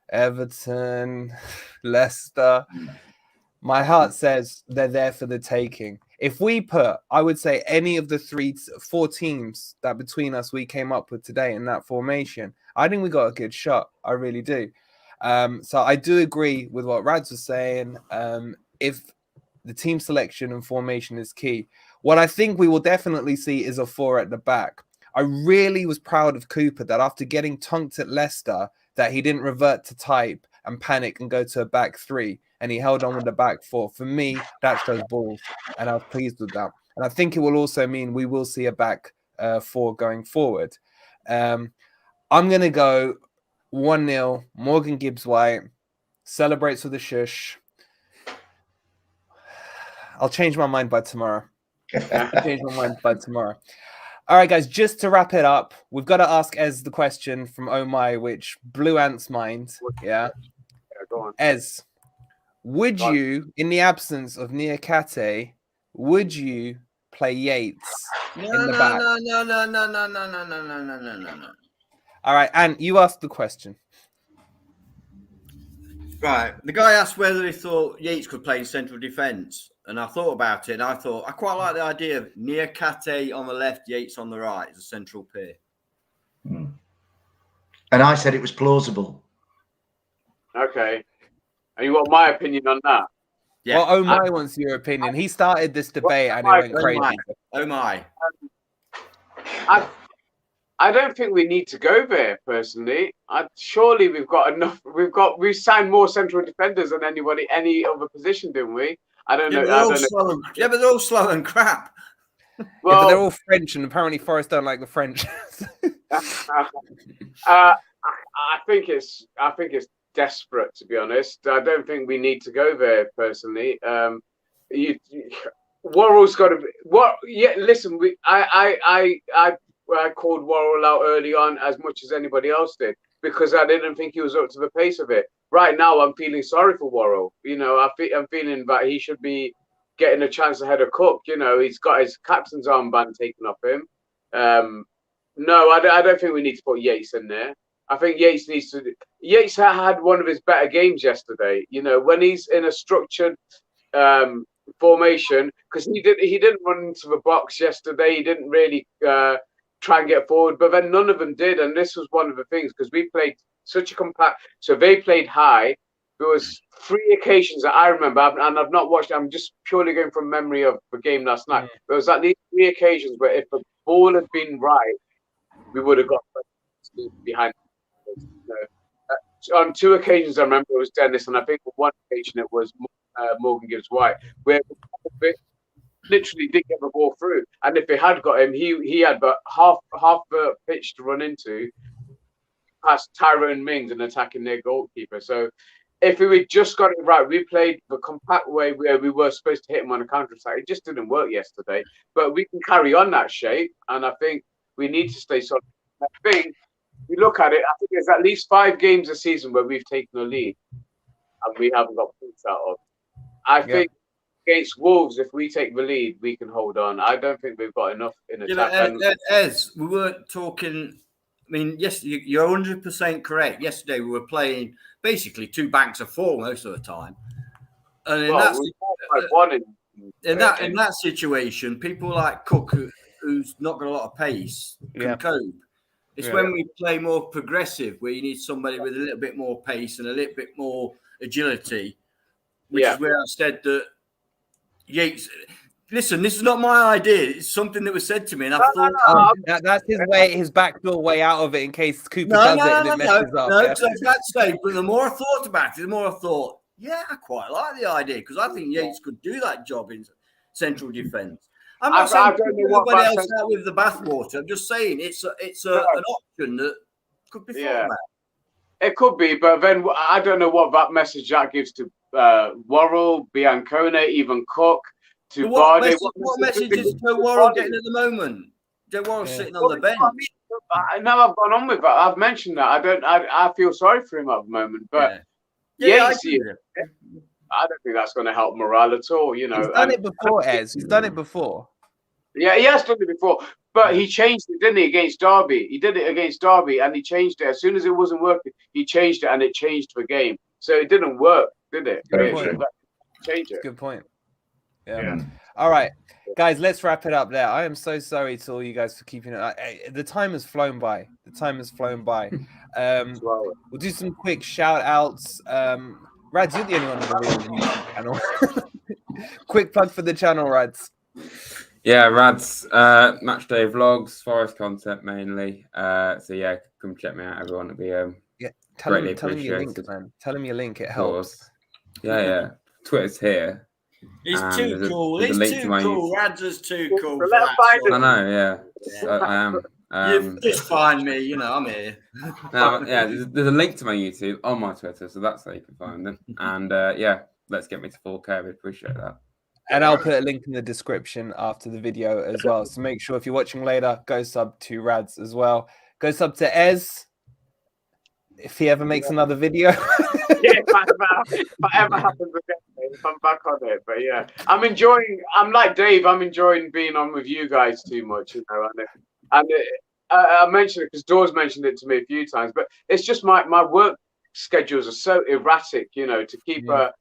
Everton, Leicester. My heart says they're there for the taking. If we put, I would say, any of the 4 teams that between us we came up with today in that formation, I think we got a good shot. I really do. So I do agree with what Rads was saying. If the team selection and formation is key. What I think we will definitely see is a 4 at the back. I really was proud of Cooper that after getting tonked at Leicester, that he didn't revert to type and panic and go to a back 3, and he held on with the back 4. For me, that shows balls, and I was pleased with that. And I think it will also mean we will see a back 4 going forward. I'm going to go 1-0, Morgan Gibbs-White, celebrates with a shush. I'll change my mind by tomorrow. All right, guys, just to wrap it up, we've got to ask Ez the question from Oh My, which blew Ant's mind. Yeah, go on. Ez, would you, in the absence of Niakate, would you play Yates in the back? No. All right, Ant, you asked the question. Right. The guy asked whether he thought Yates could play in central defence. And I thought about it. And I thought, I quite like the idea of Niakate on the left, Yates on the right as a central pair. And I said it was plausible. Okay. And you want my opinion on that? Yeah. Well, Oh My wants your opinion. He started this debate and it went crazy. Oh my. I don't think we need to go there personally. Surely we've got enough. We've signed more central defenders than any other position, didn't we? I don't know. Yeah, but they're all slow and crap. Well, yeah, but they're all French, and apparently Forest don't like the French. I think it's desperate, to be honest. I don't think we need to go there personally. Worrell's got to be. What? Yeah, listen. I called Worrell out early on as much as anybody else did because I didn't think he was up to the pace of it. Right now, I'm feeling sorry for Worrell. You know, I'm feeling that he should be getting a chance ahead of Cook. You know, he's got his captain's armband taken off him. No, I don't think we need to put Yates in there. I think Yates needs to. Yates had one of his better games yesterday. You know, when he's in a structured formation, because he didn't run into the box yesterday. He didn't really try and get forward, but then none of them did. And this was one of the things because we played such a compact. So they played high. There was 3 occasions that I remember, and I've not watched. I'm just purely going from memory of the game last night. There was at least 3 occasions where if the ball had been right, we would have got behind. On 2 occasions, I remember it was Dennis, and I think on 1 occasion it was Morgan Gibbs-White, where it literally did get the ball through. And if they had got him, he had but half the pitch to run into past Tyrone Mings and attacking their goalkeeper. So if we just got it right, we played the compact way where we were supposed to hit him on a counter-attack. It just didn't work yesterday. But we can carry on that shape, and I think we need to stay solid. I think we look at it, I think there's at least 5 games a season where we've taken a lead and we haven't got points out of. I think against Wolves, if we take the lead, we can hold on. I don't think we've got enough in attack. Ez, we weren't talking. I mean, yes, you're 100% correct. Yesterday we were playing basically 2 banks of 4 most of the time, and in that situation, people like Cook, who's not got a lot of pace, can cope. It's when we play more progressive, where you need somebody with a little bit more pace and a little bit more agility, which is where I said that Yates. Listen, this is not my idea. It's something that was said to me, and I thought that's his backdoor way out of it in case Cooper does it and it messes up. No, because I was about to say, but the more I thought about it, the more I thought, yeah, I quite like the idea because I think Yates could do that job in central defence. I'm not saying nobody else out with the bathwater. I'm just saying it's an option that could be thought about. It could be, but then I don't know what message that gives to Worrell, Biancone, even Cook. What message is Joe Worrell getting at the moment? Joe Worrell's sitting on the bench. Now I've gone on with that. I've mentioned that. I feel sorry for him at the moment, but I don't think that's going to help morale at all. You know, he's done it before, Ez. He's done it before. Yeah, he has done it before, but he changed it, didn't he? Against Derby, he did it against Derby, and he changed it as soon as it wasn't working. He changed it, and it changed the game. So it didn't work, did it? Change it. Good point. Yeah. All right, guys, let's wrap it up there. I am so sorry to all you guys for keeping it. The time has flown by. We'll do some quick shout outs. Rads, you're the only one on the real YouTube channel. Quick plug for the channel, Rads. Yeah, Rads, match day vlogs, Forest content mainly. So yeah, come check me out, everyone. It'll be tell him your link, man. Tell him your link. It helps. Yeah. Twitter's here. He's too cool. He's too cool. Rads is too cool. I know, yeah. I am. You just find me, you know, I'm here. There's a link to my YouTube on my Twitter, so that's how you can find them. And let's get me to 4K. We appreciate that. And I'll put a link in the description after the video as well. So make sure if you're watching later, go sub to Rads as well. Go sub to Ez if he ever makes another video. If whatever happens again, if I'm back on it. But yeah, I'm like Dave, I'm enjoying being on with you guys too much, you know. And I mentioned it because Dore's mentioned it to me a few times, but it's just my work schedules are so erratic, you know, to keep a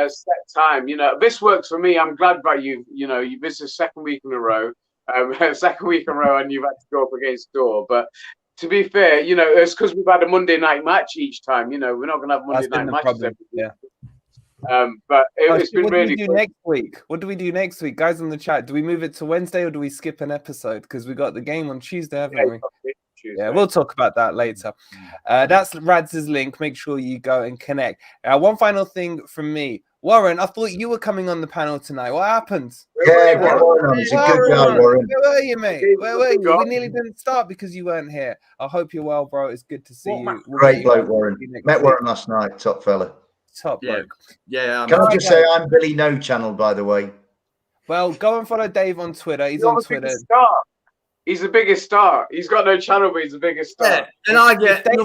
set time. You know, this works for me. I'm glad about you. You know, this is second week in a row, and you've had to go up against Dore. But to be fair, you know, it's because we've had a Monday night match each time. You know, we're not going to have Monday night matches every week. Yeah. But it's been really good. Next week? What do we do next week? Guys in the chat, do we move it to Wednesday or do we skip an episode? Because we got the game on Tuesday, haven't we? Yeah, we'll talk about that later. That's Rads' link. Make sure you go and connect. One final thing from me. Warren, I thought you were coming on the panel tonight. What happened? Yeah, Warren, he's a good guy, Warren. Where were you, mate? Where were you? We nearly didn't start because you weren't here. I hope you're well, bro. It's good to see you. Great bloke, Warren. Met Warren last night. Top fella. Top bloke. Yeah. Can I just say I'm Billy No Channel, by the way? Well, go and follow Dave on Twitter. He's on Twitter. He's the biggest star. He's got no channel, but he's the biggest star. Yeah, and I get no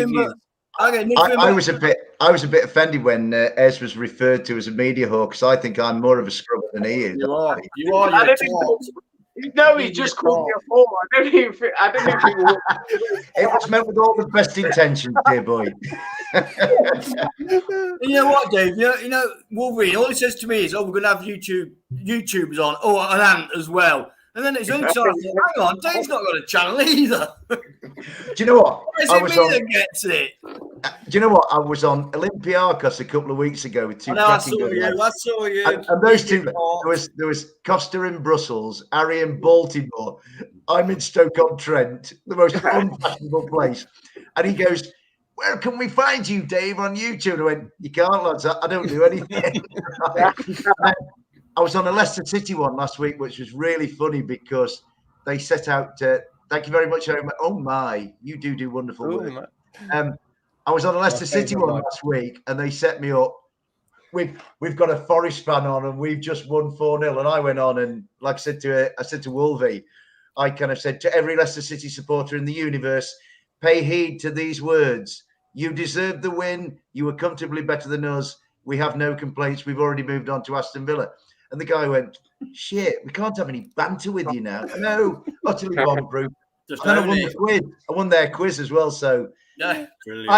views. I was a bit offended when Ez was referred to as a media whore because I think I'm more of a scrubber than he is. You are. No, he just called me a whore. I didn't even think it was meant with all the best intentions, dear boy. You know what, Dave? You know, Wolverine. All he says to me is, "Oh, we're going to have YouTubers on. Oh, an Ant as well." And then it's only time. Hang on, Dave's not got a channel either. Do you know what? Is it me that gets it? Do you know what? I was on Olympiacos a couple of weeks ago with two. I saw you. And those two. There was Costa in Brussels, Harry in Baltimore. I'm in Stoke-on-Trent, the most unfashionable place. And he goes, "Where can we find you, Dave, on YouTube?" And I went, "You can't, lads. I don't do anything." I was on a Leicester City one last week, which was really funny because they set out. Thank you very much. Oh my, you do wonderful work. I was on a Leicester City one last week, and they set me up. We've got a Forest fan on, and we've just won 4-0. And I went on, and like I said to Wolvie, I kind of said to every Leicester City supporter in the universe, pay heed to these words. You deserve the win. You were comfortably better than us. We have no complaints. We've already moved on to Aston Villa. And the guy went, "Shit, we can't have any banter with you now." No, utterly bomb-proof. And then I won the quiz. I won their quiz as well. So I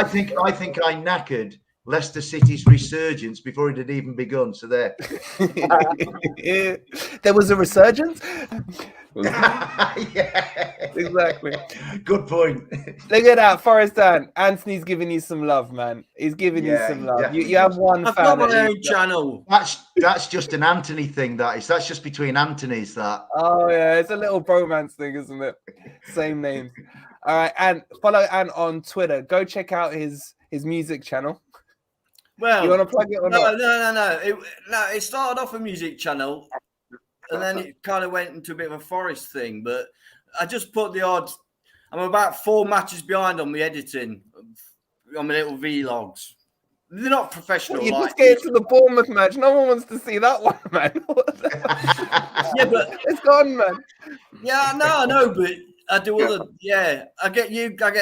think I knackered Leicester City's resurgence before it had even begun. So there. There was a resurgence. Yeah, Exactly. Good point. Look at that, Forrest Dan. Anthony's giving you some love, man. He's giving you Yeah, some he love. definitely You have does. one I've fan. got my at own least. channel. That's just an Anthony thing. That's just between Anthony's. That. Oh yeah, it's a little bromance thing, isn't it? Same names. All right, and follow Ant on Twitter. Go check out his music channel. Well, You want to plug it or not? No. It started off a music channel, and then it kind of went into a bit of a Forest thing. But I just put the odds. I'm about 4 matches behind on the editing, on my little vlogs. They're not professional. You like just get to the Bournemouth match. No one wants to see that one, man. Yeah, but It's gone, man. yeah, I know, but I do other. Yeah, I get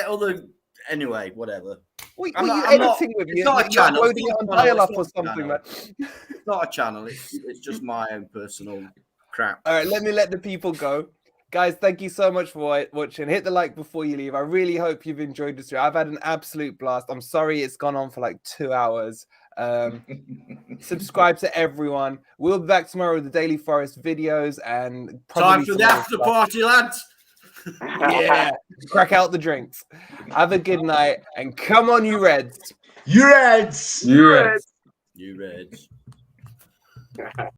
other. Anyway, whatever. What I'm are you not- editing with? it's You, not a you're channel, uploading it's it on not a channel, dial-up it's or not a something, channel. man. It's not a channel. It's just my own personal crap. All right, let me let the people go. Guys, thank you so much for watching. Hit the like before you leave. I really hope you've enjoyed this video. I've had an absolute blast. I'm sorry it's gone on for like 2 hours. Subscribe to everyone. We'll be back tomorrow with the Daily Forest videos and Time probably for some the other after stuff. party, lads. Yeah, crack out the drinks. Have a good night and come on, you Reds. You Reds. You Reds. You Reds.